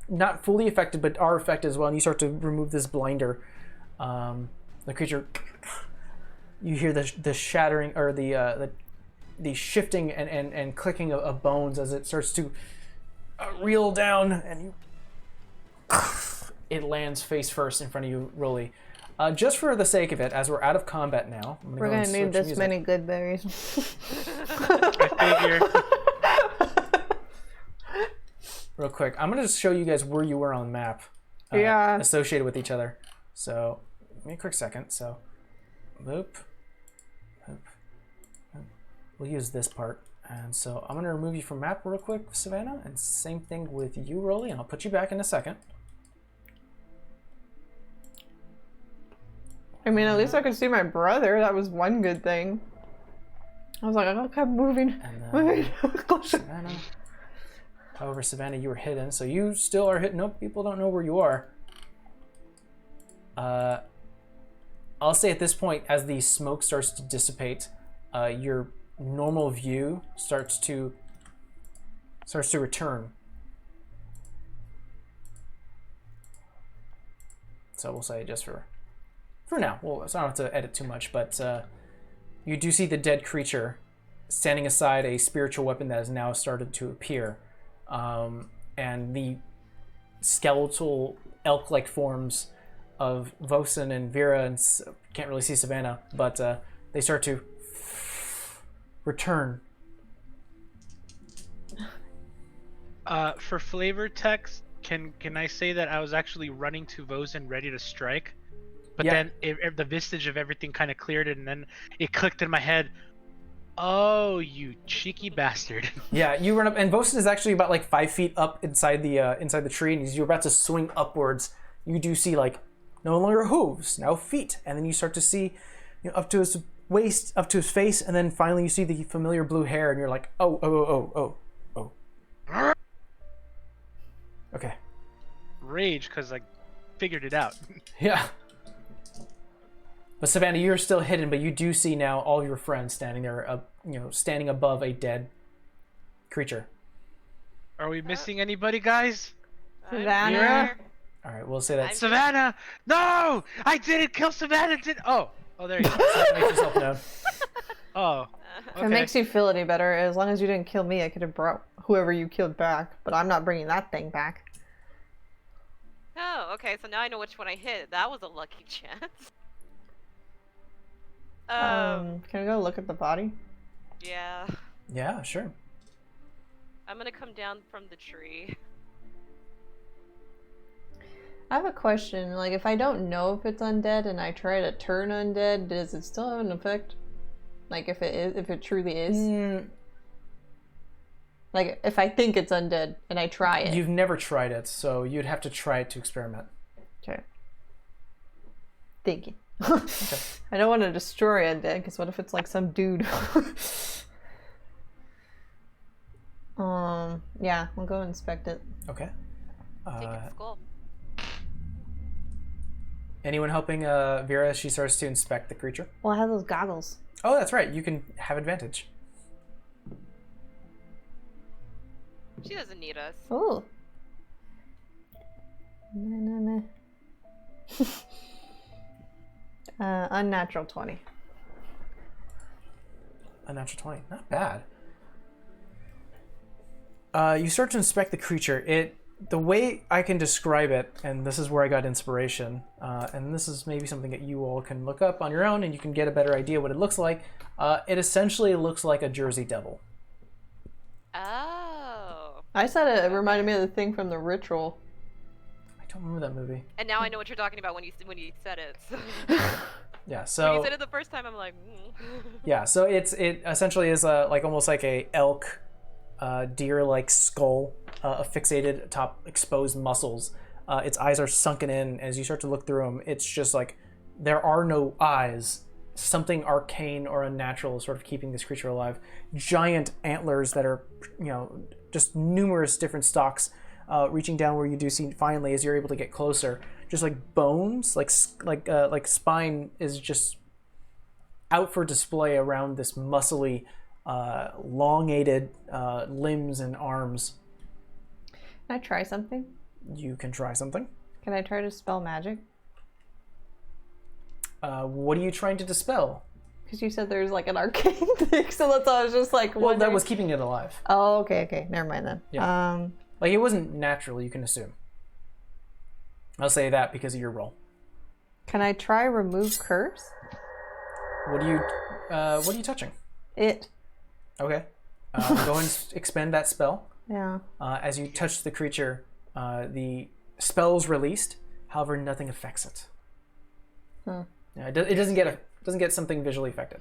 not fully affected, but are affected as well, and you start to remove this blinder. The creature, you hear the shattering, or the shifting and clicking of bones as it starts to reel down, and it lands face first in front of you, Rolly. Just for the sake of it, as we're out of combat now, We're gonna need this many good berries. I figure. Real quick, I'm gonna just show you guys where you were on the map, Yeah. associated with each other. So, give me a quick second. So, loop. We'll use this part, and so I'm gonna remove you from map real quick, Savannah, and same thing with you, Rolly, and I'll put you back in a second. I mean, at least I could see my brother. That was one good thing. I was like, I kept moving. And Moving. Savannah. However, Savannah, you were hidden, so you still are hidden. Nope, people don't know where you are. I'll say at this point, as the smoke starts to dissipate, your normal view starts to return. So we'll say just for now. Well, so I don't have to edit too much, but you do see the dead creature standing aside a spiritual weapon that has now started to appear, and the skeletal elk-like forms of Vosen and Vera, and can't really see Savannah, but they start to return. For flavor text, can I say that I was actually running to Vosen ready to strike, but then the vestige of everything kind of cleared, and then it clicked in my head. Oh, you cheeky bastard! Yeah, you run up, and Vosen is actually about like 5 feet up inside the tree, and as you're about to swing upwards, you do see like no longer hooves, now feet, and then you start to see, up to his waist, up to his face, and then finally you see the familiar blue hair, and you're like, oh. Okay. Rage, because I figured it out. Yeah. But Savannah, you're still hidden, but you do see now all your friends standing there, standing above a dead creature. Are we missing anybody, guys? Savannah. Mira? All right, we'll say that. Savannah! No! I didn't kill Savannah! Oh, there you go. Make yourself known. Oh, If it makes you feel any better, as long as you didn't kill me, I could have brought whoever you killed back. But I'm not bringing that thing back. Oh, okay. So now I know which one I hit. That was a lucky chance. Can I go look at the body? Yeah. Yeah, sure. I'm gonna come down from the tree. I have a question. Like, if I don't know if it's undead and I try to turn undead, does it still have an effect? Like, if it truly is? Like, if I think it's undead and I try it. You've never tried it, so you'd have to try it to experiment. Okay. Thank you. I don't want to destroy undead, because what if it's like some dude? Yeah, we'll go inspect it. Okay. Take its skull. Anyone helping Vera as she starts to inspect the creature? Well, I have those goggles. Oh, that's right. You can have advantage. She doesn't need us. Oh. Unnatural 20. Unnatural 20. Not bad. You start to inspect the creature. The way I can describe it, and this is where I got inspiration, and this is maybe something that you all can look up on your own and you can get a better idea what it looks like. It essentially looks like a Jersey Devil. Oh. I said it reminded me of the thing from The Ritual. I don't remember that movie. And now I know what you're talking about when you said it. Yeah, so When you said it the first time, I'm like, yeah, so it essentially is almost like a elk, deer-like skull, fixated atop exposed muscles. Its eyes are sunken in. As you start to look through them, it's just like there are no eyes. Something arcane or unnatural is sort of keeping this creature alive. Giant antlers that are, just numerous different stalks, reaching down where you do see finally as you're able to get closer, just like bones, like spine is just out for display around this muscly, elongated limbs and arms. Can I try something? You can try something. Can I try to spell magic? What are you trying to dispel? Because you said there's like an arcane thing, so that's why I was just like, Well, that wondering. was keeping it alive. Oh, okay. Never mind then. Yeah. Like it wasn't natural, you can assume. I'll say that because of your role. Can I try remove curse? What are you touching? It. Okay. Go and expend that spell. Yeah. As you touch the creature, the spell's released. However, nothing affects it. Yeah, it doesn't get something visually affected.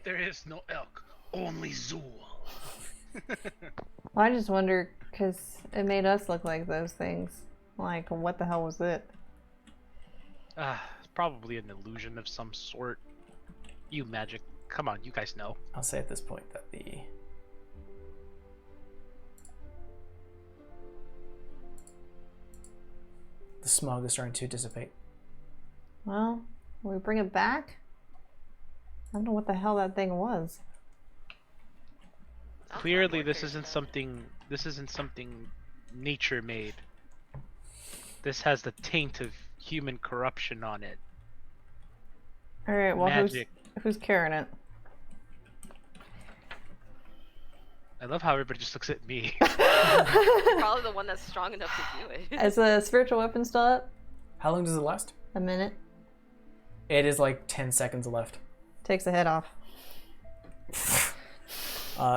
There is no elk, only Zool. Well, I just wonder because it made us look like those things. Like, what the hell was it? It's probably an illusion of some sort. You magic. Come on, you guys know. I'll say at this point that the smog is starting to dissipate. Well, will we bring it back? I don't know what the hell that thing was. That's Clearly, not this more isn't curious something. This isn't something nature made. This has the taint of human corruption on it. All right. Well, Magic. who's carrying it? I love how everybody just looks at me. though. You're probably the one that's strong enough to do it. Is the spiritual weapon still up? How long does it last? A minute. It is like 10 seconds left. Takes the head off.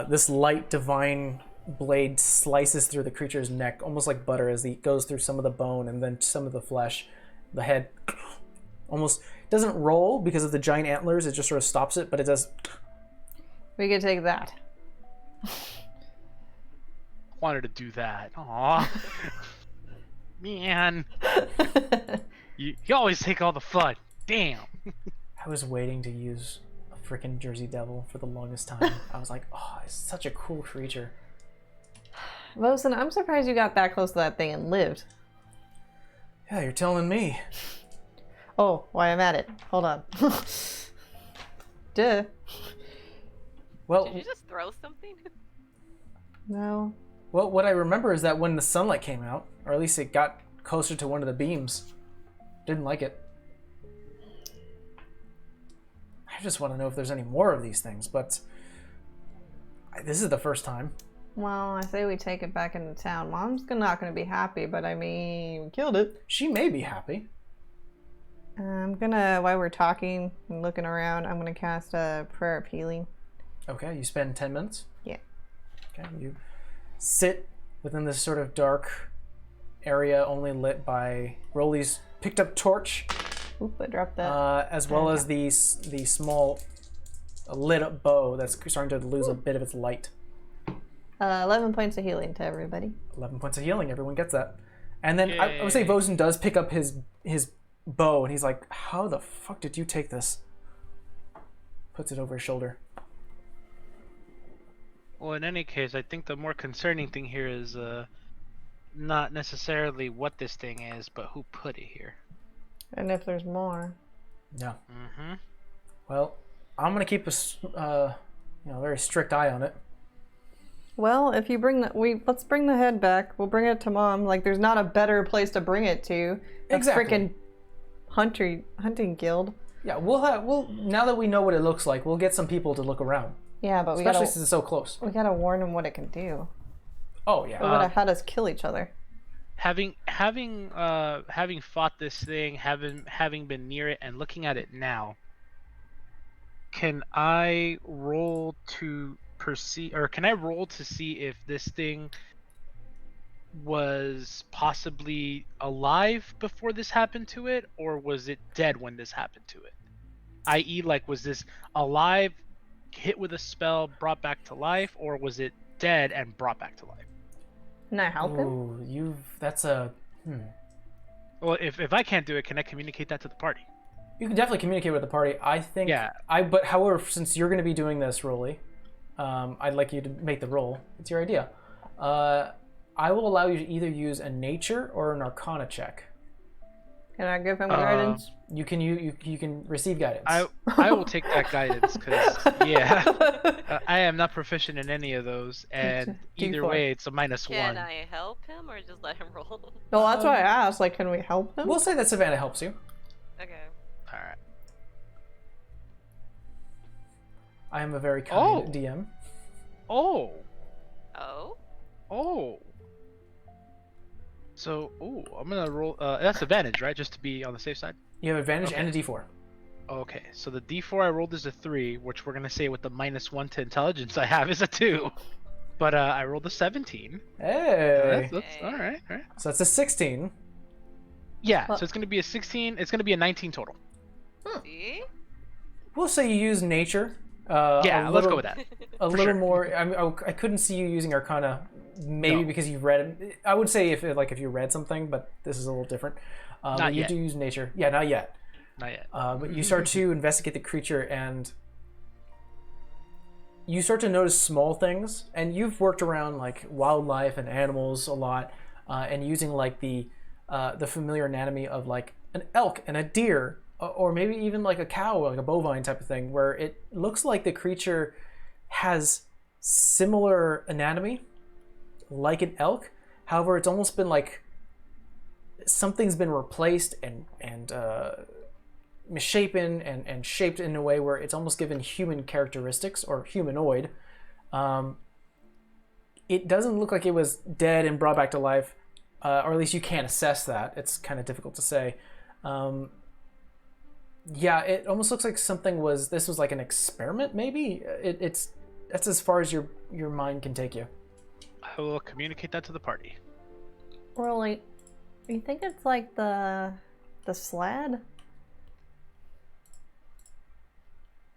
This light divine blade slices through the creature's neck, almost like butter, as it goes through some of the bone and then some of the flesh. The head almost doesn't roll because of the giant antlers. It just sort of stops it, but it does. We could take that. Wanted to do that. Aw. Man. You always take all the fun. Damn. I was waiting to use a freaking Jersey Devil for the longest time. I was like, oh, it's such a cool creature. Vosen, I'm surprised you got that close to that thing and lived. Yeah, you're telling me. Oh, why I'm at it. Hold on. Duh. Well, Did you just throw something? No. well, what I remember is that when the sunlight came out, or at least it got closer to one of the beams, didn't like it. I just want to know if there's any more of these things, but this is the first time. Well, I say we take it back into town. Mom's not going to be happy, but I mean, we killed it. She may be happy. I'm gonna, while we're talking and looking around, I'm gonna cast a prayer of healing. Okay, you spend 10 minutes? Yeah. Okay, you sit within this sort of dark area only lit by Rolly's picked up torch, Oop, I dropped that. as well as the small lit up bow that's starting to lose a bit of its light. 11 points of healing to everybody. 11 points of healing, everyone gets that. And then I would say Yay. Vosen does pick up his bow, and he's like, how the fuck did you take this? Puts it over his shoulder. Well, in any case, I think the more concerning thing here is not necessarily what this thing is, but who put it here. And if there's more. Yeah. Mm-hmm. Well, I'm gonna keep a very strict eye on it. Well, if you bring let's bring the head back. We'll bring it to Mom. Like, there's not a better place to bring it to. Exactly. Freaking hunting guild. Yeah, we'll now that we know what it looks like, we'll get some people to look around. Yeah, but Especially since it's so close. we gotta warn them what it can do. Oh yeah. It would have had us kill each other. Having fought this thing, having been near it and looking at it now, can I roll to perceive, or can I roll to see if this thing was possibly alive before this happened to it, or was it dead when this happened to it? I.e., like, was this alive, hit with a spell, brought back to life, or was it dead and brought back to life? Can I help him? Ooh, that's a Well, if I can't do it, can I communicate that to the party? You can definitely communicate with the party. I think. Yeah. But however, since you're going to be doing this, Rolly, I'd like you to make the roll. It's your idea. I will allow you to either use a nature or an arcana check. Can I give him guidance? You can receive guidance. I will take that guidance because I am not proficient in any of those, and either D4. way, it's a -1. Can I help him or just let him roll? Well, that's why I asked. Like, can we help him? We'll say that Savannah helps you. Okay. All right. I am a very kind Oh. DM. Oh. Oh? Oh. So, I'm gonna roll. That's advantage, right? Just to be on the safe side. You have advantage Okay. and a D4. Okay. So the D4 I rolled is a 3, which we're gonna say with the -1 to intelligence I have is a 2. But I rolled a 17. Hey. That's all right. All right. So that's a 16. Yeah. Well- So it's gonna be a 16. It's gonna be a 19 total. See? We'll say you use nature. Yeah. Let's go with that. A For little sure. more. I couldn't see you using Arcana, maybe No. because you read. I would say if you read something, but this is a little different. Not but you yet. do use nature. Yeah, not yet. Not yet. But you start to investigate the creature, and you start to notice small things. And you've worked around like wildlife and animals a lot, and using like the familiar anatomy of like an elk and a deer or maybe even like a cow, like a bovine type of thing, where it looks like the creature has similar anatomy, like an elk. However, it's almost been like something's been replaced and misshapen and shaped in a way where it's almost given human characteristics or humanoid. It doesn't look like it was dead and brought back to life, or at least you can't assess that. It's kind of difficult to say. Yeah, it almost looks like this was like an experiment, maybe? That's as far as your mind can take you. I will communicate that to the party. Really? You think it's like the slad?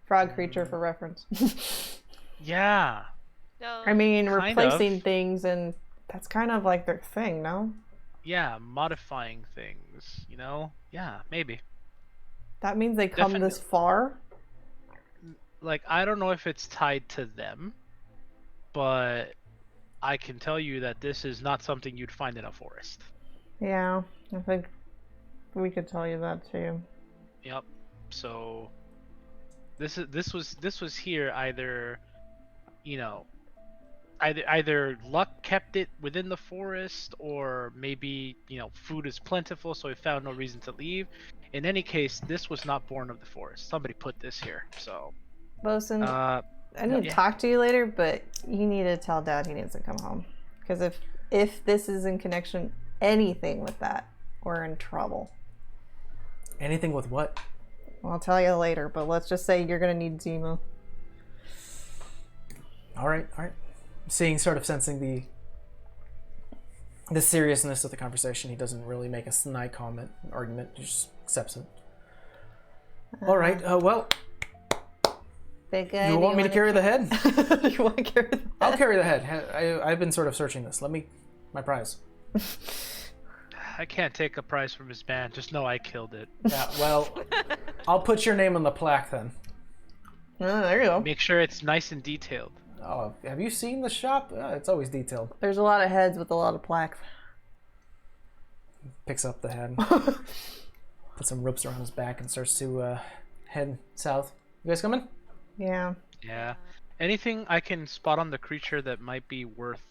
Frog creature for reference. Yeah. No. I mean, Kind replacing of. things, and that's kind of like their thing, no? Yeah, modifying things, you know? Yeah, maybe. That means they come this far? Like, I don't know if it's tied to them, but I can tell you that this is not something you'd find in a forest. Yeah, I think we could tell you that too. Yep. So this was here either, you know, either luck kept it within the forest, or maybe, you know, food is plentiful, so it found no reason to leave. In any case, this was not born of the forest. Somebody put this here. So Bosun, I need to yeah. talk to you later, but you need to tell Dad he needs to come home. Because if this is in connection, anything with that, we're in trouble. Anything with what? Well, I'll tell you later, but let's just say you're going to need Zemo. All right. Sort of sensing the seriousness of the conversation, he doesn't really make a snide argument. He just accepts it. All right. Well, Big guy, you want me to carry the head? You want to carry the head? I'll carry the head. I've been sort of searching this. My prize. I can't take a prize from his band. Just know I killed it. Yeah. Well, I'll put your name on the plaque then. Oh, there you go. Make sure it's nice and detailed. Oh, have you seen the shop? It's always detailed. There's a lot of heads with a lot of plaques. Picks up the head, puts some ropes around his back, and starts to head south. You guys coming? Yeah. Yeah. Anything I can spot on the creature that might be worth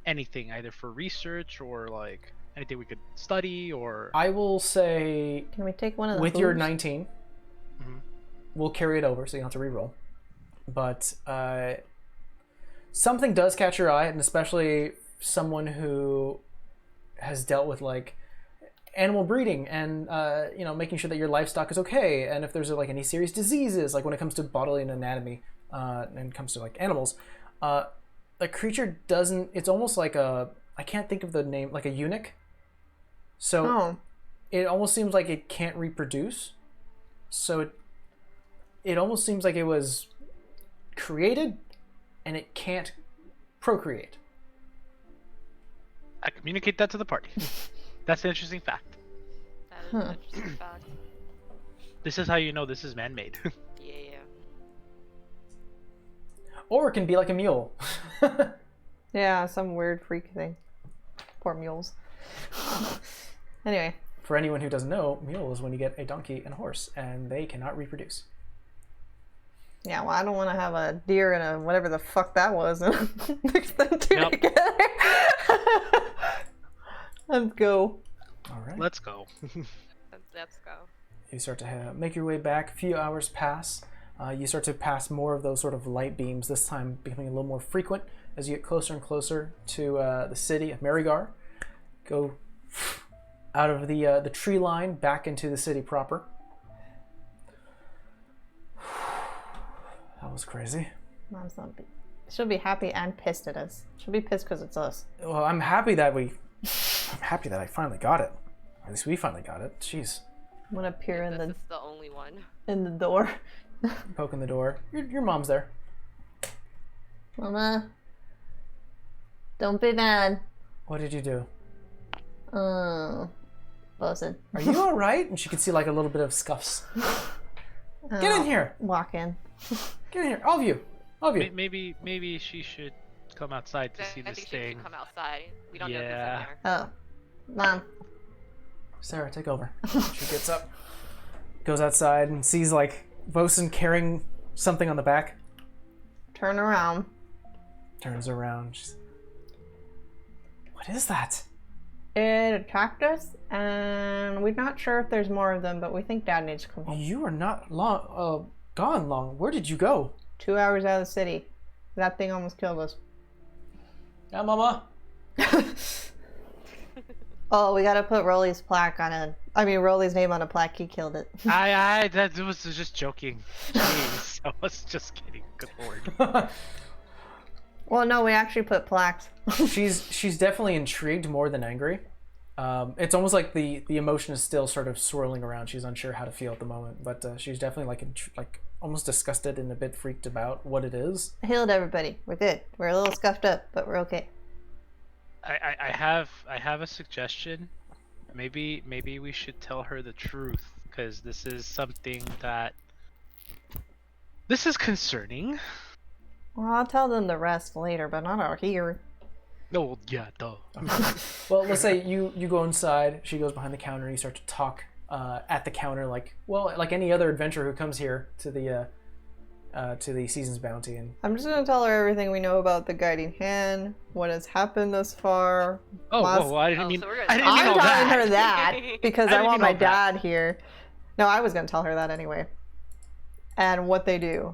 anything, either for research or like anything we could study, or I will say, Can we take one of the with your hooves? 19, we'll carry it over so you don't have to re-roll. But something does catch your eye, and especially someone who has dealt with like animal breeding and making sure that your livestock is okay, and if there's like any serious diseases, like when it comes to bodily anatomy and it comes to like animals, the creature doesn't. It's almost like I can't think of the name, like a eunuch. So it almost seems like it can't reproduce. So it almost seems like it was created and it can't procreate. I communicate that to the party. That's an interesting fact. That is an interesting fact. This is how you know this is man-made. Yeah. Or it can be like a mule. Yeah, some weird freak thing. Poor mules. Anyway. For anyone who doesn't know, mule is when you get a donkey and a horse, and they cannot reproduce. Yeah, well, I don't want to have a deer and a whatever the fuck that was and mix them two Yep. together. Let's go. All right. Let's go. Let's go. You start to make your way back. A few hours pass. You start to pass more of those sort of light beams, this time becoming a little more frequent as you get closer and closer to the city of Marigar. Go out of the tree line back into the city proper. That was crazy. Mom's not. She'll be happy and pissed at us. She'll be pissed because it's us. Well, I'm happy that I finally got it. At least we finally got it. Jeez. I'm gonna peer in This is the only one. the door. Poking the door. Your mom's there. Mama, don't be mad. What did you do? Bosun. Are you all right? And she could see like a little bit of scuffs. Get in here. Walk in. Get in here. All of you. All of you. Maybe she should come outside to see I this think she thing. should come outside. We don't know who's in Yeah. there. Oh, Mom. Sarah, take over. She gets up. goes outside and sees like Vosen carrying something on the back. Turn around. Turns around. What is that? It attacked us, and we're not sure if there's more of them, but we think Dad needs to come home. You are not gone long. Where did you go? 2 hours out of the city. That thing almost killed us. Yeah, Mama. Oh, we gotta put Rolly's Rolly's name on a plaque. He killed it. That was just joking. Jeez, I was just kidding. Good lord. Well, no, we actually put plaques. she's definitely intrigued more than angry. It's almost like the emotion is still sort of swirling around. She's unsure how to feel at the moment, but she's definitely like almost disgusted and a bit freaked about what it is. I healed everybody. We're good. We're a little scuffed up, but we're okay. I have a suggestion. Maybe we should tell her the truth, because this is something that this is concerning. Well, I'll tell them the rest later, but not out here. No, yeah, duh. Well, let's say you go inside. She goes behind the counter. You start to talk at the counter, like any other adventurer who comes here to the season's bounty. And I'm just gonna tell her everything we know about the guiding hand, what has happened thus far. Whoa, I didn't mean. so we're gonna I didn't mean I'm all telling that. her that because I I didn't want mean my all that. dad here. No, I was gonna tell her that anyway. And what they do.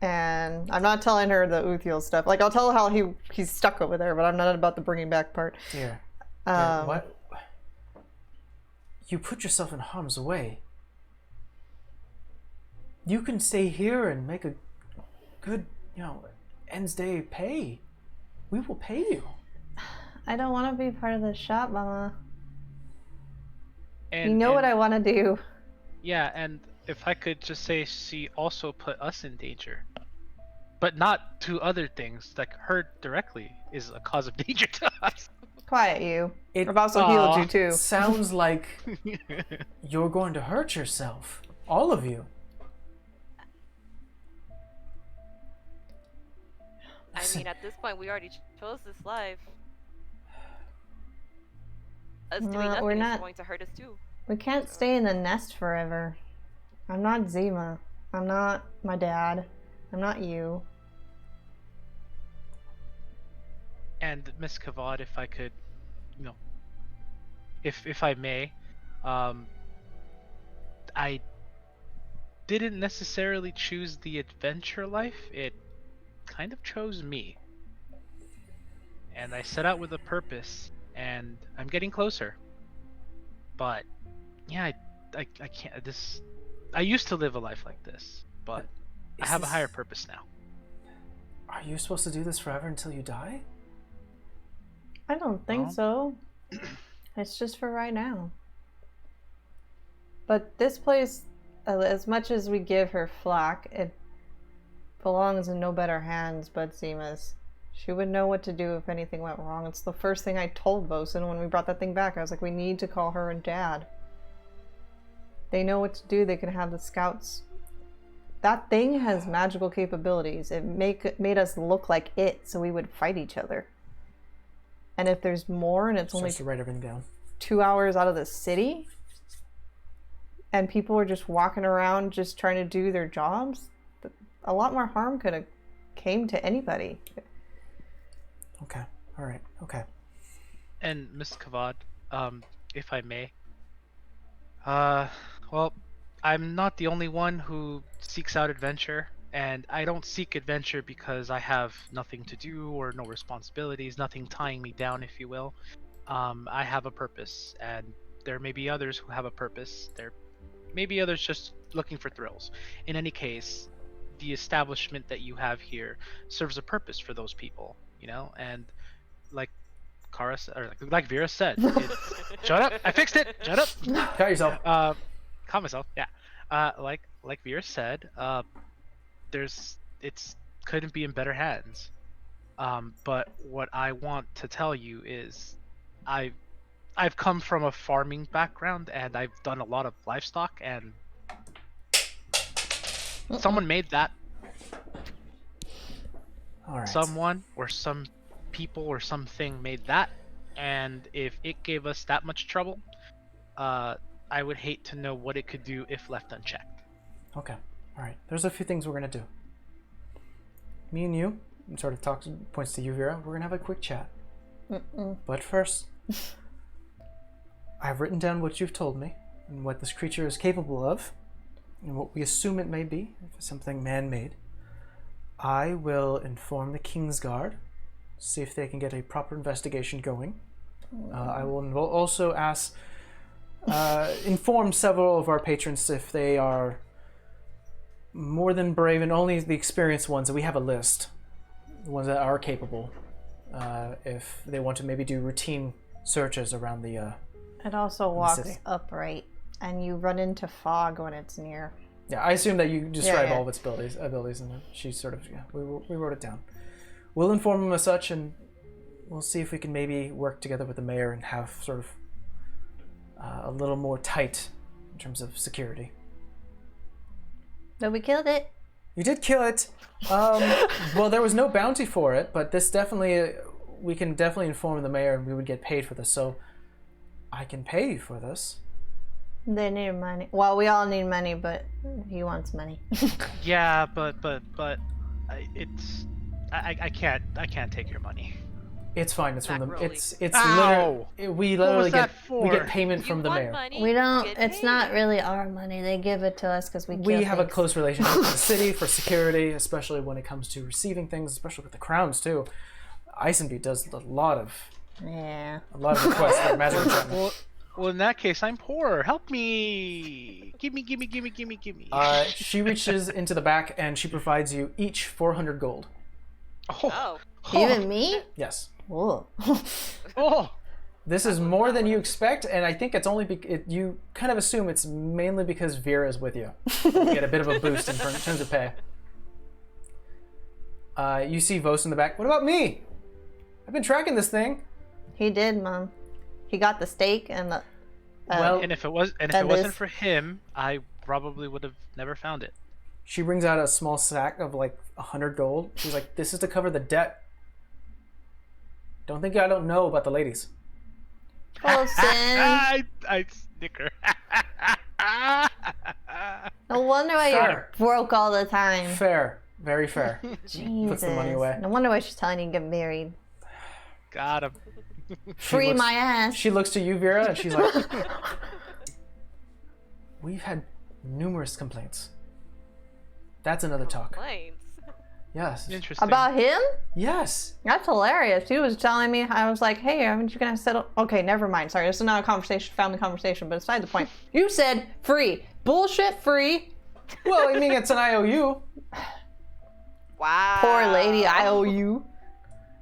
And I'm not telling her the Uthiel stuff. Like, I'll tell her how he's stuck over there, but I'm not about the bringing back part. yeah. Um, What? You put yourself in harm's way. You can stay here and make a good, ends day pay. We will pay you. I don't want to be part of the shop, Mama. And, You know what I want to do. Yeah, and if I could just say, she also put us in danger, but not to other things. Like, her directly is a cause of danger to us. Quiet, you. It- I've also healed you, too. Sounds like you're going to hurt yourself. All of you. I mean, at this point, we already chose this life. Us doing No, nothing we're is not. going to hurt us too. We can't stay in the nest forever. I'm not Zima. I'm not my dad. I'm not you. And Miss Kavad, if I could, if I may, I didn't necessarily choose the adventure life. It kind of chose me. And I set out with a purpose, and I'm getting closer. But yeah, I can't. I used to live a life like this, but I have a higher purpose now. Are you supposed to do this forever until you die? I don't think Well. so. It's just for right now. But this place, as much as we give her flack, it belongs in no better hands but Zima's. She would know what to do if anything went wrong. It's the first thing I told Bosun when we brought that thing back. I was like, we need to call her and Dad. They know what to do. They can have the scouts. That thing has magical capabilities. It made us look like it, so we would fight each other. And if there's more, and it's only Starts to write everything down. 2 hours out of the city, and people are just walking around just trying to do their jobs, a lot more harm could have came to anybody. Okay. All right. Okay. And Miss Kavad, if I may, well, I'm not the only one who seeks out adventure, and I don't seek adventure because I have nothing to do or no responsibilities, nothing tying me down, if you will. I have a purpose, and there may be others who have a purpose. There may be others just looking for thrills. In any case, the establishment that you have here serves a purpose for those people, and like Kara or like Vera said, shut up! I fixed it. Shut up. Cut yourself. Caught myself. Yeah. Like Vera said, it's couldn't be in better hands. But what I want to tell you is, I've come from a farming background, and I've done a lot of livestock, and someone made that. All right. Someone or some people or something made that, and if it gave us that much trouble, I would hate to know what it could do if left unchecked. Okay. All right. There's a few things we're gonna do. Me and you, and sort of points to you, Vera. We're gonna have a quick chat. But first, I've written down what you've told me and what this creature is capable of, and what we assume it may be, if it's something man-made. I will inform the Kingsguard, see if they can get a proper investigation going. I will also inform several of our patrons if they are more than brave, and only the experienced ones, and we have a list, the ones that are capable, if they want to maybe do routine searches around the It also the walks city. upright, and you run into fog when it's near. Yeah, I assume that you describe Yeah. all of its abilities, and then she sort of, we wrote it down. We'll inform them as such, and we'll see if we can maybe work together with the mayor and have sort of a little more tight in terms of security. But we killed it. You did kill it. Well, there was no bounty for it, but this definitely, we can definitely inform the mayor, and we would get paid for this. So I can pay you for this. They need money. Well, we all need money, but he wants money. Yeah, but I can't take your money. It's fine. It's from Not the. really. It's Ow! literally. We What literally was that we get for? payment You from the want mayor. money, We don't. get It's paid. not really our money. They give it to us because we. We kill have a things. close relationship with the city for security, especially when it comes to receiving things, especially with the crowns too. Isenby does a lot of Yeah. requests for magic enchantment. Well, in that case, I'm poor. Help me! Give me! She reaches into the back and she provides you each 400 gold. Oh. Even me? Yes. Whoa. Oh! This is more than you expect, and I think it's only you kind of assume it's mainly because Vera is with you. You get a bit of a boost in terms of pay. You see Vos in the back. What about me? I've been tracking this thing. He did, Mom. He got the steak and the. Well, And if it wasn't for him, I probably would have never found it. she brings out a small sack of like 100 gold. She's like, "This is to cover the debt. Don't think I don't know about the ladies." Colson. I snicker. No wonder why you're Fair. broke all the time. Fair, very fair. Jesus. Puts the money away. No wonder why she's telling you to get married. Got him. Free looks- my ass. She looks to you, Vera, and she's like, "We've had numerous complaints. That's another talk." Complaints. Yes. Interesting. About him? Yes. That's hilarious. She was telling me, I was like, hey, aren't you going to settle? Okay, never mind. Sorry, this is not a conversation, family conversation, but aside the point. You said free. Bullshit free. Well, I mean, it's an IOU. Wow. Poor lady, I owe you.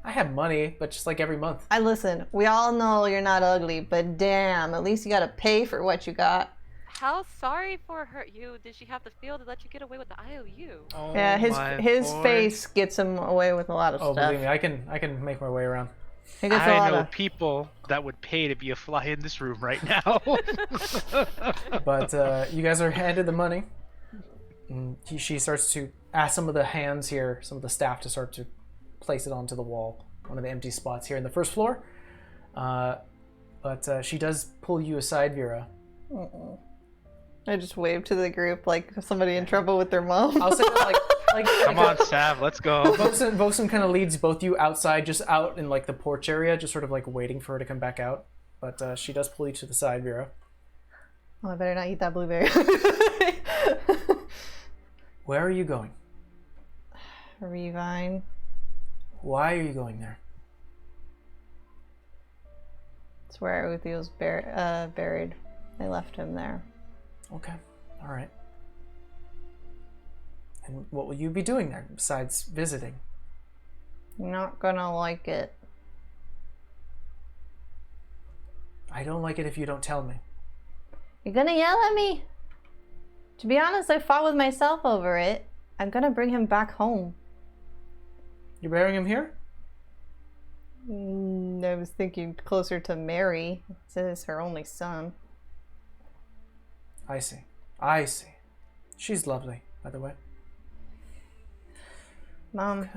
I have money, but just like every month. I listen, we all know you're not ugly, but damn, at least you got to pay for what you got. How sorry for her did she have to feel to let you get away with the IOU? Oh Yeah, my his boy. face gets him away with a lot of Oh, stuff. believe me, I can make my way around. He gets a I lot know of. people that would pay to be a fly in this room right now. But you guys are handed the money. And she starts to ask some of the hands here, some of the staff, to start to place it onto the wall, one of the empty spots here in the first floor. But she does pull you aside, Vera. I just wave to the group like somebody in trouble with their mom. I'll say that like Come on, Sav, let's go. Vosen kind of leads both you outside, just out in like the porch area, just sort of like waiting for her to come back out. But she does pull you to the side, Vera. Oh, I better not eat that blueberry. Where are you going? Revine. Why are you going there? It's where Uthiel's buried. They left him there. Okay, all right. And what will you be doing there besides visiting? You're not gonna like it. I don't like it if you don't tell me. You're gonna yell at me? To be honest, I fought with myself over it. I'm gonna bring him back home. You're burying him here? I was thinking closer to Mary. This is her only son. I see. I see. She's lovely, by the way. Mom,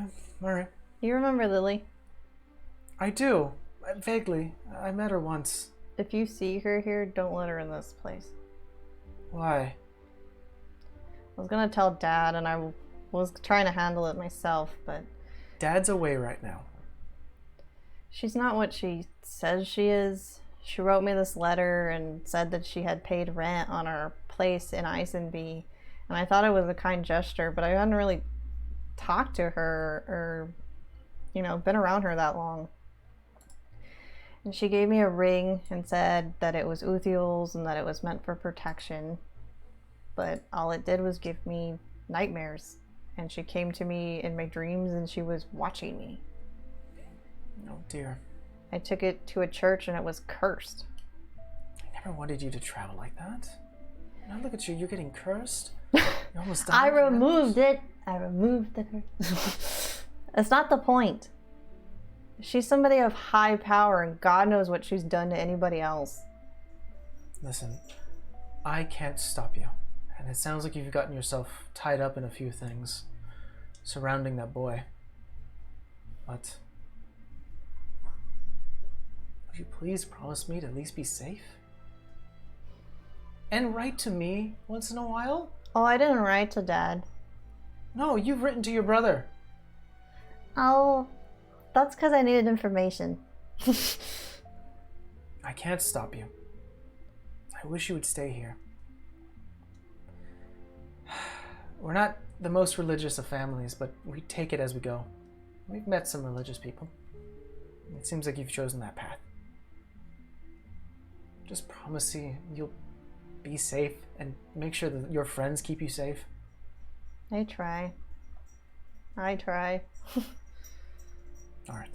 All right. you remember Lily? I do. Vaguely. I met her once. If you see her here, don't let her in this place. Why? I was gonna tell Dad, and I was trying to handle it myself, but Dad's away right now. she's not what she says she is. She wrote me this letter and said that she had paid rent on our place in Eisenby, and I thought it was a kind gesture, but I hadn't really talked to her or, been around her that long. And she gave me a ring and said that it was Uthiel's and that it was meant for protection. But all it did was give me nightmares. And she came to me in my dreams and she was watching me. Oh dear. I took it to a church and it was cursed. I never wanted you to travel like that. Now look at you, you're getting cursed. You're almost done. I removed it. I removed the curse. That's not the point. She's somebody of high power and God knows what she's done to anybody else. Listen, I can't stop you. And it sounds like you've gotten yourself tied up in a few things surrounding that boy. But would you please promise me to at least be safe? And write to me once in a while? Oh, I didn't write to Dad. No, you've written to your brother. Oh, that's because I needed information. I can't stop you. I wish you would stay here. We're not the most religious of families, but we take it as we go. We've met some religious people. It seems like you've chosen that path. Just promise me you'll be safe and make sure that your friends keep you safe. I try. I try. All right.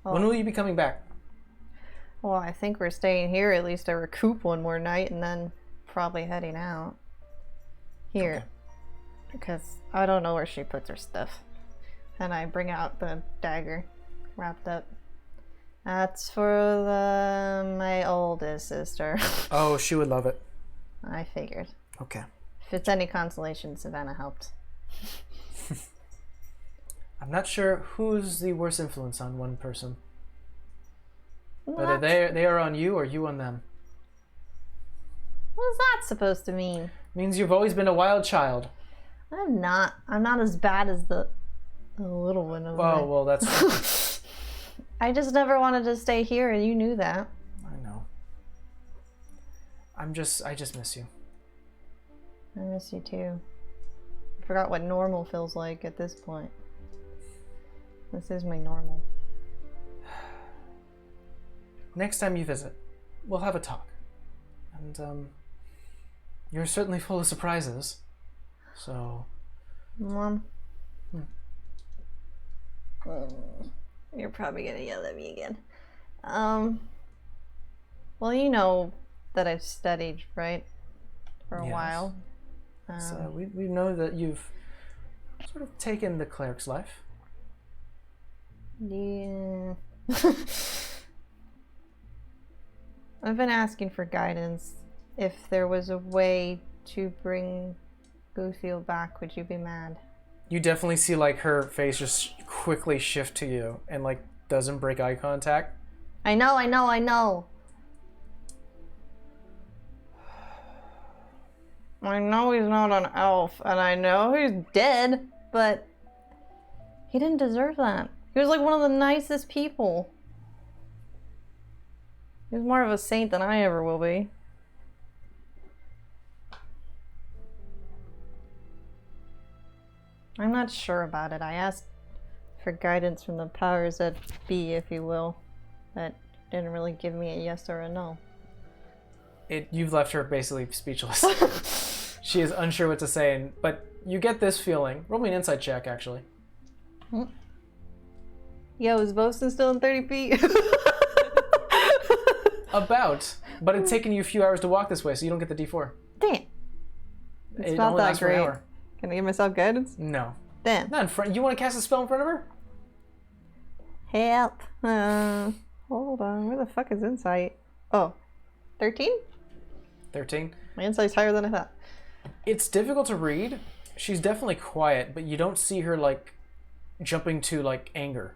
Oh. When will you be coming back? Well, I think we're staying here at least to recoup one more night and then probably heading out. Here. Okay. Because I don't know where she puts her stuff. And I bring out the dagger wrapped up. That's for my oldest sister. Oh, she would love it. I figured. Okay. If it's any consolation, Savannah helped. I'm not sure who's the worst influence on one person. But What? they are on you or you on them. What's that supposed to mean? Means you've always been a wild child. I'm not. I'm not as bad as the little one over Oh, there. well, that's... I just never wanted to stay here, and you knew that. I know. I just miss you. I miss you too. I forgot what normal feels like at this point. This is my normal. Next time you visit, we'll have a talk. And, you're certainly full of surprises. So... Mom. You're probably gonna yell at me again. Well, you know that I've studied, right? For a Yes. while. So we know that you've sort of taken the cleric's life. Yeah. I've been asking for guidance. If there was a way to bring Uthiel back, would you be mad? You definitely see like her face just quickly shift to you and like doesn't break eye contact. I know. I know he's not an elf, and I know he's dead, but he didn't deserve that. He was like one of the nicest people. He was more of a saint than I ever will be. I'm not sure about it. I asked for guidance from the powers that be, if you will. That didn't really give me a yes or a no. You've left her basically speechless. She is unsure what to say, but you get this feeling. Roll me an insight check, actually. Yo, is Bosun still in 30 feet? About, but it's taken you a few hours to walk this way, so you don't get the D4. Damn. It's It not only that lasts for an great. hour. Can I give myself guidance? No. Damn. Not in front. You want to cast a spell in front of her? Help. Hold on. Where the fuck is insight? Oh. 13? 13. My insight's higher than I thought. It's difficult to read. She's definitely quiet, but you don't see her like jumping to like anger.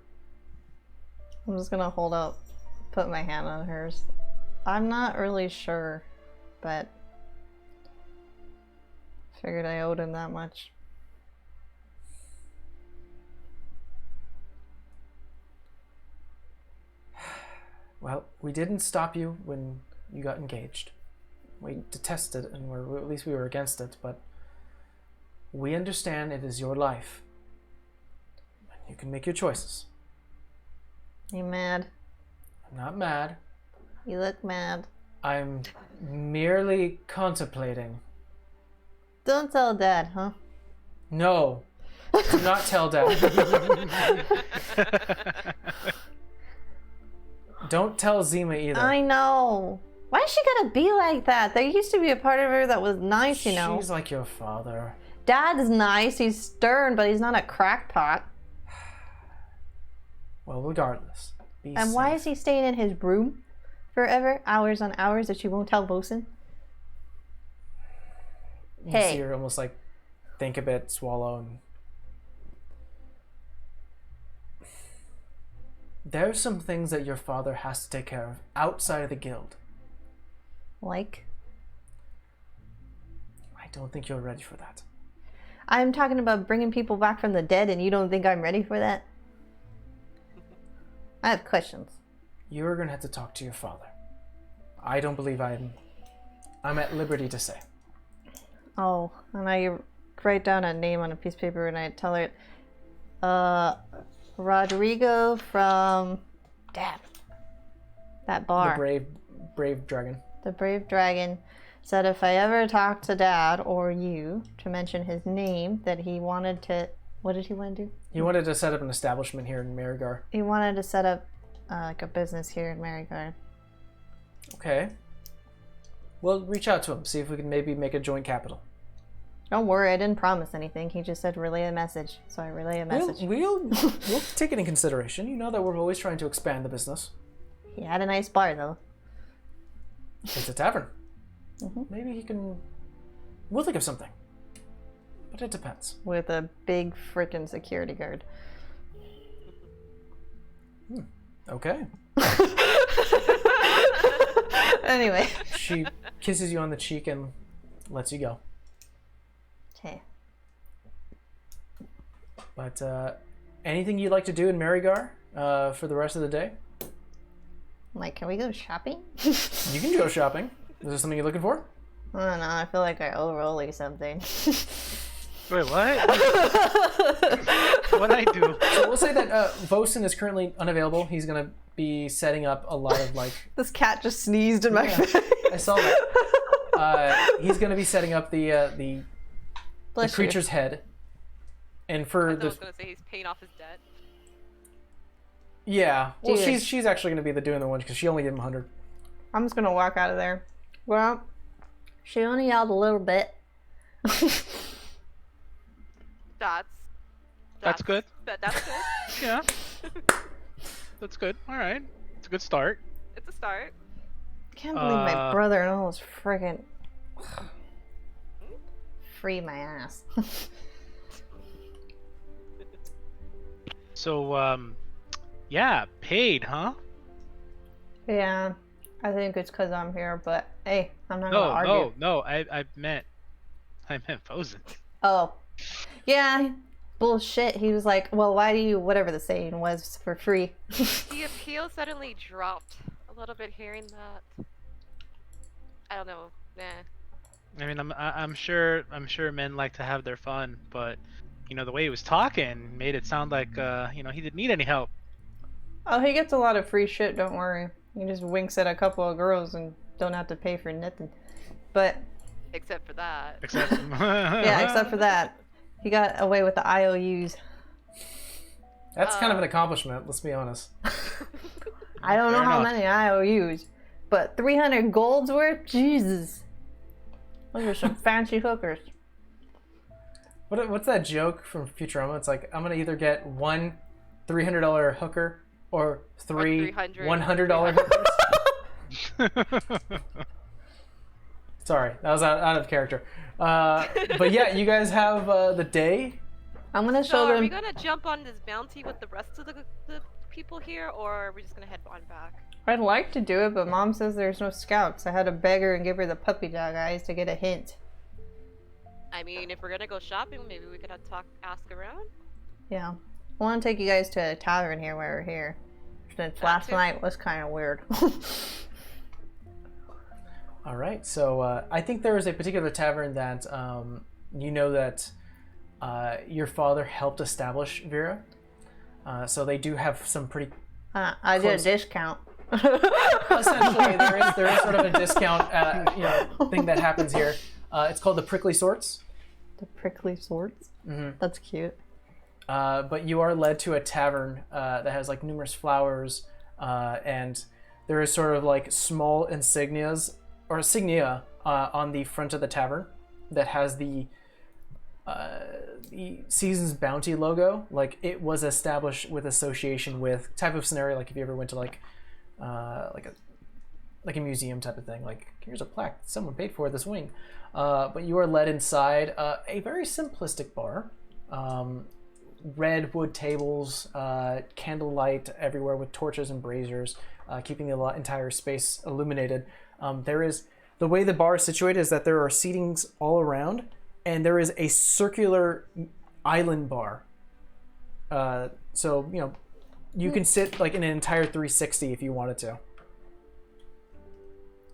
I'm just gonna hold up, put my hand on hers. I'm not really sure but figured I owed him that much. Well, we didn't stop you when you got engaged. We detested it, and at least we were against it, but we understand it is your life. And you can make your choices. You mad? I'm not mad. You look mad. I'm merely contemplating. Don't tell Dad, huh? No. Do not tell Dad. Don't tell Zima either. I know. Why is she gotta be like that? There used to be a part of her that was nice, you know. She's like your father. Dad is nice. He's stern, but he's not a crackpot. Well, regardless. Be And safe. why is he staying in his room forever, hours on hours, that you won't tell Vosen? You Hey. see her almost like think a bit, swallow, and there's some things that your father has to take care of outside of the guild. Like? I don't think you're ready for that. I'm talking about bringing people back from the dead, and you don't think I'm ready for that? I have questions. You're gonna have to talk to your father. I don't believe I'm at liberty to say. Oh, and I write down a name on a piece of paper and I tell her, Rodrigo from, damn, that bar. The brave dragon. The Brave Dragon said if I ever talk to Dad or you to mention his name, that he wanted to, what did he want to do? He wanted to set up an establishment here in Marigar. He wanted to set up like a business here in Marigar. Okay. Well, reach out to him. See if we can maybe make a joint capital. Don't worry, I didn't promise anything. He just said relay a message, so I relay a message. We'll take it in consideration. You know that we're always trying to expand the business. He had a nice bar though. It's a tavern. Mhm. Maybe he can. We'll think of something. But it depends. With a big freaking security guard. Okay. Anyway. She kisses you on the cheek and lets you go. Okay. But anything you'd like to do in Marigar for the rest of the day? Like, can we go shopping? You can go shopping. Is there something you're looking for? I don't know. I feel like I owe Rolly something. Wait, what? What'd I do? So we'll say that Vosen is currently unavailable. He's gonna be setting up a lot of like. This cat just sneezed in my Yeah, face. I saw that. He's gonna be setting up the Bless you. creature's head, and for I the was gonna say he's paying off his debt. yeah. Well, Dude. she's actually gonna be doing the one because she only gave him 100. I'm just gonna walk out of there. Well, she only yelled a little bit. That's good. That's good. Yeah. That's good. All right. It's a good start. It's a start. Can't believe my brother-in-law was friggin' free my ass. So, yeah, paid, huh? Yeah, I think it's because I'm here, but hey, I'm not gonna argue. No. I meant Fosen. Oh, yeah, bullshit. He was like, well, why do you, whatever the saying was, for free. The appeal suddenly dropped a little bit hearing that. I don't know. Nah. I mean, I'm sure men like to have their fun, but you know the way he was talking made it sound like he didn't need any help. Oh, he gets a lot of free shit, don't worry. He just winks at a couple of girls and don't have to pay for nothing. But, Except for that. Except yeah, except for that. He got away with the IOUs. That's kind of an accomplishment. Let's be honest. I don't know Fair how enough. many IOUs, but 300 gold's worth? Jesus. Those are some fancy hookers. What's that joke from Futurama? It's like, I'm gonna either get one $300 hooker or three 300 $100 hookers. Sorry, that was out of character. But yeah, you guys have the day. I'm gonna show So are them. we gonna jump on this bounty with the rest of the people here, or are we just gonna head on back? I'd like to do it, but Mom says there's no scouts. I had to beg her and give her the puppy dog eyes to get a hint. I mean, if we're gonna go shopping, maybe we could ask around. Yeah. I want to take you guys to a tavern here while we're here. Since last night was kind of weird. All right, so I think there is a particular tavern that you know that your father helped establish, Vera. So they do have some pretty. I did a discount. Essentially, there is sort of a discount, thing that happens here. It's called the Prickly Sorts. The prickly swords? Mm-hmm. That's cute. But you are led to a tavern that has like numerous flowers, and there is sort of like small insignia on the front of the tavern that has the Season's Bounty logo. Like it was established with association with type of scenario. Like if you ever went to like a museum type of thing. Like here's a plaque someone paid for this wing. But you are led inside a very simplistic bar. Red wood tables, candlelight everywhere with torches and braziers, keeping the entire space illuminated. The way the bar is situated is that there are seatings all around, and there is a circular island bar. So you can sit like in an entire 360 if you wanted to.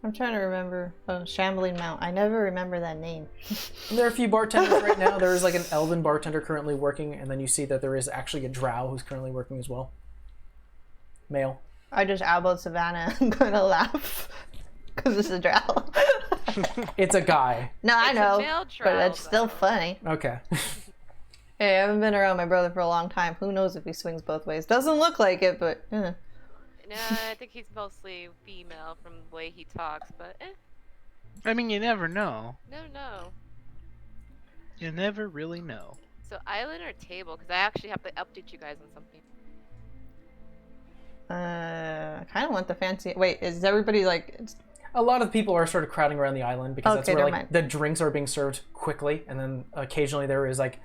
I'm trying to remember. Oh, Shambling Mount. I never remember that name. There are a few bartenders right now. There is like an elven bartender currently working, and then you see that there is actually a drow who's currently working as well. Male. I just elbowed Savannah. I'm gonna laugh because it's a drow. It's a guy. No, I It's a know, male but drow, it's still though. funny. Okay. Hey, I haven't been around my brother for a long time. Who knows if he swings both ways? Doesn't look like it, but. No, I think he's mostly female from the way he talks, but I mean, you never know. no. You never really know. So island or table? Because I actually have to update you guys on something. I kind of want the fancy. Wait, is everybody like? A lot of people are sort of crowding around the island because that's Okay, where never like mind. the drinks are being served quickly, and then occasionally there is like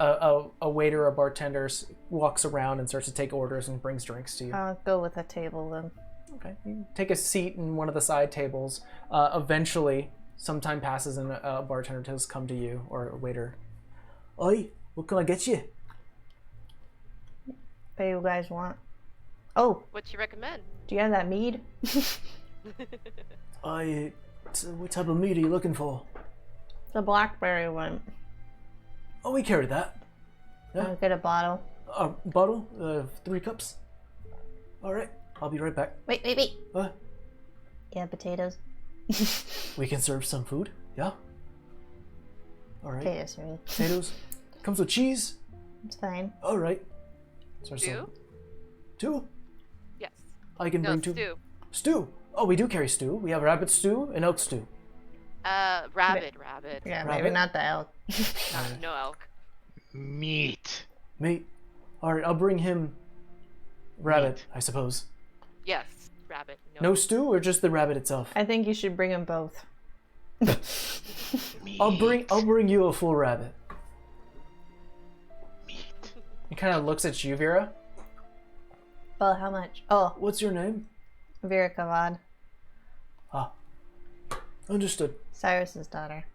a waiter, a bartender walks around and starts to take orders and brings drinks to you. I'll go with a table then. Okay. You take a seat in one of the side tables. Eventually, some time passes and a bartender does come to you, or a waiter. Oi, what can I get you? What you guys want? Oh, What you recommend? do you have that mead? What type of meat are you looking for? The blackberry one. Oh, we carry that. Yeah. I'll get a bottle. A bottle, 3 cups. All right, I'll be right back. Wait. Yeah, potatoes. We can serve some food. Yeah. All right. Potatoes, for me. Potatoes. Comes with cheese. It's fine. All right. So Stew? 2. Yes. I can No, bring 2. stew. Stew. Oh, we do carry stew. We have rabbit stew and elk stew. Rabbit. Yeah, Rabbit? maybe not the elk. No elk. Meat. Mate. All right, I'll bring him rabbit, Meat. I suppose. Yes, rabbit. No stew or just the rabbit itself? I think you should bring them both. Meat. I'll bring you a full rabbit. Meat. He kind of looks at you, Vera. Well, how much? Oh, What's your name? Vera Kavad, Ah. Understood. Cyrus's daughter.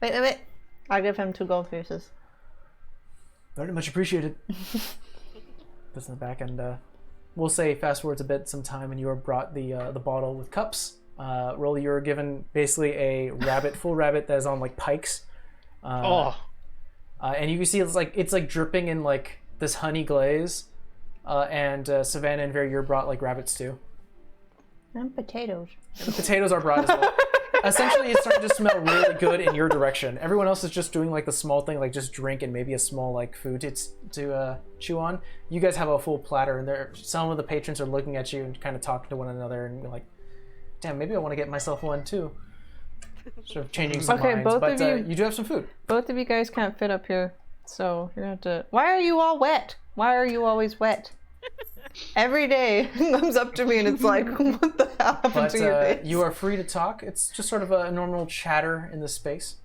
Wait. I'll give him 2 gold pieces. Very much appreciated. Puts in the back, and we'll say fast forwards a bit some time, and you are brought the bottle with cups. Rolly, you are given basically a full rabbit that is on like pikes. And you can see it's like dripping in like this honey glaze. And Savannah and Vera, you're brought like rabbit stew. And potatoes. The potatoes are brought as well. Essentially, it's starting to smell really good in your direction. Everyone else is just doing like the small thing, like just drink and maybe a small like food to chew on. You guys have a full platter, and some of the patrons are looking at you and kind of talking to one another, and you're like, "Damn, maybe I want to get myself one too." Sort of changing some Okay, minds, both but of you- you do have some food. Both of you guys can't fit up here, so you're gonna have to. Why are you all wet? Why are you always wet? Every day comes up to me and it's like, what the hell happened But to your face? you are free to talk. It's just sort of a normal chatter in this space.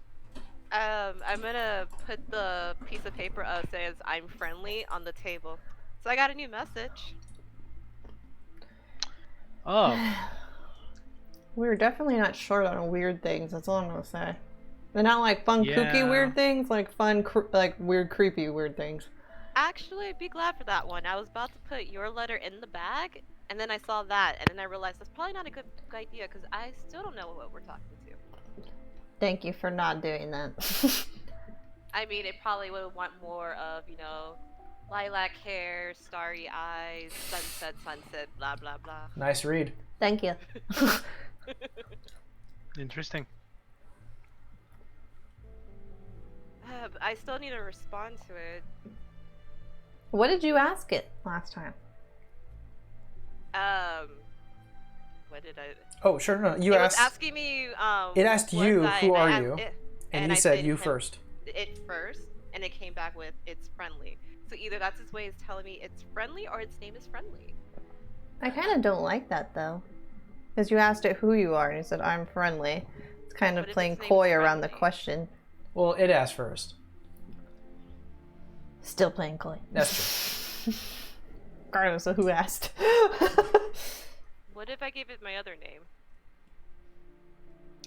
I'm gonna put the piece of paper says I'm friendly on the table. So I got a new message. Oh, We're definitely not short on weird things. That's all I'm gonna say. They're not like fun, kooky, Yeah. weird things. Like fun, like weird, creepy, weird things. Actually, I'd be glad for that one. I was about to put your letter in the bag, and then I saw that, and then I realized that's probably not a good idea because I still don't know what we're talking to. Thank you for not doing that. I mean, it probably would want more of, lilac hair, starry eyes, sunset, blah blah blah. Nice read. Thank you. interesting. But I still need to respond to it. What did you ask it last time? What did I? Oh, sure. No, you It asked. was asking me. It asked what you, was I- who I are asked you? it- and you I said did you him- first. It first, and it came back with it's friendly. So either that's its way of telling me it's friendly, or its name is friendly. I kind of don't like that though, because you asked it who you are, and you said I'm friendly. It's kind of What if playing its name's coy around the friendly? question. Well, it asked first. Still playing coy. That's true. Regardless of who asked. What if I gave it my other name?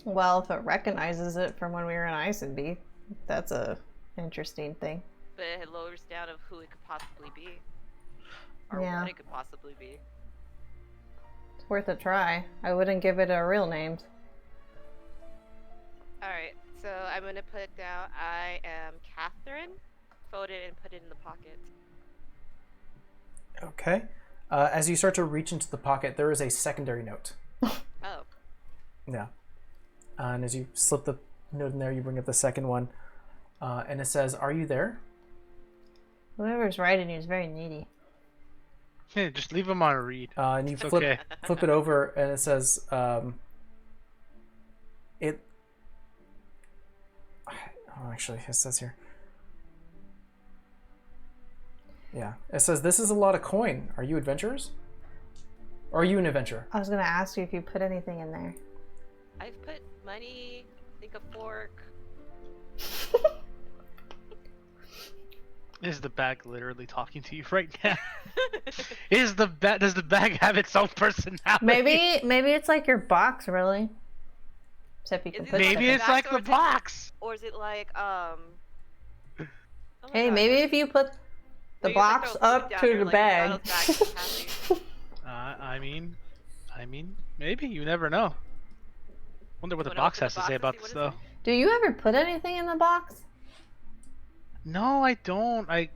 Well, if it recognizes it from when we were in Isenby, that's a interesting thing. But it lowers down of who it could possibly be, or Yeah. what it could possibly be. It's worth a try. I wouldn't give it a real name. All right, so I'm gonna put down I am Catherine, fold it and put it in the pocket. Okay. As you start to reach into the pocket, there is a secondary note. Oh, Yeah. And as you slip the note in there, you bring up the second one. And it says, "Are you there?" Whoever's writing you is very needy. Yeah, just leave them on a read. And you It's flip okay. flip it over, and it says, "It." Oh, actually, it says here. Yeah, it says, "This is a lot of coin. Are you adventurers? Or are you an adventurer?" I was gonna ask you if you put anything in there. I've put money, I think a fork. Is the bag literally talking to you right now? Does the bag have its own personality? Maybe it's like your box, really. Except you can Is it put like Maybe stuff in. it's like the box. Or is it like oh my Hey, God, maybe if you put the maybe it's like box throw food up down to there, the like bag. McDonald's bag is happy. I mean, maybe you never know. Wonder what the Wanna box open has the to say box about and this see what though. it Do you ever put anything in the box? No, I don't. I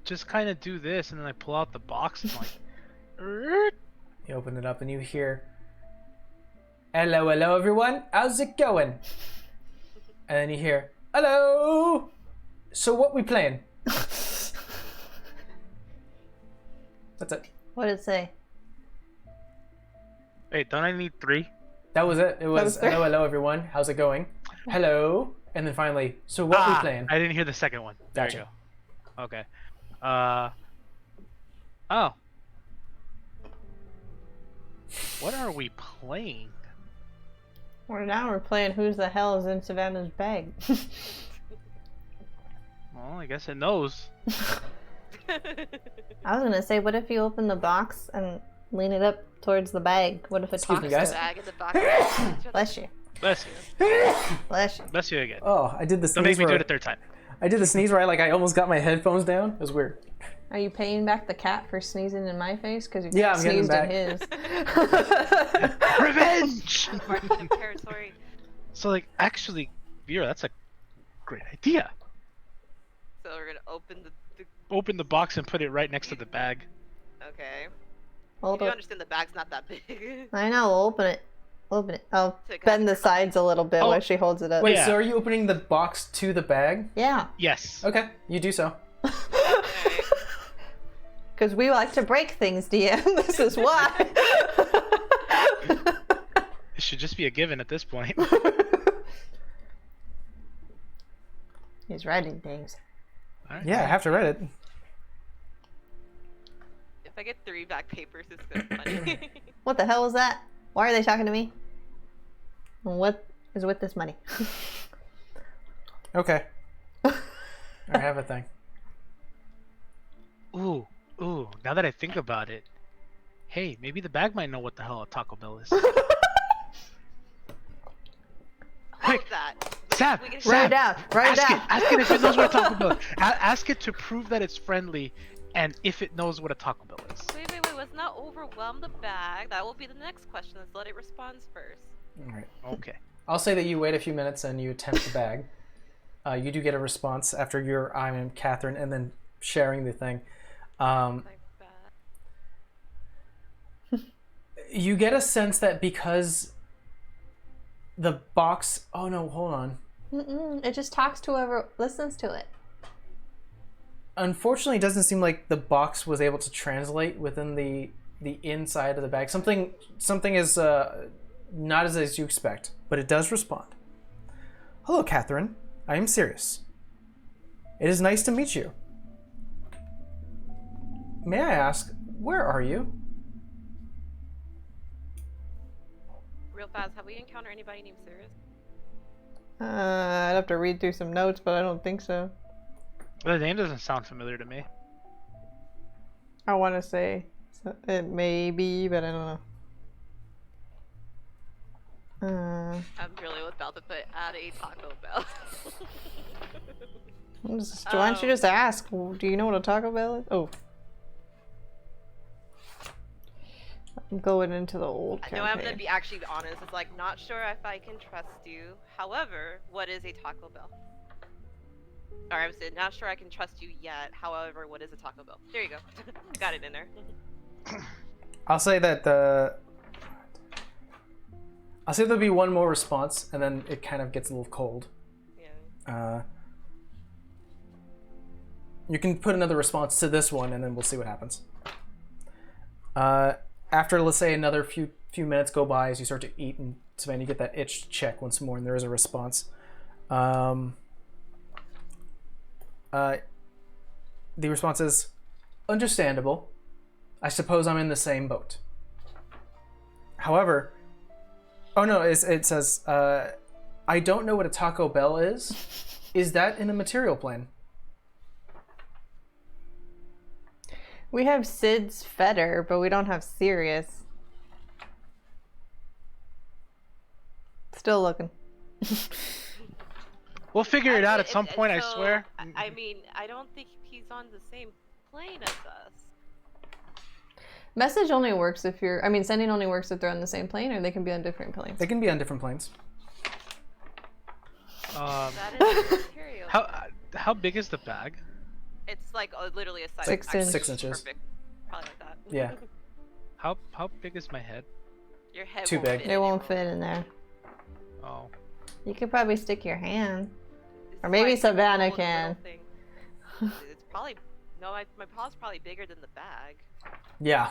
just kind of do this, and then I pull out the box and like, "Er?" You open it up, and you hear, "Hello, hello, everyone. How's it going?" And then you hear, "Hello. So what we playing?" That's it. What did it say? Wait, don't I need 3? That was it. It was, was "Hello, hello, everyone. How's it going?" "Hello." And then finally, "So what we playing?" I didn't hear the second one. There Gotcha. you go. Okay. Oh. What are we playing? Now we're playing Who's the Hell is in Savannah's Bag. Well, I guess it knows. I was gonna say, what if you open the box and lean it up towards the bag? What if it Excuse talks me, guys. to it? Bag in the box. Bless you. Bless you. Bless you. Bless you again. Oh, I did the Don't make sneeze me do where it a third time. I did the sneeze where I almost got my headphones down. It was weird. Are you paying back the cat for sneezing in my face? Because you Yeah, I'm getting sneezed back. in his. Revenge! Marketing territory. So, like, actually, Vera, that's a great idea. So we're gonna open the Open the box and put it right next to the bag. okay. Hold You up. understand the bag's not that big. I know. We'll open it. Open it. I'll So it can bend have the your- sides a little bit Oh. while she holds it up. Wait, Yeah. so are you opening the box to the bag? Yeah. Yes. Okay, you do so. Alright. Because we like to break things, DM. This is why. It should just be a given at this point. He's writing things. All right. Yeah, I have to read it. If I get 3 back papers, it's gonna be funny. What the hell is that? Why are they talking to me? And what is with this money? Okay. I have a thing. Ooh, Ooh, now that I think about it, hey, maybe the bag might know what the hell a Taco Bell is. How's Quick, that? Sam, We can- Sam, Write it down. Write it ask down. it. Ask it if it knows what a Taco Bell is. Ask it to prove that it's friendly, and if it knows what a Taco Bell is. Wait, let's not overwhelm the bag. That will be the next question. Let's let it respond first. All right. Okay. I'll say that you wait a few minutes and you attempt the bag. You do get a response after your I'm and Catherine, and then sharing the thing. My bag. You get a sense that because the box. Oh no, hold on. It just talks to whoever listens to it. Unfortunately, it doesn't seem like the box was able to translate within the inside of the bag. Something is not as you expect, but it does respond. Hello, Catherine. I am serious. It is nice to meet you. May I ask, where are you? Real fast, have we encountered anybody named Sirius? I'd have to read through some notes, but I don't think so. The name doesn't sound familiar to me. I want to say it may be, but I don't know. I'm really about to put at a Taco Bell. Why don't you just ask? Do you know what a Taco Bell is? Oh. I'm going into the old campaign. No, I'm gonna be actually honest. It's like, not sure if I can trust you. However, what is a Taco Bell? Or I'm saying, not sure I can trust you yet. However, what is a Taco Bell? There you go. Got it in there. I'll say that I'll say there'll be one more response, and then it kind of gets a little cold. Yeah. You can put another response to this one, and then we'll see what happens. After, let's say, another few minutes go by as you start to eat, and Savannah, you get that itch to check once more, and there is a response. The response is, understandable. I suppose I'm in the same boat. However, oh no, it says, I don't know what a Taco Bell is. Is that in the material plane? We have Sid's Fetter, but we don't have Sirius. Still looking. We'll figure it out at some point, I swear. I mean, I don't think he's on the same plane as us. Message only works if you're... I mean, sending only works if they're on the same plane, or they can be on different planes. They can be on different planes. That is material. How big is the bag? It's like literally a size. 6 inches. 6 inches. Perfect. Probably like that. Yeah. How big is my head? Your head Too won't big. fit It won't anymore. fit in there. Oh. You could probably stick your hand. This Or is maybe why I couldn't Savannah hold the little can. thing. It's probably no. My paw's probably bigger than the bag. Yeah.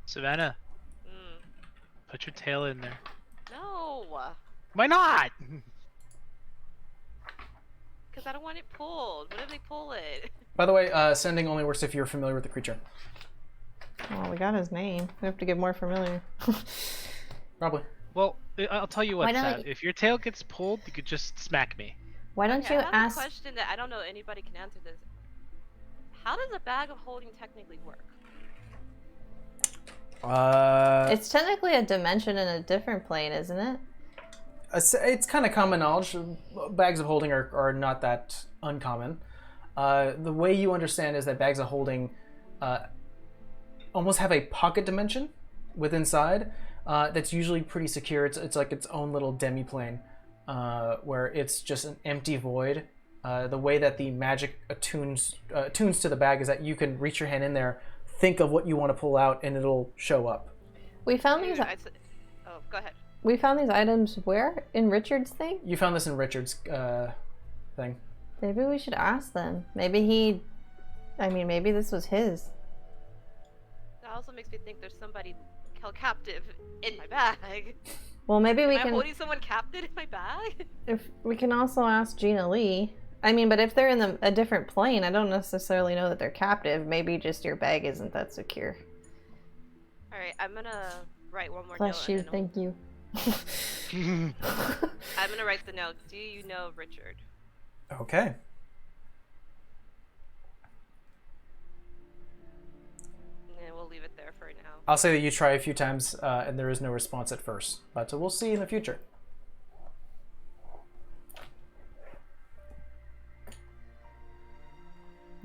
Savannah, Mm. put your tail in there. No, Why not? because I don't want it pulled. What if they pull it? By the way, sending only works if you're familiar with the creature. Well, we got his name. We have to get more familiar. Probably. Well, I'll tell you what, Why don't Sam. you- If your tail gets pulled, you could just smack me. Why don't Okay, you I have ask... a question that I don't know anybody can answer this. How does a bag of holding technically work? It's technically a dimension in a different plane, isn't it? It's kind of common knowledge. Bags of holding are not that uncommon. The way you understand is that bags of holding almost have a pocket dimension within inside that's usually pretty secure. It's like its own little demi-plane where it's just an empty void. The way that the magic attunes to the bag is that you can reach your hand in there, think of what you want to pull out, and it'll show up. We found these... Oh, go ahead. We found these items where? In Richard's thing? You found this in Richard's thing. Maybe we should ask them. Maybe he... I mean, maybe this was his. That also makes me think there's somebody held captive in my bag. Well, maybe we Am I can... holding someone captive in my bag? If we can also ask Gina Lee. I mean, but if they're in a different plane, I don't necessarily know that they're captive. Maybe just your bag isn't that secure. Alright, I'm gonna write one more Bless note. you, and then thank you. I'm gonna write the note. Do you know Richard? Okay. I'll say that you try a few times and there is no response at first, but we'll see in the future.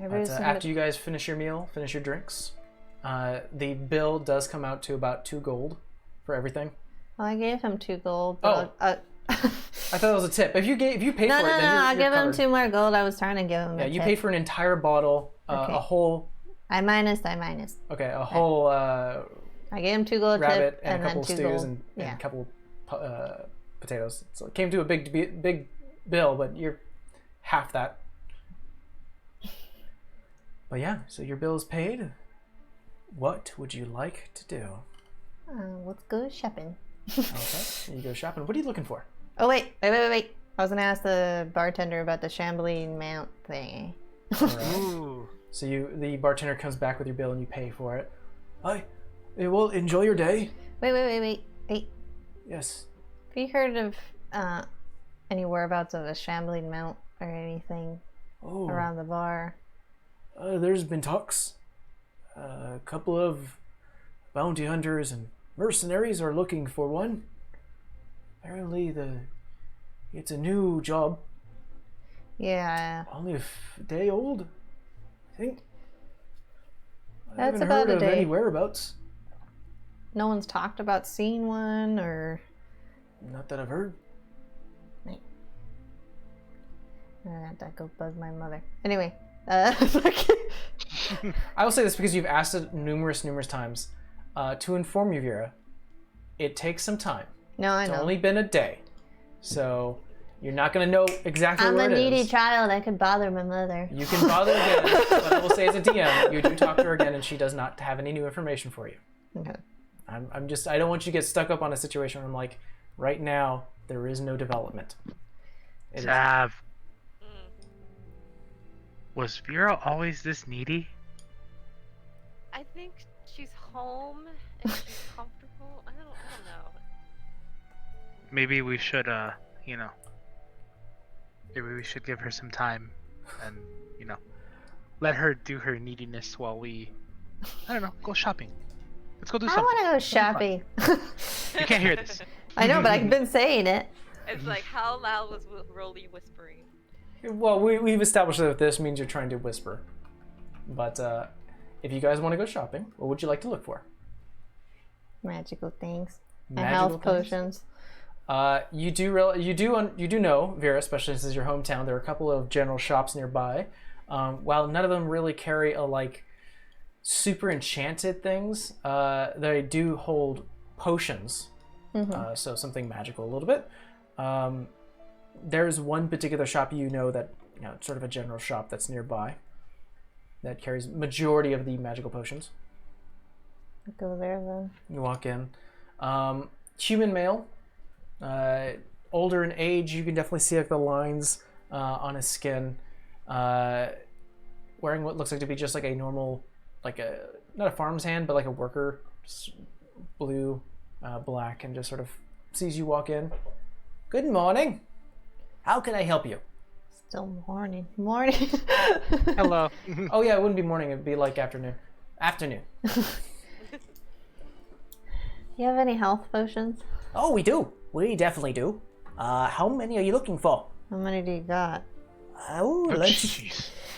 But, after you guys finish your meal, finish your drinks, the bill does come out to about 2 gold for everything. Well, I gave him 2 gold. But I thought that was a tip. If you paid for it, then I'll you're give him covered. 2 more gold. I was trying to give him. Yeah, a you tip. paid for an entire bottle, Okay. a whole. I minus. Okay, a whole I gave him 2 gold rabbit tip and a couple then 2 stews gold. and Yeah. a couple potatoes. So it came to a big bill, but you're half that. But yeah, so your bill is paid. What would you like to do? Let's go shopping. Okay, you go shopping. What are you looking for? Oh wait. I was gonna ask the bartender about the Shambling Mount thing. All right. Ooh. So the bartender comes back with your bill and you pay for it. Hi. Well, enjoy your day. Wait. Yes. Have you heard of any whereabouts of a Shambling Mount or anything Oh. around the bar? There's been talks. A couple of bounty hunters and mercenaries are looking for one. Apparently, it's a new job, Yeah. only a day old, I think. I That's haven't about heard a of day. any whereabouts. No one's talked about seeing one or. Not that I've heard. I have to go bug my mother. Anyway, I will say this because you've asked it numerous times. To inform you, Vera, it takes some time. no, I It's know. only been a day, so you're not going to know exactly I'm where a it needy is. child. I could bother my mother. You can bother again, but I will say as a DM, you do talk to her again, and she does not have any new information for you. Okay. I don't want you to get stuck up on a situation where I'm like, right now there is no development. It is- Sav. Was Vera always this needy? I think she's home and she's comfortable. I don't know. Maybe we should, maybe we should give her some time and, let her do her neediness while we, I don't know, go shopping. Let's go do I something. want to go Something shopping. You can't hear this. I know, but I've been saying it. It's like, how loud was Rolly whispering? Well, we've established that this means you're trying to whisper. But if you guys want to go shopping, what would you like to look for? Magical things. And Magical health things? potions. You do know, Vera, especially since it's your hometown, there are a couple of general shops nearby. While none of them really carry a super enchanted things, they do hold potions. So something magical a little bit. There's one particular shop that sort of a general shop that's nearby that carries majority of the magical potions. Go there then. You walk in. Human male, older in age. You can definitely see the lines on his skin. Wearing what looks like to be just a normal, not a farm's hand, but a worker, just blue, black, and just sort of sees you walk in. Good morning. How can I help you? Still morning. Morning. Hello. Oh yeah, it wouldn't be morning. It'd be afternoon. Afternoon. You have any health potions? Oh, we do. We definitely do. How many are you looking for? How many do you got? Oh, let's see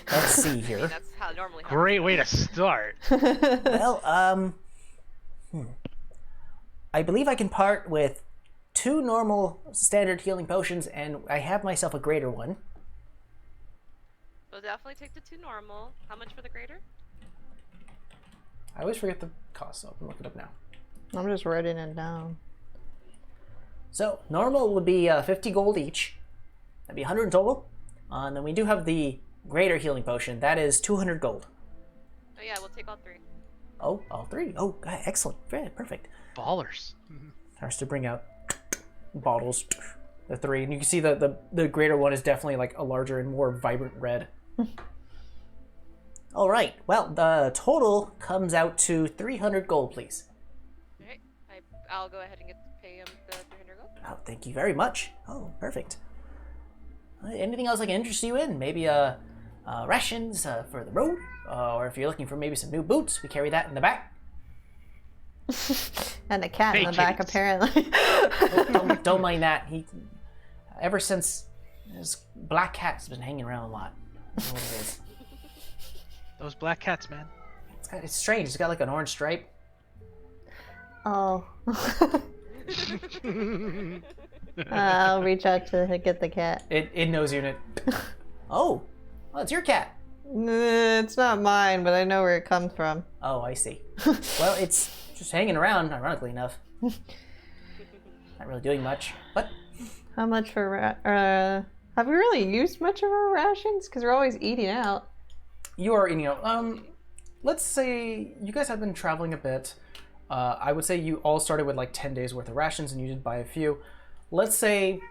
I mean, here. that's how it normally happens. Great way to start. Well, I believe I can part with 2 normal standard healing potions, and I have myself a greater one. We'll definitely take the 2 normal. How much for the greater? I always forget the cost, so I can look it up now. I'm just writing it down. So, normal would be 50 gold each. That'd be 100 in total. And then we do have the greater healing potion. That is 200 gold. Oh yeah, we'll take all 3. Oh, all 3. Oh, excellent. Very perfect. Ballers. Starts to bring out bottles, the 3, and you can see the greater one is definitely a larger and more vibrant red. All right. Well, the total comes out to 300 gold, please. Alright, I'll go ahead and pay him the 300 gold. Oh, thank you very much. Oh, perfect. Anything else I can interest you in? Maybe rations for the road, or if you're looking for maybe some new boots, we carry that in the back. And a cat in Hey, the back, kitties. apparently. Don't mind that. He, ever since his black cat's been hanging around a lot. I don't know what it is. Those black cats, man. It's strange. It's got like an orange stripe. Oh. I'll reach out to get the cat. It knows you. Oh, it's your cat. It's not mine, but I know where it comes from. Oh, I see. Well, it's just hanging around, ironically enough. Not really doing much. But How much for have we really used much of our rations? Because we're always eating out. you are eating out. Let's say you guys have been traveling a bit. I would say you all started with like 10 days worth of rations and you did buy a few. Let's say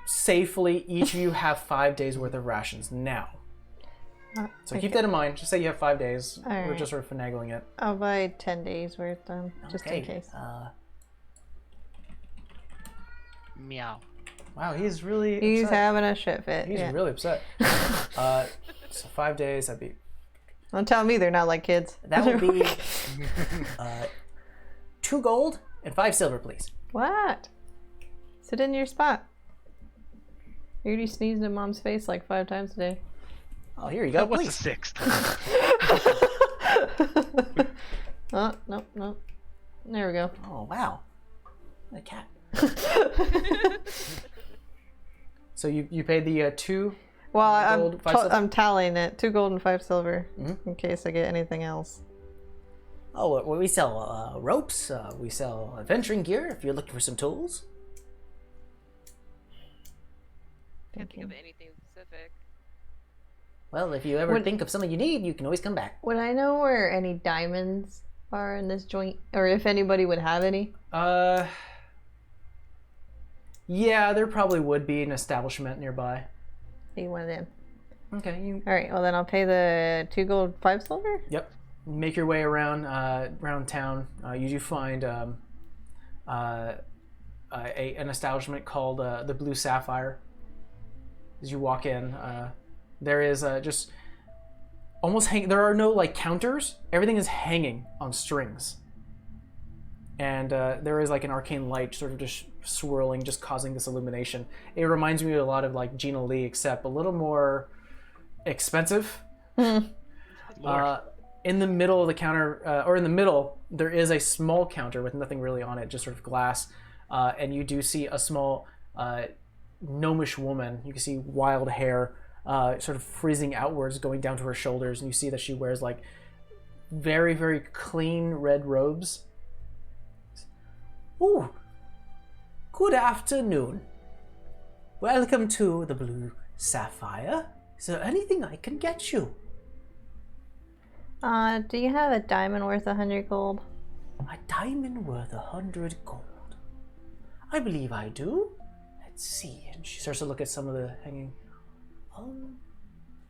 safely each of you have 5 days worth of rations now. So keep that in mind. Just say you have 5 days. We're right. just sort of finagling it. I'll buy 10 days worth then, just in case. Meow. Wow, he's really He's upset. having a shit fit. He's yeah. really upset. So 5 days, that'd be... Don't tell me they're not like kids. That would be 2 gold and 5 silver, please. What? Sit in your spot. You already sneezed in Mom's face like 5 times a day. Oh, here you go, That was the please. 6th. Oh, nope, nope. There we go. Oh, wow. A cat. So you paid the 2 Well, gold, 5 silver? I'm tallying it. 2 gold and 5 silver. Mhm. In case I get anything else. Oh, well, we sell ropes. We sell adventuring gear if you're looking for some tools. Can't think of anything specific. Well, if you ever Would- think of something you need, you can always come back. Would I know where any diamonds are in this joint? Or if anybody would have any? Yeah, there probably would be an establishment nearby. Be one of them. Okay, you Alright, well then I'll pay the 2 gold, 5 silver? Yep. Make your way around town. You do find an establishment called the Blue Sapphire. As you walk in, there is just almost there are no like counters. Everything is hanging on strings, and there is like an arcane light sort of just swirling, just causing this illumination. It reminds me a lot of like Gina Lee, except a little more expensive. Lord. In the middle of the counter, or in the middle, there is a small counter with nothing really on it, just sort of glass. And you do see a small gnomish woman. You can see wild hair, sort of freezing outwards, going down to her shoulders. And you see that she wears like very, very clean red robes. Ooh, good afternoon. Welcome to the Blue Sapphire. Is there anything I can get you? Do you have a diamond worth 100 gold? A diamond worth 100 gold. I believe I do. Let's see. And she starts to look at some of the hanging.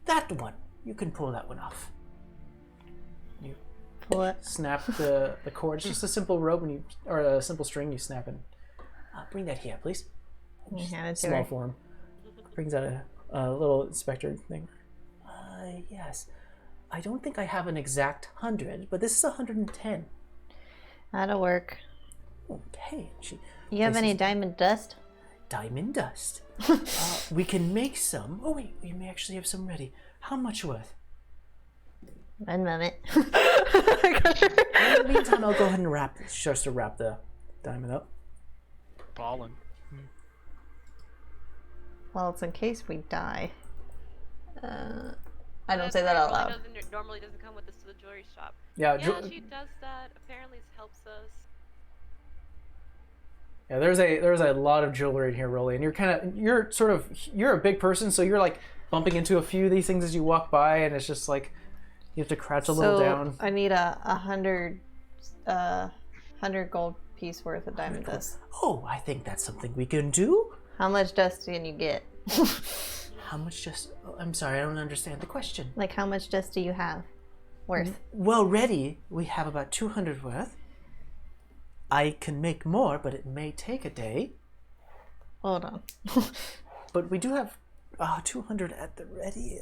That one. You can pull that one off. You Pull it. snap the cord. It's just a simple rope, and or a simple string. You snap it. Bring that here, please. You hand it to Small her. form. Brings out a little inspector thing. Yes. I don't think I have an exact 100, but this is 110. That'll work. Okay. She You have any places- diamond dust? diamond dust. We can make some. Oh wait, we may actually have some ready. How much worth? 1 minute. In the meantime, I'll go ahead and wrap. She starts to wrap the diamond up. Ballin'. Well, it's in case we die. I don't say that out loud. Normally doesn't come with this to the jewelry shop. Yeah, Yeah, she does that. Apparently, it helps us. yeah. There's a lot of jewelry in here, Rolly, and you're a big person, so you're like bumping into a few of these things as you walk by, and it's just like you have to crouch a little down. I need a 100 gold piece worth of diamond dust. Oh, I think that's something we can do. How much dust can you get? How much just? Oh, I'm sorry, I don't understand the question. Like, how much dust do you have worth? Well, ready, we have about 200 worth. I can make more, but it may take a day. Hold on. But we do have 200 at the ready.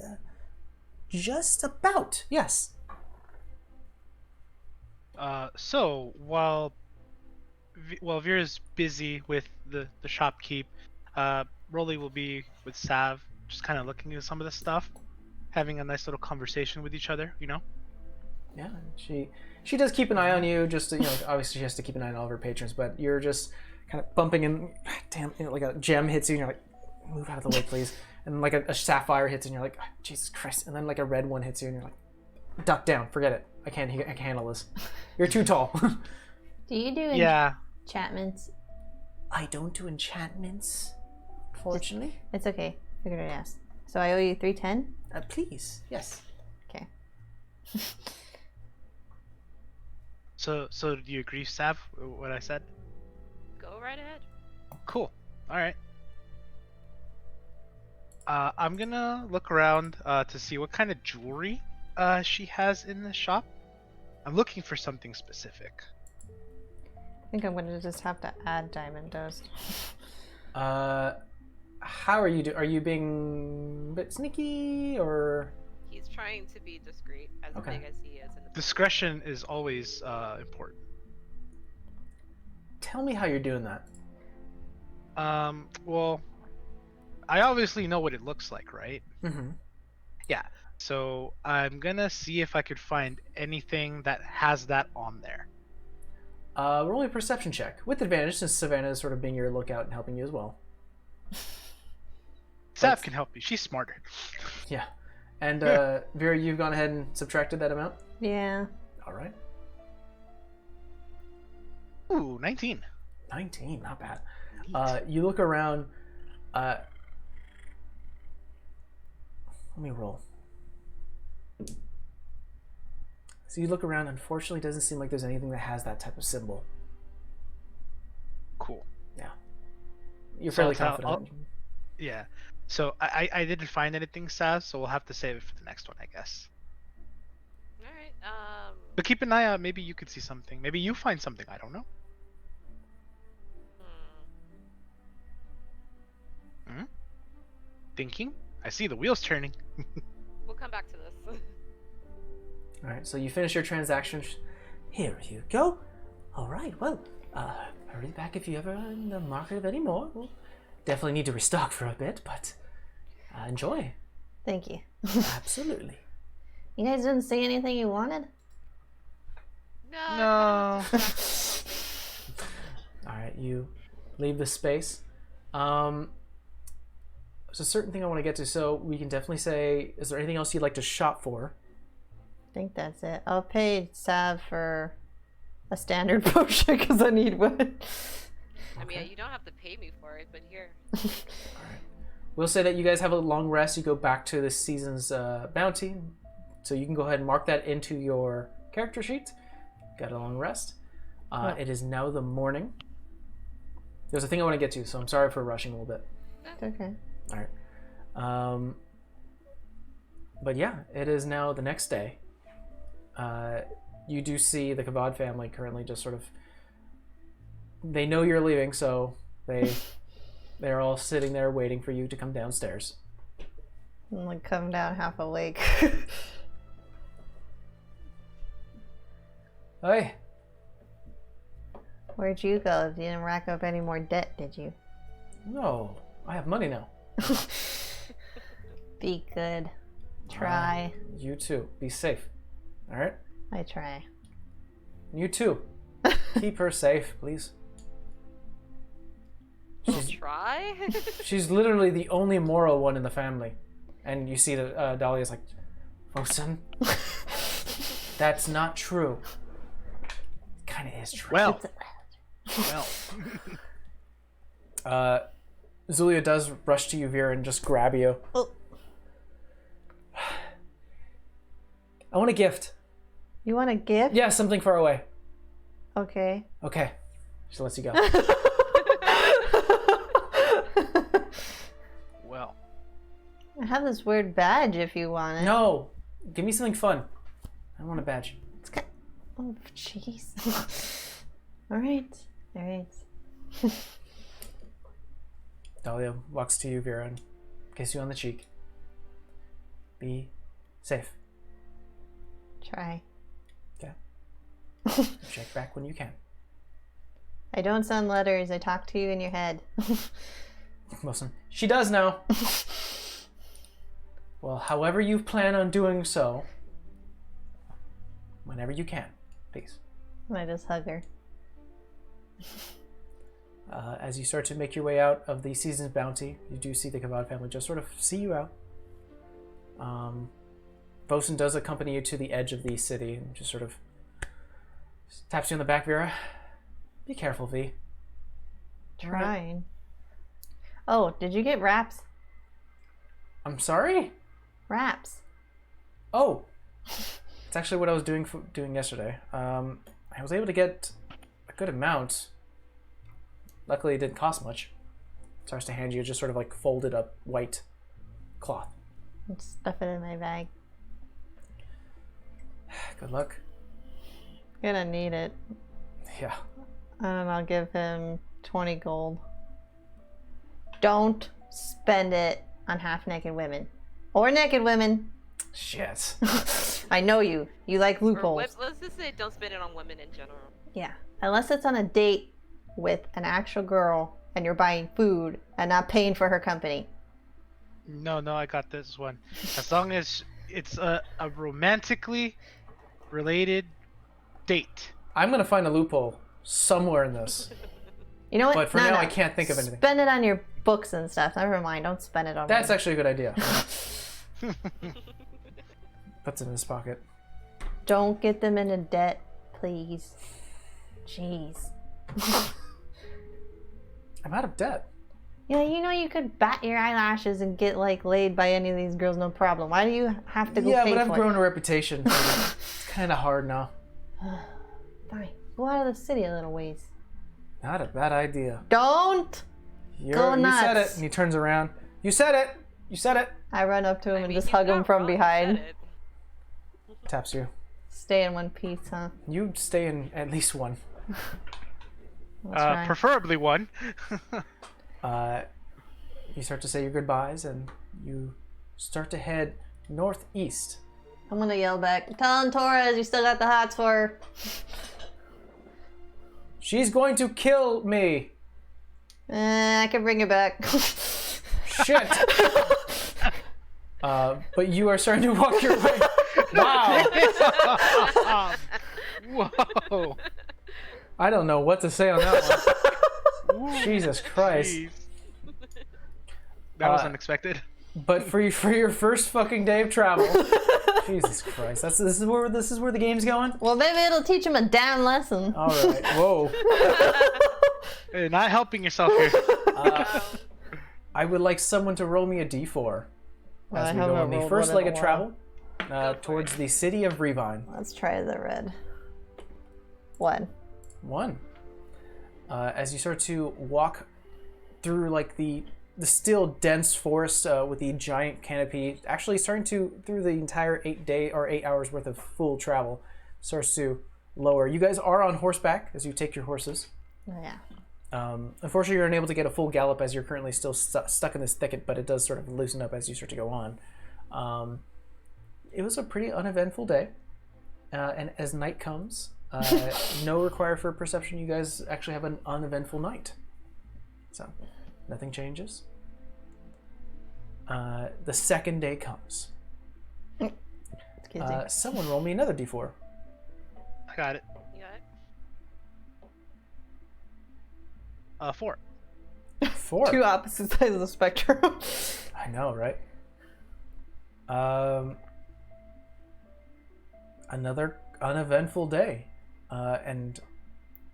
Just about, yes. So while while Vera's busy with the shopkeep, Rolly will be with Sav, just kind of looking at some of the stuff, having a nice little conversation with each other. Yeah, she does keep an eye on you. Just obviously she has to keep an eye on all of her patrons, but you're just kind of bumping in. Damn, like a gem hits you, and you're like, move out of the way, please. And like a sapphire hits, and you're like, Jesus Christ. And then like a red one hits you, and you're like, duck down, forget it. I can't handle this. You're too tall. Do you do enchantments? I don't do enchantments, fortunately. It's okay. Figured I'd ask. So I owe you 310? Please, yes. Okay. So do you agree, Sav, what I said? Go right ahead. Cool. All right. I'm gonna look around to see what kind of jewelry she has in the shop. I'm looking for something specific. I think I'm gonna just have to add diamond dust. How are you Are you being a bit sneaky, or? He's trying to be discreet, as Okay. big as he is. In the Discretion is always important. Tell me how you're doing that. Well, I obviously know what it looks like, right? Mm-hmm. Yeah. So I'm gonna see if I could find anything that has that on there. Roll a perception check with advantage, since Savannah is sort of being your lookout and helping you as well. Sav can help me. She's smarter. Yeah. And Vera, you've gone ahead and subtracted that amount. Yeah. All right. Ooh, 19. 19, not bad. You look around. Let me roll. So you look around. Unfortunately, it doesn't seem like there's anything that has that type of symbol. Cool. Yeah. You're fairly So confident. Yeah. So I didn't find anything, Sav, so we'll have to save it for the next one, I guess. Alright, But keep an eye out. Maybe you could see something. Maybe you find something. I don't know. Thinking? I see the wheels turning. we'll come back to this. All right. So you finish your transaction. Here you go. All right. Well, hurry back if you ever are in the market of any more. We'll definitely need to restock for a bit, but enjoy. Thank you. Absolutely. You guys didn't say anything you wanted? No. All right, you leave the space. There's a certain thing I want to get to, so we can definitely say, is there anything else you'd like to shop for? I think that's it. I'll pay Sav for a standard potion because I need one. I mean, you don't have to pay me for it, but here. We'll say that you guys have a long rest. You go back to this season's bounty, so you can go ahead and mark that into your character sheet. Got a long rest. It is now the morning. There's a thing I want to get to, so I'm sorry for rushing a little bit. It's okay. All right. But yeah, it is now the next day. You do see the Kavad family currently just sort of. They know you're leaving, so they're all sitting there waiting for you to come downstairs. I'm like come down half awake. Hey. Where'd you go? You didn't rack up any more debt, did you? No, I have money now. Be good. Try. You too. Be safe. All right. I try. You too. Keep her safe, please. Try? She's literally the only moral one in the family. And you see that Dahlia's like, Wilson, that's not true. It kind of is true. Well. Zulia does rush to you, Vera, and just grab you. Oh. I want a gift. You want a gift? Yeah, something far away. Okay. Okay. She lets you go. Well. I have this weird badge if you want it. No. Give me something fun. I want a badge. It's got... Oh, jeez. Alright. Alright. Dahlia walks to you, Vera, and kisses you on the cheek. Be safe. Try. Okay. Check back when you can. I don't send letters. I talk to you in your head. Wilson. She does now. Well, however you plan on doing so, whenever you can, please. I just hug her. As you start to make your way out of the season's bounty, you do see the Kavad family just sort of see you out. Bosun does accompany you to the edge of the city and just sort of taps you on the back, Vera. Be careful, V. Trying. Oh, did you get wraps? I'm sorry? Wraps. Oh, it's actually what I was doing yesterday. I was able to get a good amount. Luckily, it didn't cost much. Starts to hand you just sort of like folded up white cloth. Let's stuff it in my bag. Good luck. Gonna need it. Yeah. And I'll give him 20 gold. Don't spend it on half-naked women. Or naked women. Shit. I know you. You like Or loopholes. let's just say don't spend it on women in general. Yeah. Unless it's on a date with an actual girl and you're buying food and not paying for her company. No, I got this one. As long as it's a romantically related date. I'm going to find a loophole somewhere in this. You know what? But for now, I can't think of anything. Spend it on your books and stuff. Never mind. Don't spend it on That's me. actually a good idea. Puts it in his pocket. Don't get them into debt, please. Jeez. I'm out of debt. Yeah, you know you could bat your eyelashes and get like laid by any of these girls, no problem. Why do you have to go Yeah, pay but I've for grown a reputation. It's kind of hard now. it? Fine. Go out of the city a little ways. Not a bad idea. Don't! You Go said nuts. it, and he turns around. You said it. You said it. I run up to him I and mean, just he's hug him not from wrong, he behind. said it. Taps you. Stay in one piece, huh? You stay in at least one. Let's try. Preferably one. You start to say your goodbyes, and you start to head northeast. I'm gonna yell back. Tell him Torres you still got the hots for her. She's going to kill me. I can bring it back. Shit. But you are starting to walk your way. Wow. Whoa. I don't know what to say on that one. Jesus Christ. Jeez. That was Uh, unexpected. But for your first fucking day of travel, Jesus Christ, this is where the game's going. Well, maybe it'll teach him a damn lesson. All right, whoa. Hey, not helping yourself here. I would like someone to roll me a d4 I as we haven't go on the rolled first one leg in of a travel towards the city of Revine. Let's try the red. 1. 1. As you start to walk through like the still dense forest with the giant canopy, actually starting to through the entire 8 hours worth of full travel, starts to lower. You guys are on horseback as you take your horses. Oh, yeah. Unfortunately, you're unable to get a full gallop as you're currently still stuck in this thicket, but it does sort of loosen up as you start to go on. It was a pretty uneventful day, and as night comes, no require for perception. You guys actually have an uneventful night. So, nothing changes. The second day comes. Excuse me. Someone roll me another d4. I got it. You got it? 4. 4. Two opposite sides of the spectrum. I know, right? Another uneventful day, and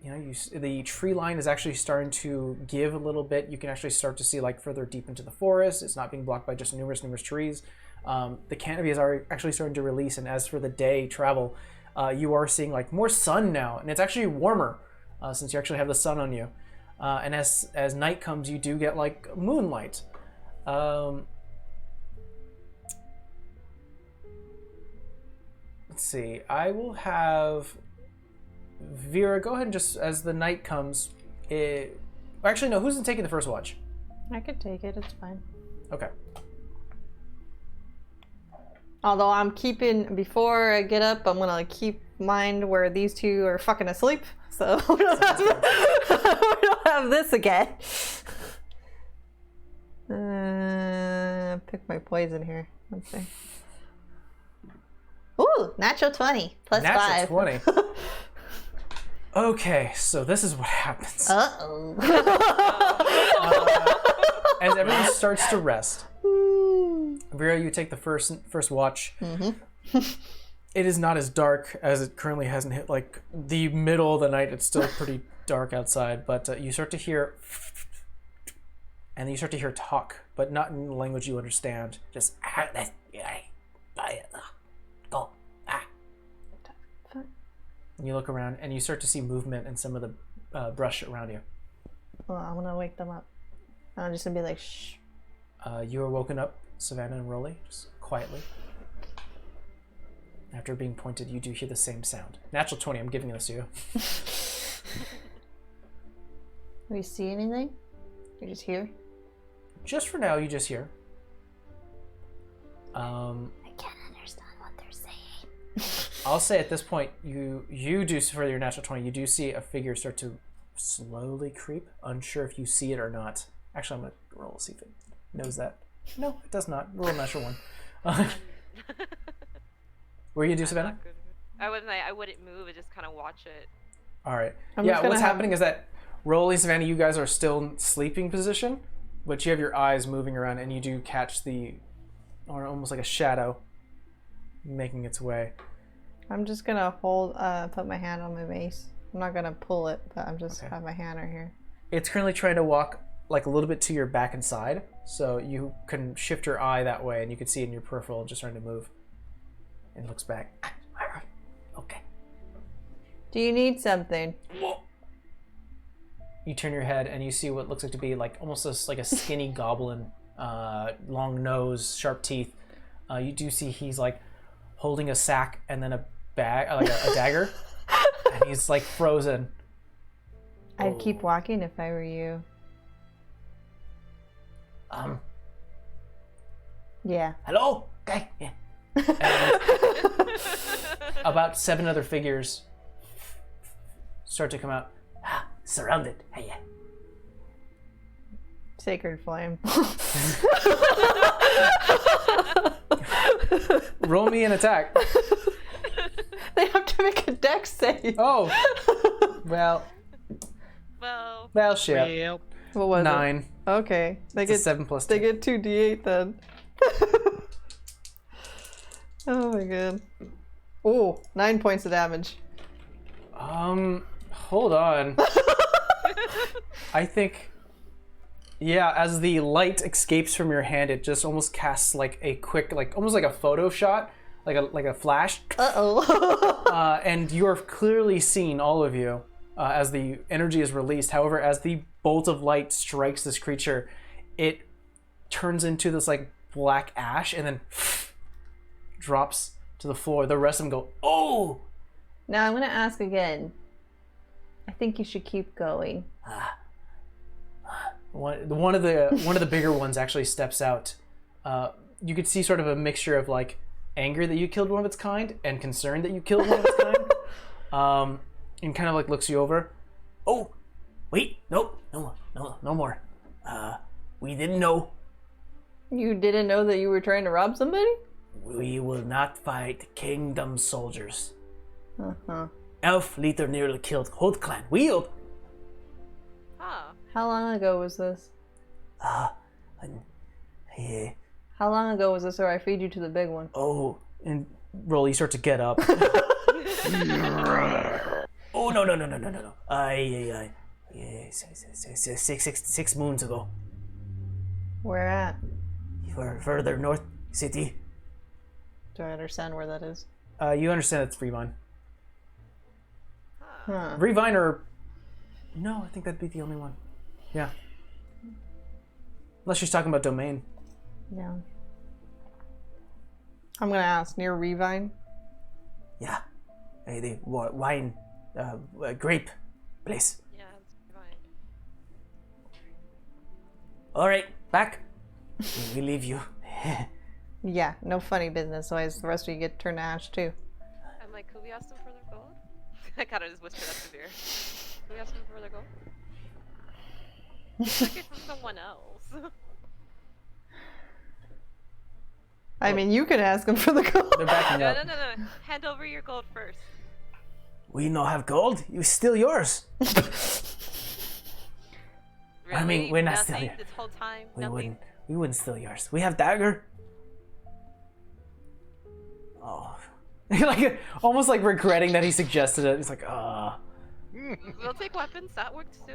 you know, the tree line is actually starting to give a little bit. You can actually start to see like further deep into the forest. It's not being blocked by just numerous trees. The canopy is actually starting to release, and as for the day travel, you are seeing like more sun now, and it's actually warmer since you actually have the sun on you. And as night comes, you do get like moonlight. Let's see. I will have Vera go ahead and just as the night comes. Actually, no. Who's taking the first watch? I could take it. It's fine. Okay. Although I'm keeping, before I get up, I'm gonna keep mind where these two are fucking asleep, so we don't have this again. Pick my poison here. Let's see. Ooh, natural 20 plus Natural 5. 20. Okay, so this is what happens. Uh-oh. As everyone starts to rest, Vera, you take the first watch. Mm-hmm. It is not as dark as it currently hasn't hit like the middle of the night. It's still pretty dark outside, but you start to hear, and then you start to hear talk, but not in the language you understand. Just go. And you look around, and you start to see movement in some of the brush around you. Well, I'm gonna wake them up. I'm just gonna be like, shh. You are woken up, Savannah and Rolly, just quietly. After being pointed, you do hear the same sound. Natural 20, I'm giving this to you. Do you see anything? You're just here? Just for now, you just hear. I can't understand what they're saying. I'll say at this point, you do, for your natural 20, you do see a figure start to slowly creep. Unsure if you see it or not. Actually, I'm going to roll to see if it knows that. No, it does not. Roll a natural 1. What are you going to do, Savannah? I wouldn't move and just kind of watch it. All right. I'm Yeah, just gonna what's have- happening is that Rolly, Savannah, you guys are still in sleeping position, but you have your eyes moving around, and you do catch or almost like a shadow making its way. I'm just gonna put my hand on my mace. I'm not gonna pull it, but I'm just have my hand right here. It's currently trying to walk like a little bit to your back and side, so you can shift your eye that way, and you can see it in your peripheral just trying to move. And it looks back. Okay. Do you need something? You turn your head and you see what looks like to be like almost like a skinny goblin, long nose, sharp teeth. You do see he's like holding a sack and then a bag, like a dagger, and he's like frozen. I'd keep walking if I were you. Yeah. Hello? Okay. Yeah. And about 7 other figures start to come out. Surrounded. Hey, yeah. Sacred flame. Roll me an attack. They have to make a dex save. Oh. Well, shit. Well, What was 9. it? Okay. They It's a get 7 plus 2. They get 2d8 then. Oh my god. Oh, 9 points of damage. Hold on. I think, yeah, as the light escapes from your hand, it just almost casts like a quick, like almost like a photo shot, like a flash. Uh-oh. And you're clearly seen, all of you, as the energy is released. However, as the bolt of light strikes this creature, it turns into this like black ash and then drops to the floor. The rest of them go, oh! Now I'm gonna ask again. I think you should keep going. One of the bigger ones actually steps out. You could see sort of a mixture of like anger that you killed one of its kind and concern that you killed one of its kind. And kind of like looks you over. Oh, wait, no more. We didn't know. You didn't know that you were trying to rob somebody? We will not fight kingdom soldiers. Uh-huh. Elf leader nearly killed whole clan. Wield. Huh. How long ago was this? Yeah. How long ago was this, or I feed you to the big one? Oh, and Rolly, you start to get up. Oh, no. Yeah, 6 moons ago. Where at? Further north city. Do I understand where that is? You understand it's Freevine. Huh. Freevine or... No, I think that'd be the only one. Yeah. Unless she's talking about domain. Yeah. I'm gonna ask, near Revine? Yeah. The wine, grape place. Yeah, it's fine. All right, back. We leave you. Yeah, no funny business, otherwise the rest of you get turned to ash too. I'm like, could we ask them further? I kind of just whispered that to Veer. Can we ask him where they go? Check it from someone else. I mean, you can ask him for the gold. They're backing No, up. no. Hand over your gold first. We no have gold. You steal yours. Really? I mean, we're not Nothing still here. this whole time? We Nothing? wouldn't steal yours. We have dagger. Oh, like almost like regretting that he suggested it. He's like, We'll take weapons. That works too.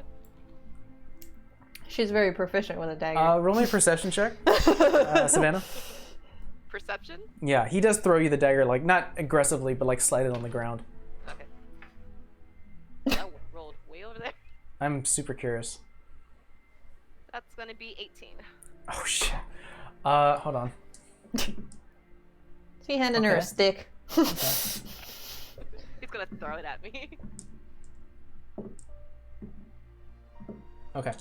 She's very proficient with a dagger. roll me a perception check, Savannah. Perception? Yeah, he does throw you the dagger, like not aggressively, but like slide it on the ground. Okay. That rolled way over there. I'm super curious. That's gonna be 18. Oh shit. Hold on. She handing her a Okay. stick. He's gonna throw it at me. Okay.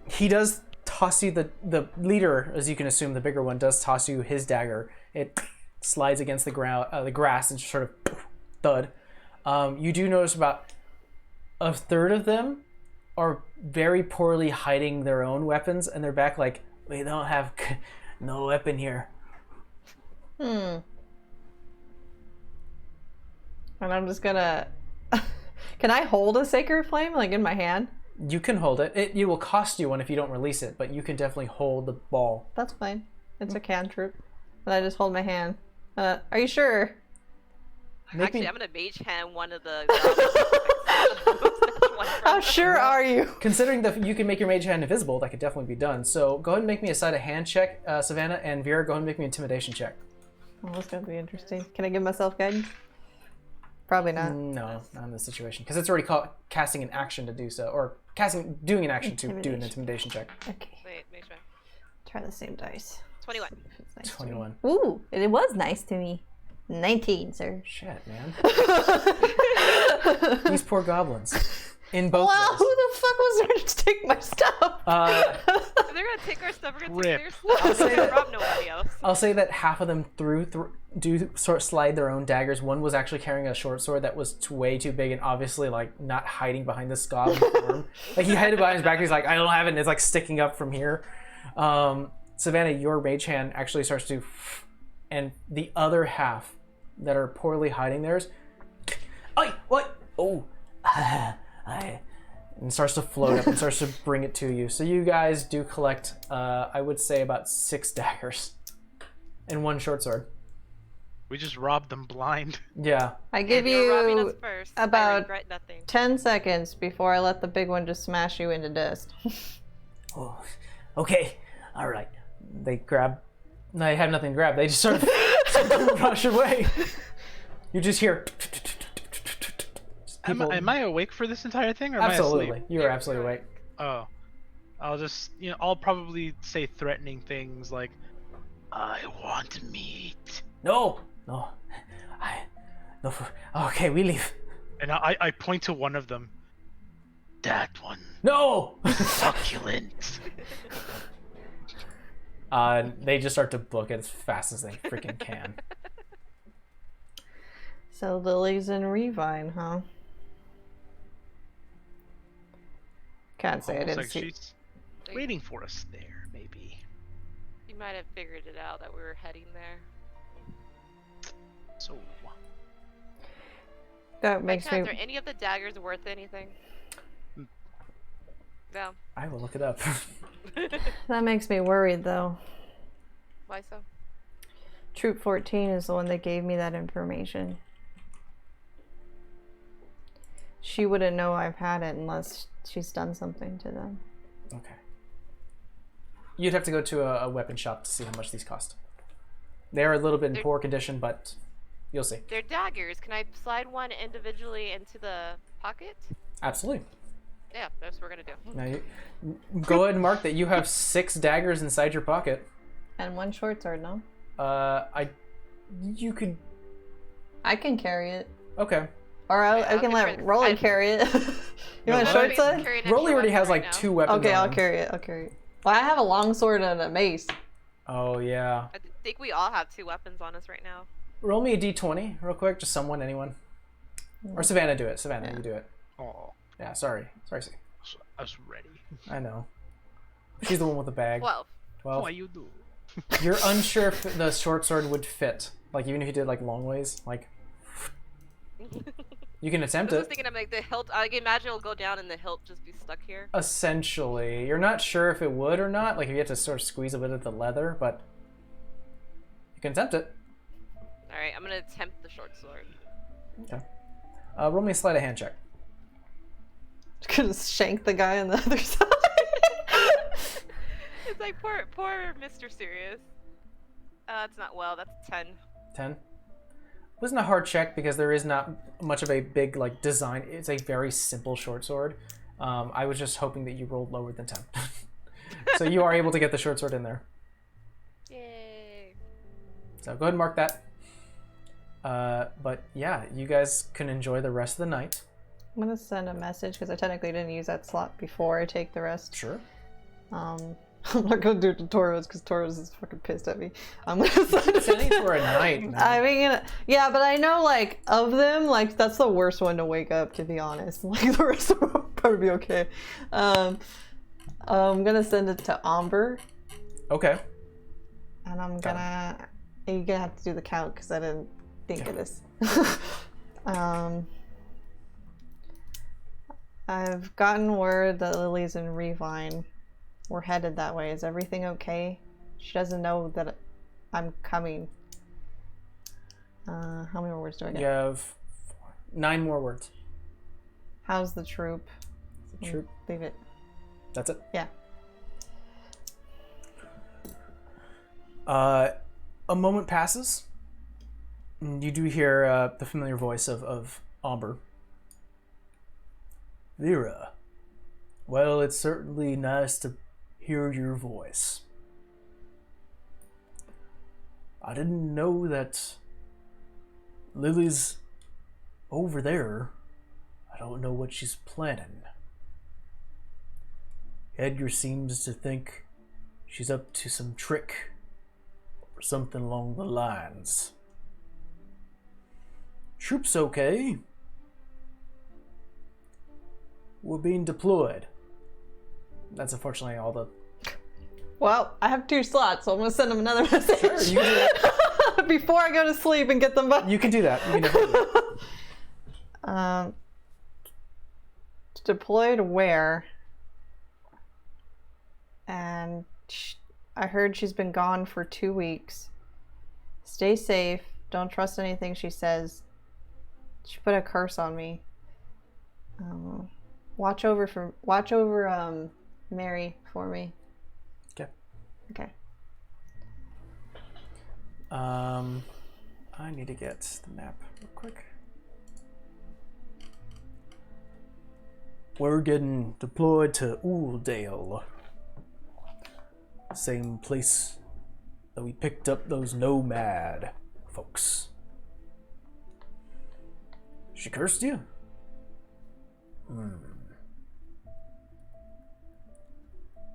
He does toss you the leader, as you can assume, the bigger one does toss you his dagger. It slides against the ground, the grass, and just sort of thud. You do notice about a third of them are very poorly hiding their own weapons, and they're back like, we don't have no weapon here. And I'm just gonna... Can I hold a sacred flame, like, in my hand? You can hold it. It will cost you one if you don't release it, but you can definitely hold the ball. That's fine. It's a cantrip. And I just hold my hand. Are you sure? Actually, I'm gonna mage hand one of the. How sure are you? Considering that you can make your mage hand invisible, that could definitely be done. So go ahead and make me a sleight of hand check, Savannah, and Vera, go ahead and make me an intimidation check. Oh, that's gonna be interesting. Can I give myself guidance? Probably not. No, not in this situation, because it's already casting an action to do so, or doing an action to do an intimidation check. Okay. Wait, make sure. Try the same dice. 21. It's nice to 21. me. Ooh, it was nice to me. 19, sir. Shit, man. These poor goblins. In both Wow, ways. who the fuck was there to take my stuff? If they're gonna take our stuff, we're gonna take their stuff. We're gonna rob nobody else. I'll say that half of them do sort of slide their own daggers. One was actually carrying a short sword that was way too big and obviously like not hiding behind the goblin form. Like he had it behind his back. He's like, I don't have it. And it's like sticking up from here. Savannah, your mage hand actually starts to, and the other half that are poorly hiding theirs. Oi, what? Oh, and starts to float up and starts to bring it to you. So you guys do collect, I would say, about 6 daggers and 1 short sword. We just robbed them blind. Yeah. I give You're robbing us you first. I about regret nothing. 10 seconds before I let the big one just smash you into dust. Oh, okay. All right. They grab. No, they have nothing to grab. They just sort of rush away. You just hear. Am I awake for this entire thing, or am I Absolutely. asleep? You are absolutely awake. Oh, I'll just, I'll probably say threatening things like, "I want meat," No. Okay, we leave. and I point to one of them. That one, No. succulent. They just start to book it as fast as they freaking can. So Lilies and Revine, huh? Can't say I Almost didn't like see. she's waiting for us there, maybe. You might have figured it out that we were heading there. So, That makes Are me. any of the daggers worth anything? No. I will look it up. That makes me worried, though. Why so? Troop 14 is the one that gave me that information. She wouldn't know I've had it unless she's done something to them. Okay. You'd have to go to a weapon shop to see how much these cost. They're a little bit in poor condition, but you'll see. They're daggers. Can I slide one individually into the pocket? Absolutely. Yeah, that's what we're gonna do. Now you go ahead and mark that you have 6 daggers inside your pocket. And 1 short sword, no? You could. I can carry it. Okay. Or I I'll can get let rid of- Roland carry it. You want a short sword? Rolly already has like 2 weapons. Okay, on I'll him. carry it. I'll carry it. Well, I have a long sword and a mace. Oh yeah. I think we all have 2 weapons on us right now. Roll me a d20 real quick, just someone, anyone. Or Savannah, do it. Savannah, you do it. Oh, Yeah, sorry. Sorry, C. I was ready. I know. She's the one with the bag. 12. 12. What you do? You're unsure if the short sword would fit. Like, even if you did, like, long ways. Like, you can I attempt was just it. thinking of like the hilt. I can imagine it'll go down and the hilt just be stuck here. Essentially. You're not sure if it would or not. Like, if you have to sort of squeeze a bit of the leather, but you can attempt it. Alright, I'm gonna attempt the short sword. Okay. Roll me a sleight of hand check. Just gonna shank the guy on the other side. It's like poor Mr. Serious. It's not well, that's 10. 10. Wasn't a hard check because there is not much of a big like design. It's a very simple short sword. I was just hoping that you rolled lower than 10. So you are able to get the short sword in there. Yay. So go ahead and mark that. But yeah, you guys can enjoy the rest of the night. I'm gonna send a message because I technically didn't use that slot before I take the rest. Sure. I'm not gonna do it to Toros because Toros is fucking pissed at me. I'm gonna send it Sending for a night. Man. I mean, yeah, but I know like of them, like that's the worst one to wake up. To be honest, like the rest of them will probably be okay. I'm gonna send it to Amber, Okay. and I'm gonna. You're gonna have to do the count because I didn't think of this. I've gotten word that Lily's in Revine. We're headed that way. Is everything okay? She doesn't know that I'm coming. How many more words do I get? You have 9 more words. How's the troop? Troop. Leave it. That's it. Yeah. A moment passes. You do hear the familiar voice of Amber. Vera. Well, it's certainly nice to hear your voice. I didn't know that Lily's over there. I don't know what she's planning. Edgar seems to think she's up to some trick or something along the lines. Troop's okay. We're being deployed. That's unfortunately all the... Well, I have 2 slots, so I'm gonna send them another message. Sure, you can do that. Before I go to sleep and get them back. You can do that. You can definitely do that. Deployed where? And I heard she's been gone for 2 weeks. Stay safe. Don't trust anything she says. She put a curse on me. Watch over Mary for me. Okay. Okay. I need to get the map real quick. We're getting deployed to Ooldale. Same place that we picked up those nomad folks. She cursed you?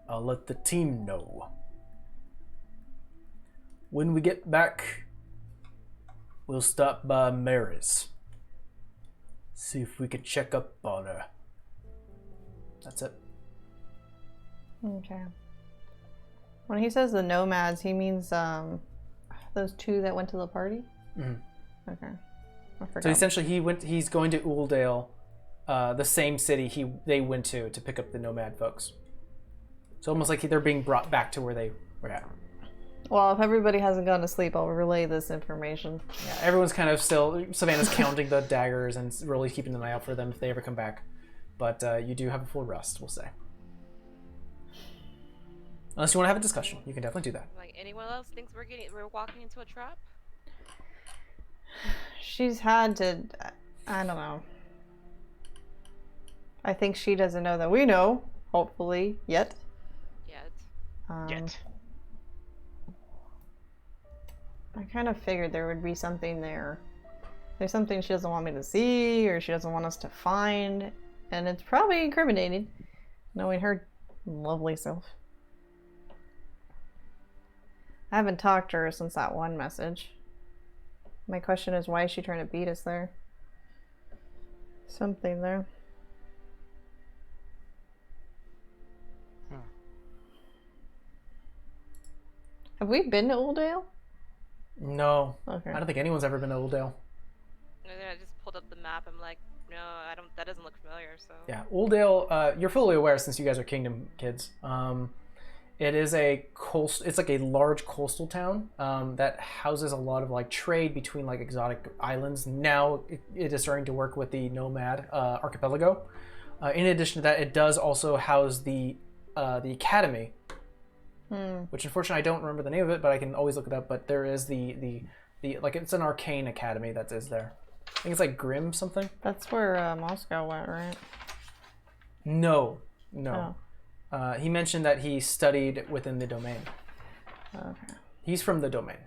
I'll let the team know. When we get back, we'll stop by Mary's. See if we can check up on her. That's it. Okay. When he says the nomads, he means those 2 that went to the party? Mm-hmm. Okay. I forgot. So essentially he's going to Ooldale, the same city they went to pick up the nomad folks. So almost like they're being brought back to where they were at. Well, if everybody hasn't gone to sleep, I'll relay this information. Yeah, everyone's kind of still... Savannah's counting the daggers and really keeping an eye out for them if they ever come back. But you do have a full rest, we'll say. Unless you want to have a discussion, you can definitely do that. Like anyone else thinks we're walking into a trap? She's had to... I don't know. I think she doesn't know that we know, hopefully, yet. Yet. I kind of figured there would be something there. There's something she doesn't want me to see, or she doesn't want us to find, and it's probably incriminating, knowing her lovely self. I haven't talked to her since that one message. My question is, why is she trying to beat us there? Something there. Have we been to Oldale? No, Okay. I don't think anyone's ever been to Oldale. And then I just pulled up the map. I'm like, no, I don't. That doesn't look familiar. So. Yeah, Oldale. You're fully aware since you guys are Kingdom kids. It is a coast. It's like a large coastal town that houses a lot of like trade between like exotic islands. Now it is starting to work with the Nomad archipelago. In addition to that, it does also house the academy, which unfortunately I don't remember the name of it, but I can always look it up. But there is the like it's an arcane academy that is there. I think it's like Grim something. That's where Moscow went, right? No. Oh. He mentioned that he studied within the domain. Okay. He's from the domain.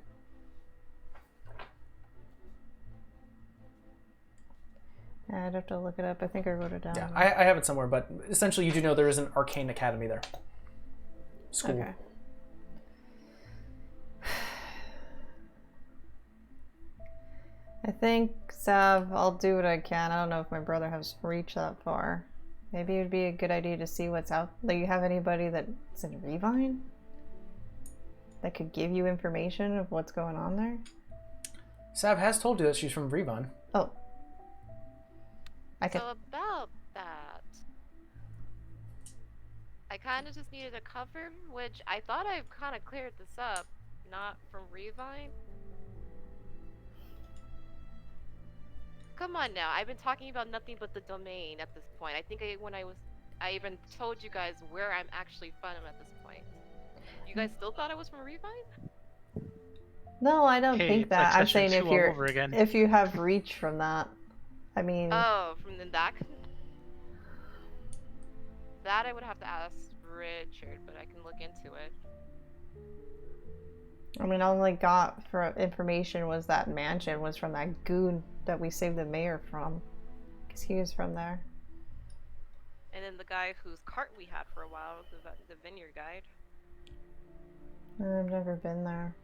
Yeah, I'd have to look it up. I think I wrote it down. Yeah, I have it somewhere, but essentially you do know there is an arcane academy there. School. Okay. I think, Sav, I'll do what I can. I don't know if my brother has reached that far. Maybe it would be a good idea to see what's out. Like, you have anybody that's in Revine that could give you information of what's going on there? Sav has told you that she's from Revon. Oh. I could. So about that, I kind of just needed a cover, which I thought I kind of cleared this up, not from Revine. Come on now, I've been talking about nothing but the domain at this point. I think I even told you guys where I'm actually from at this point. You guys still thought I was from Revine? No, I don't Hey, think it's that. like I'm session saying 2 all over again. if you have reach from that. I mean, Oh, from the back? That I would have to ask Richard, but I can look into it. I mean, all I got for information was that mansion was from that goon that we saved the mayor from, because he was from there. And then the guy whose cart we had for a while, the vineyard guide. I've never been there.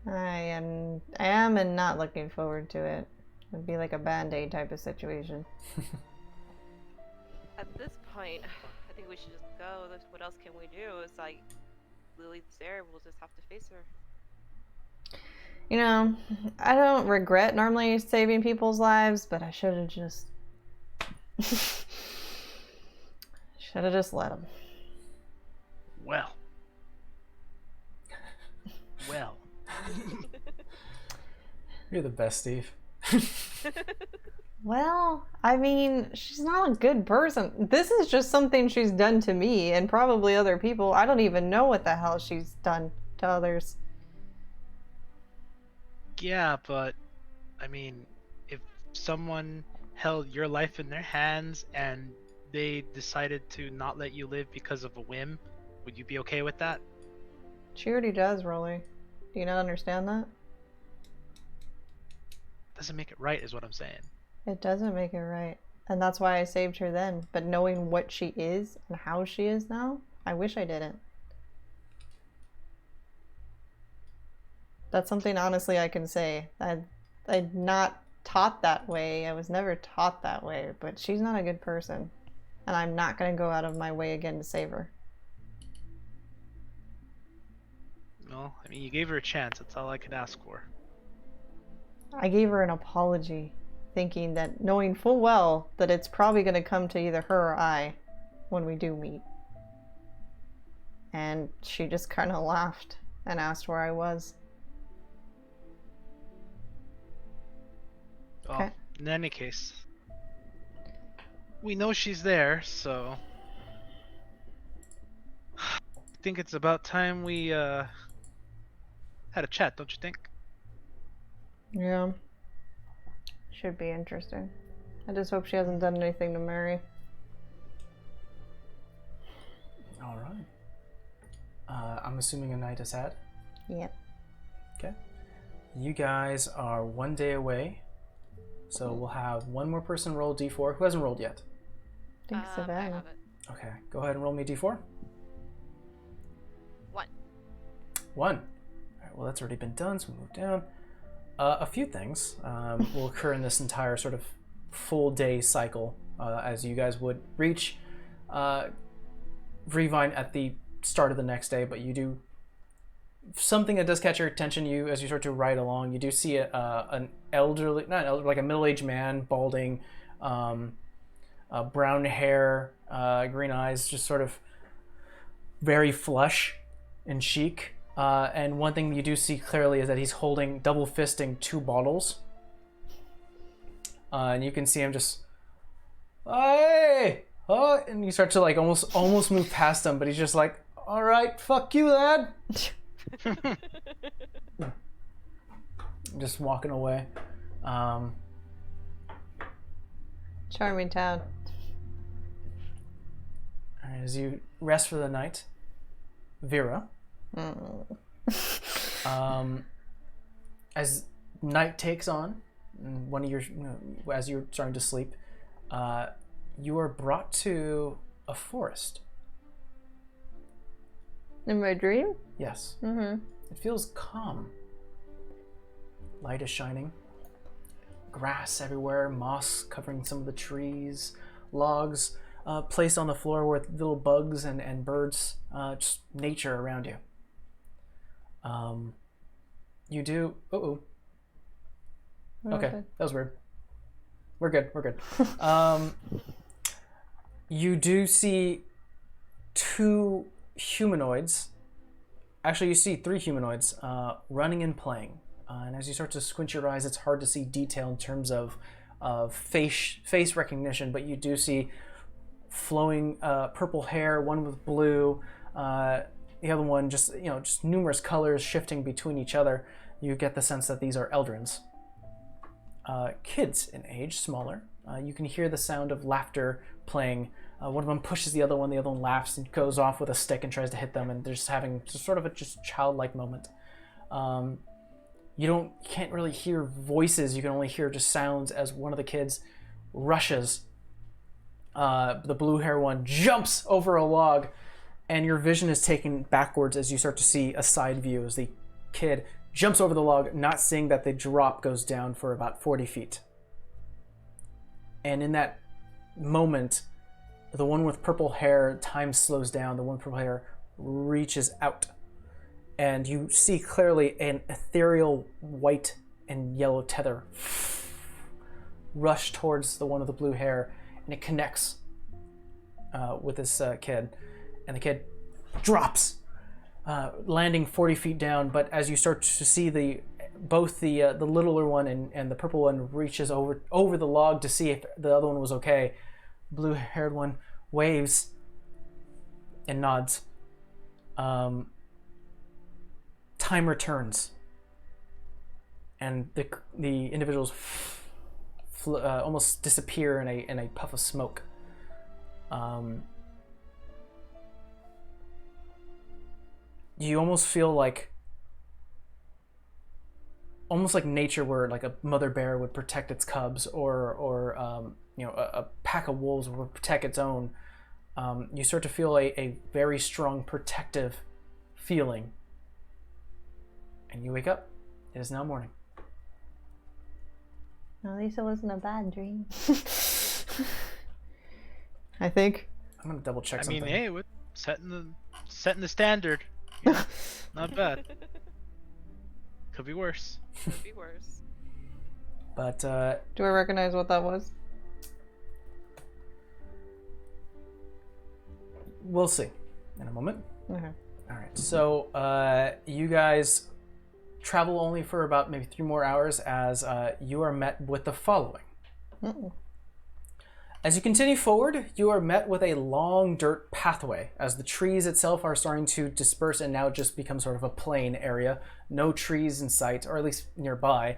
I am and not looking forward to it. It'd be like a Band-Aid type of situation. At this point, I think we should just go. What else can we do? It's like, Lily's there, we'll just have to face her. You know, I don't regret normally saving people's lives, but I should have just... should have just let them. Well. Well. You're the best, Steve. Well, I mean, she's not a good person. This is just something she's done to me and probably other people. I don't even know what the hell she's done to others. Yeah, but I mean, if someone held your life in their hands and they decided to not let you live because of a whim, would you be okay with that? She already does, Rolly. Do you not understand that? Doesn't make it right, is what I'm saying. It doesn't make it right. And that's why I saved her then. But knowing what she is and how she is now, I wish I didn't. That's something honestly I can say. I'm not taught that way. I was never taught that way. But she's not a good person. And I'm not going to go out of my way again to save her. Well, I mean, you gave her a chance. That's all I could ask for. I gave her an apology, thinking that, knowing full well that it's probably going to come to either her or I when we do meet. And she just kind of laughed and asked where I was. Well, Okay. in any case, we know she's there, so I think it's about time we had a chat, don't you think? Yeah. Should be interesting. I just hope she hasn't done anything to Mary. All right. I'm assuming a night is had. Yep. Okay. You guys are 1 day away. So we'll have one more person roll d4. Who hasn't rolled yet? I think I Savannah. have it. Okay. Go ahead and roll me a d4. 1. 1. All right, well, that's already been done, so we move down. A few things will occur in this entire sort of full day cycle as you guys would reach Revine at the start of the next day, but you do something that does catch your attention. You, as you start to ride along, you do see an elderly, not elderly, like a middle-aged man, balding, brown hair, green eyes, just sort of very flush and chic. And one thing you do see clearly is that he's holding, double fisting 2 bottles. And you can see him just, hey, oh, and you start to like almost move past him, but he's just like, all right, fuck you, lad. Just walking away. Charming town. As you rest for the night, Vera. As night takes on, one of your, as you're starting to sleep, you are brought to a forest. In my dream? Yes. Mm-hmm. It feels calm. Light is shining. Grass everywhere, moss covering some of the trees, logs placed on the floor with little bugs and birds, just nature around you. You do... Okay, that was weird. We're good. You do see 2 humanoids. Actually, you see 3 humanoids running and playing. And as you start to squint your eyes, it's hard to see detail in terms of face recognition, but you do see flowing purple hair, one with blue, the other one just numerous colors shifting between each other. You get the sense that these are Eldrins. Kids in age, smaller. You can hear the sound of laughter playing. One of them pushes the other one laughs and goes off with a stick and tries to hit them, and they're just having sort of a just childlike moment. You can't really hear voices, you can only hear just sounds as one of the kids rushes. The blue hair one jumps over a log, and your vision is taken backwards as you start to see a side view as the kid jumps over the log, not seeing that the drop goes down for about 40 feet. And in that moment, the one with purple hair, time slows down, the one with purple hair reaches out. And you see clearly an ethereal white and yellow tether rush towards the one with the blue hair, and it connects with this kid. And the kid drops, landing 40 feet down, but as you start to see both the littler one and the purple one reaches over the log to see if the other one was okay, blue-haired one waves and nods. Time returns, and the individuals almost disappear in a puff of smoke. You almost feel like nature, where like a mother bear would protect its cubs, or a pack of wolves would protect its own. You start to feel a very strong protective feeling, and you wake up. It is now morning. At least it wasn't a bad dream. I think. I'm gonna double check something. I mean, hey, with setting the standard, you know, not bad. Could be worse. Could be worse. But Do I recognize what that was? we'll see in a moment. Okay. All right. So you guys travel only for about maybe 3 more hours as you are met with the following. Uh-oh. As you continue forward, you are met with a long dirt pathway as the trees itself are starting to disperse and now just become sort of a plain area. No trees in sight, or at least nearby.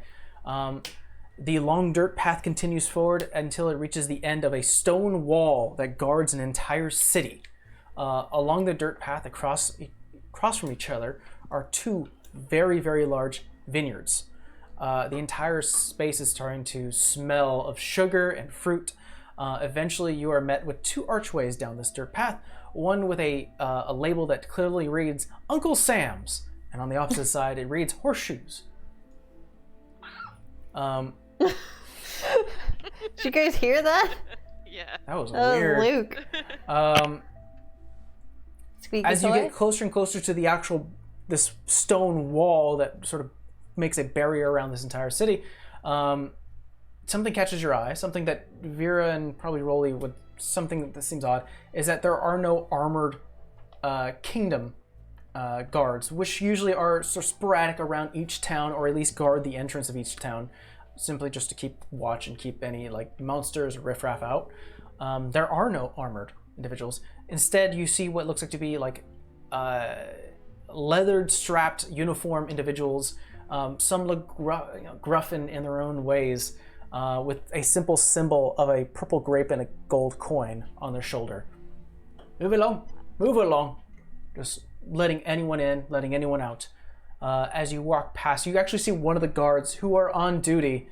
The long dirt path continues forward until it reaches the end of a stone wall that guards an entire city. Along the dirt path, across from each other, are 2 very, very large vineyards. The entire space is starting to smell of sugar and fruit. Eventually, you are met with 2 archways down this dirt path, one with a label that clearly reads Uncle Sam's, and on the opposite side, it reads Horseshoes. Did you guys hear that? Yeah. That was That was weird. Luke. Squeaky As you toy? get closer and closer to the actual this stone wall that sort of makes a barrier around this entire city, something catches your eye. Something that Vera and probably Rolly would something that seems odd is that there are no armored kingdom guards, which usually are sort of sporadic around each town, or at least guard the entrance of each town, simply just to keep watch and keep any like monsters or riffraff out. There are no armored individuals. Instead, you see what looks like to be like leathered, strapped, uniform individuals. Some look gruff in their own ways, with a simple symbol of a purple grape and a gold coin on their shoulder. Move along. Just letting anyone in, letting anyone out. As you walk past, you actually see one of the guards who are on duty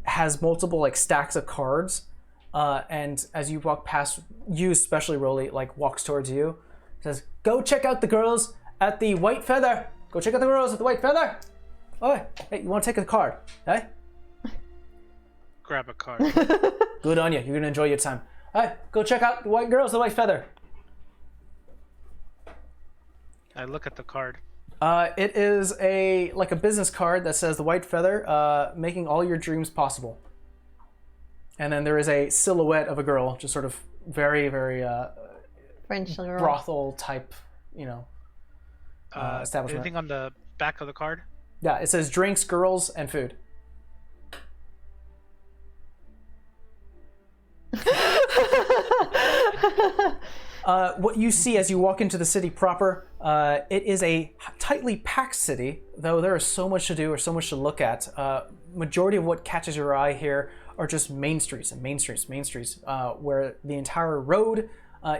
has multiple like stacks of cards, and as you walk past, you especially Rolly like walks towards you, says, "Go check out the girls at the White Feather. Go check out the girls at the White Feather. Oh, hey, you want to take a card? Hey, Grab a card. good on you. You're gonna enjoy your time. Hey, go check out the White Girls, the White Feather." I look at the card. It is a business card that says the White Feather, making all your dreams possible. And then there is a silhouette of a girl, just sort of very, very French girl. brothel type, establishment. Anything on the back of the card? Yeah, it says drinks, girls, and food. What you see as you walk into the city proper, it is a tightly packed city, though there is so much to do or so much to look at. Majority of what catches your eye here are just main streets, where the entire road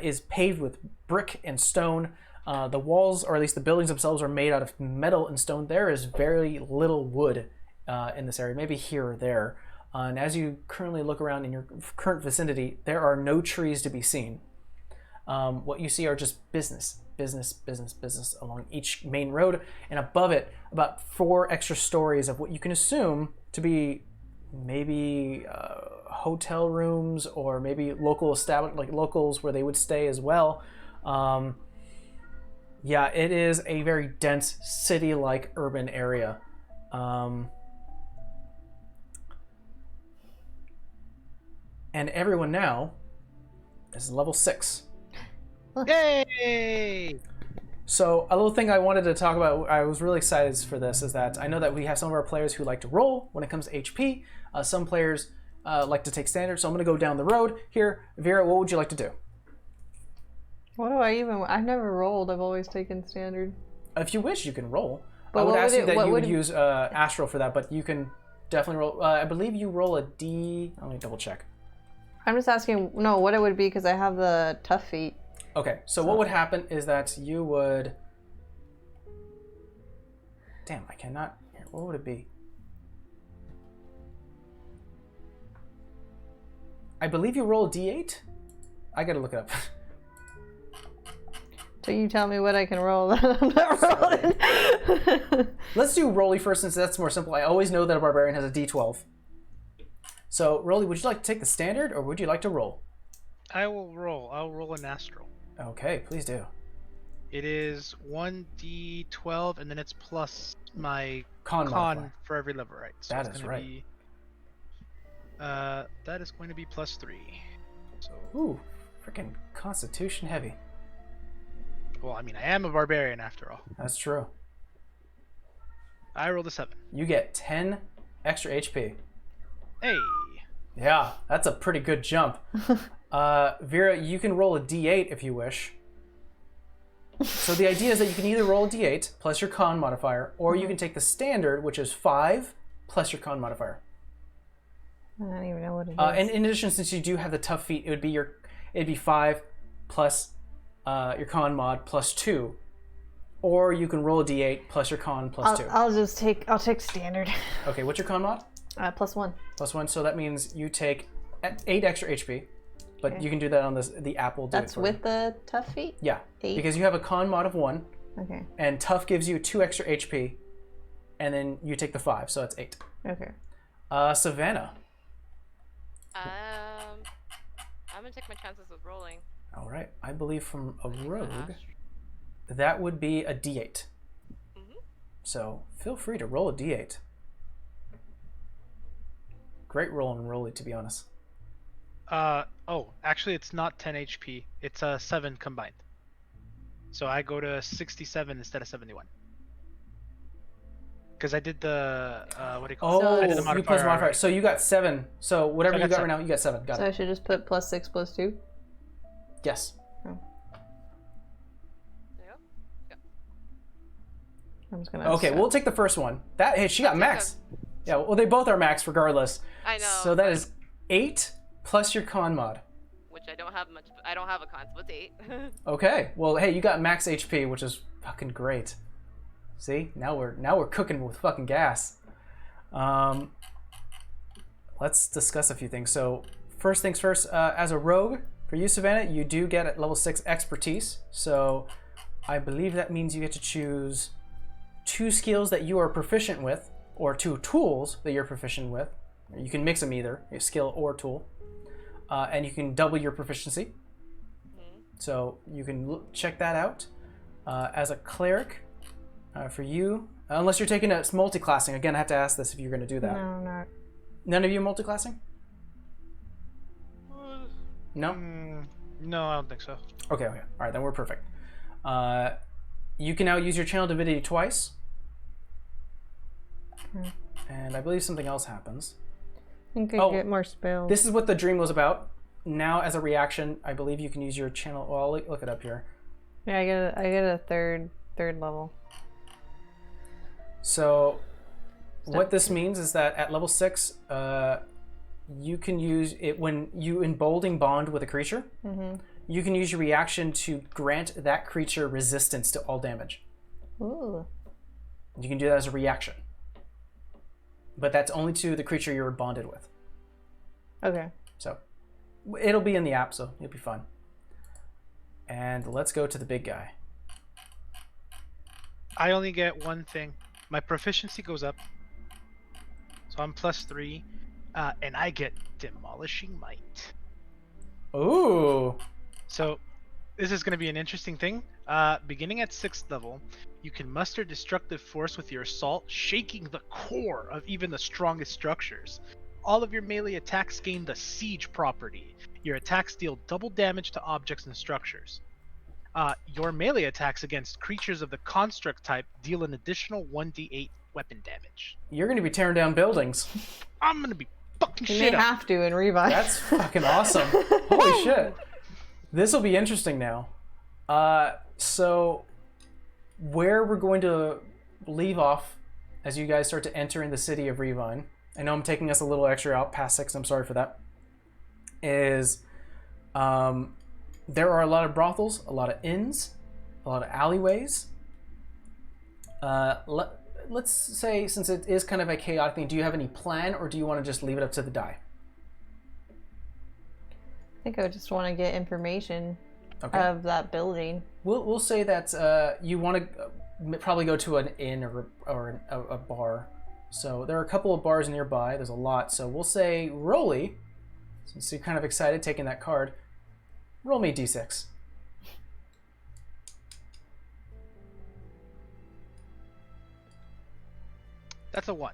is paved with brick and stone. The walls, or at least the buildings themselves, are made out of metal and stone. There is very little wood in this area, maybe here or there. And as you currently look around in your current vicinity, there are no trees to be seen. What you see are just business along each main road, and above it, about 4 extra stories of what you can assume to be maybe hotel rooms, or maybe locals where they would stay as well. Yeah, it is a very dense city-like urban area. And everyone now is level 6. Yay! So a little thing I wanted to talk about, I was really excited for this, is that I know that we have some of our players who like to roll when it comes to HP. Some players like to take standard, so I'm going to go down the road here. Vera, what would you like to do? What do I've never rolled. I've always taken standard. If you wish, you can roll. But I would what ask would you it- that what you would would- use Astral for that, but you can definitely roll. I believe you roll a D. Let me double check. I'm just asking, no, what it would be, because I have the tough feet. Okay, so what would happen is that you would... Damn, I cannot... Here, what would it be? I believe you roll a D8? I gotta look it up. So you tell me what I can roll. I'm not rolling. Let's do Rolly first, since that's more simple. I always know that a barbarian has a D12. So, Rolly, would you like to take the standard, or would you like to roll? I will roll. I'll roll an astral. Okay, please do. It is 1d12, and then it's plus my Con modifier. for every level, right? So That it's is gonna right. Be, that is going to be plus 3. So, Ooh, freaking Constitution heavy. well, I mean, I am a barbarian after all. That's true. I rolled a 7. You get 10 extra HP. Hey! Yeah, that's a pretty good jump. Vera, you can roll a D8 if you wish. So the idea is that you can either roll a D8 plus your con modifier, or you can take the standard, which is 5 plus your con modifier. I don't even know what it is. And in addition, since you do have the tough feat, it'd be 5 plus your con mod plus 2, or you can roll a D8 plus your con plus 2. I'll take standard. Okay, what's your con mod? +1. Plus 1, so that means you take 8 extra HP, but Okay. you can do that on the app. Will do That's it for with you. the tough feet? Yeah, 8? because you have a con mod of 1, Okay. and tough gives you 2 extra HP, and then you take the 5, so that's 8. Okay. Savannah. I'm gonna take my chances with rolling. All right. I believe from a rogue, Gosh. that would be a D8. Mhm. So feel free to roll a D8. Great roll and rolly, to be honest. Oh, actually, it's not 10 HP. It's 7 combined. So I go to 67 instead of 71. Because I did the what do you call Oh, it? I did the you plus modifier. already. So you got 7. So whatever So I you got got right 7. now, you got 7. Got So it. I should just put +6 +2. Yes. There you go. I'm just gonna. Okay, we'll take the first one. That hey, she got take max. Yeah, well they both are max regardless. I know. So that but- is 8 plus your con mod. Which I don't have much. I don't have a con, so it's 8. Okay. Well, hey, you got max HP, which is fucking great. See? Now we're cooking with fucking gas. Let's discuss a few things. So, first things first, as a rogue, for you, Savannah, you do get at level 6 expertise. So, I believe that means you get to choose 2 skills that you are proficient with, or 2 tools that you're proficient with. You can mix them either, a skill or tool. And you can double your proficiency. So you can check that out. As a cleric, for you, unless you're taking a multi-classing. Again, I have to ask this if you're going to do that. No, not. None of you multi-classing? No? No, I don't think so. Okay. All right, then we're perfect. You can now use your channel divinity twice. And I believe something else happens. I think I Oh, get more spells. This is what the dream was about. Now, as a reaction, I believe you can use your channel. Well, I'll look it up here. Yeah, I get a third level. So, what this means is that at level 6, you can use it when you embolden bond with a creature. You can use your reaction to grant that creature resistance to all damage. Ooh. You can do that as a reaction. But that's only to the creature you're bonded with. Okay. So, it'll be in the app, so it'll be fun. And let's go to the big guy. I only get one thing. My proficiency goes up. So I'm +3. And I get Demolishing Might. Ooh. So this is going to be an interesting thing. Beginning at 6th level, you can muster destructive force with your assault, shaking the core of even the strongest structures. All of your melee attacks gain the Siege property. Your attacks deal double damage to objects and structures. Your melee attacks against creatures of the Construct type deal an additional 1d8 weapon damage. You're going to be tearing down buildings. I'm going to be fucking You shit may up. have to in revive. That's fucking awesome. Holy shit. This will be interesting now. So, where we're going to leave off as you guys start to enter in the city of Revine, I know I'm taking us a little extra out past 6, I'm sorry for that, is there are a lot of brothels, a lot of inns, a lot of alleyways. Let's say, since it is kind of a chaotic thing, do you have any plan, or do you want to just leave it up to the die? I think I would just want to get information Okay. of that building. We'll say that you want to probably go to an inn or a bar. So there are a couple of bars nearby. There's a lot. So we'll say Rolly, since you're kind of excited taking that card, roll me a d6. That's a 1.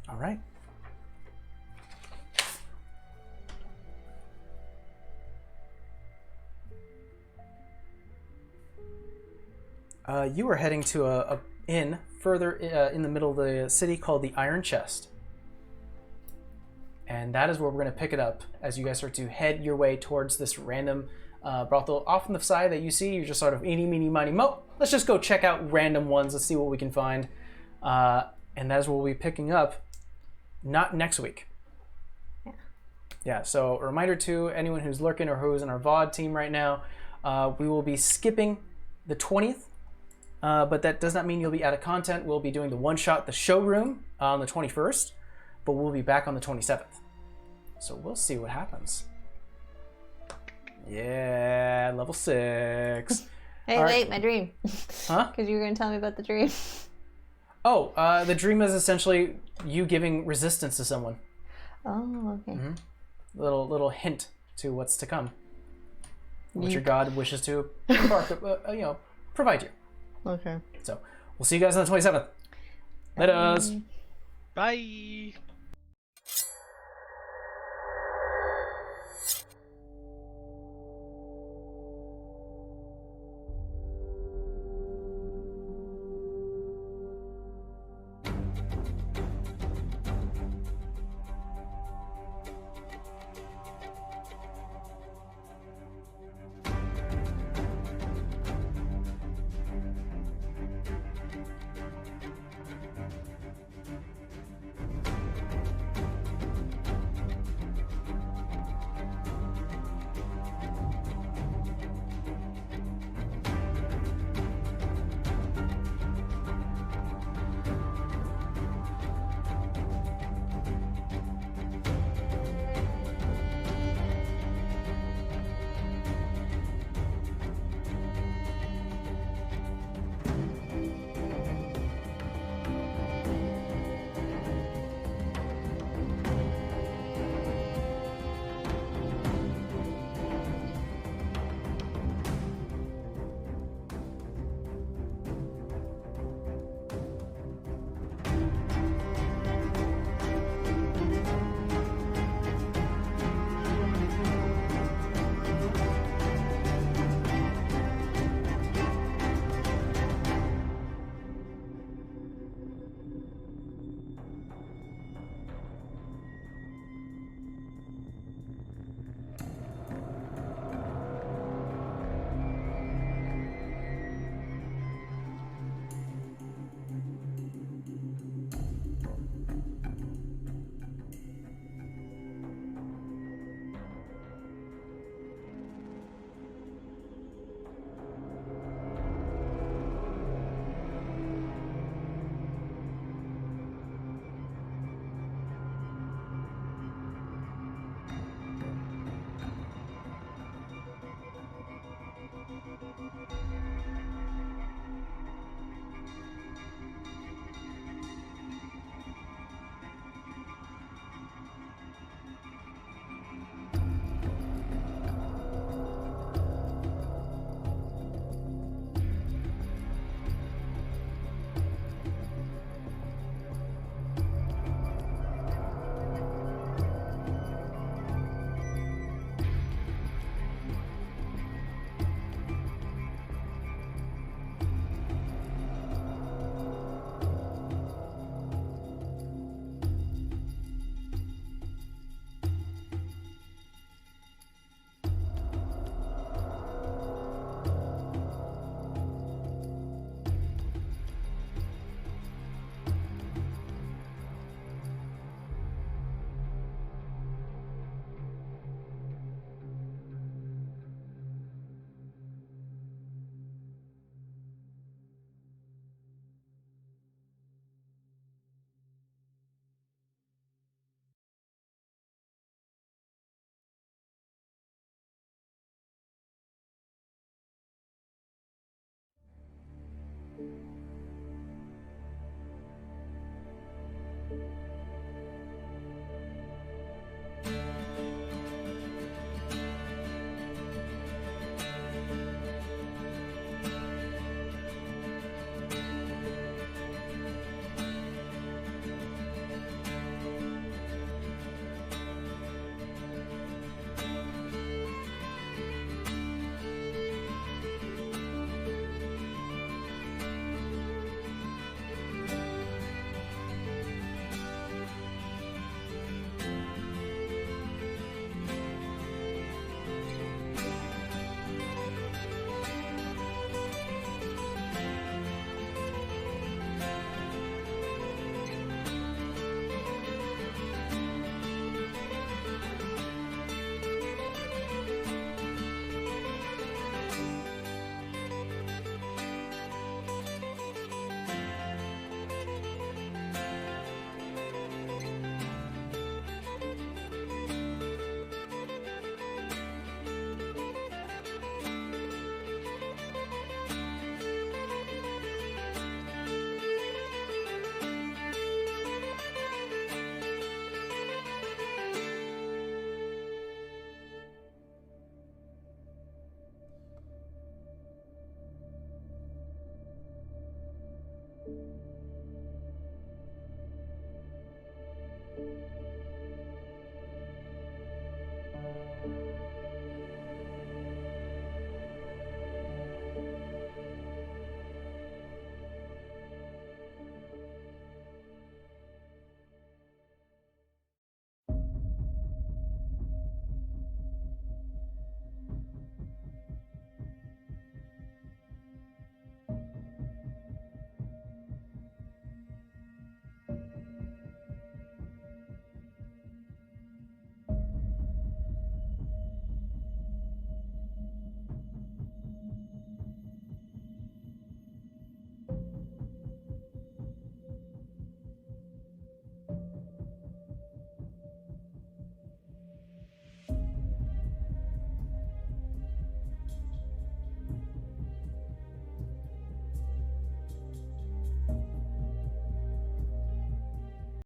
All right. You are heading to a inn further in the middle of the city called the Iron Chest. And that is where we're going to pick it up as you guys start to head your way towards this random brothel. Off on the side that you see, you're just sort of eeny, meeny, miny, mo. Let's just go check out random ones. Let's see what we can find. And that is where we'll be picking up, not next week. Yeah, so a reminder to anyone who's lurking or who's in our VOD team right now, we will be skipping the 20th. But that does not mean you'll be out of content. We'll be doing the one-shot, the showroom, on the 21st, but we'll be back on the 27th. So we'll see what happens. Yeah, level 6. Hey, All wait, right. my dream. Huh? Because you were going to tell me about the dream. Oh, the dream is essentially you giving resistance to someone. Oh, okay. Little hint to what's to come. What Yeet. your god wishes to embark, provide you. Okay. So we'll see you guys on the 27th. Later. Bye.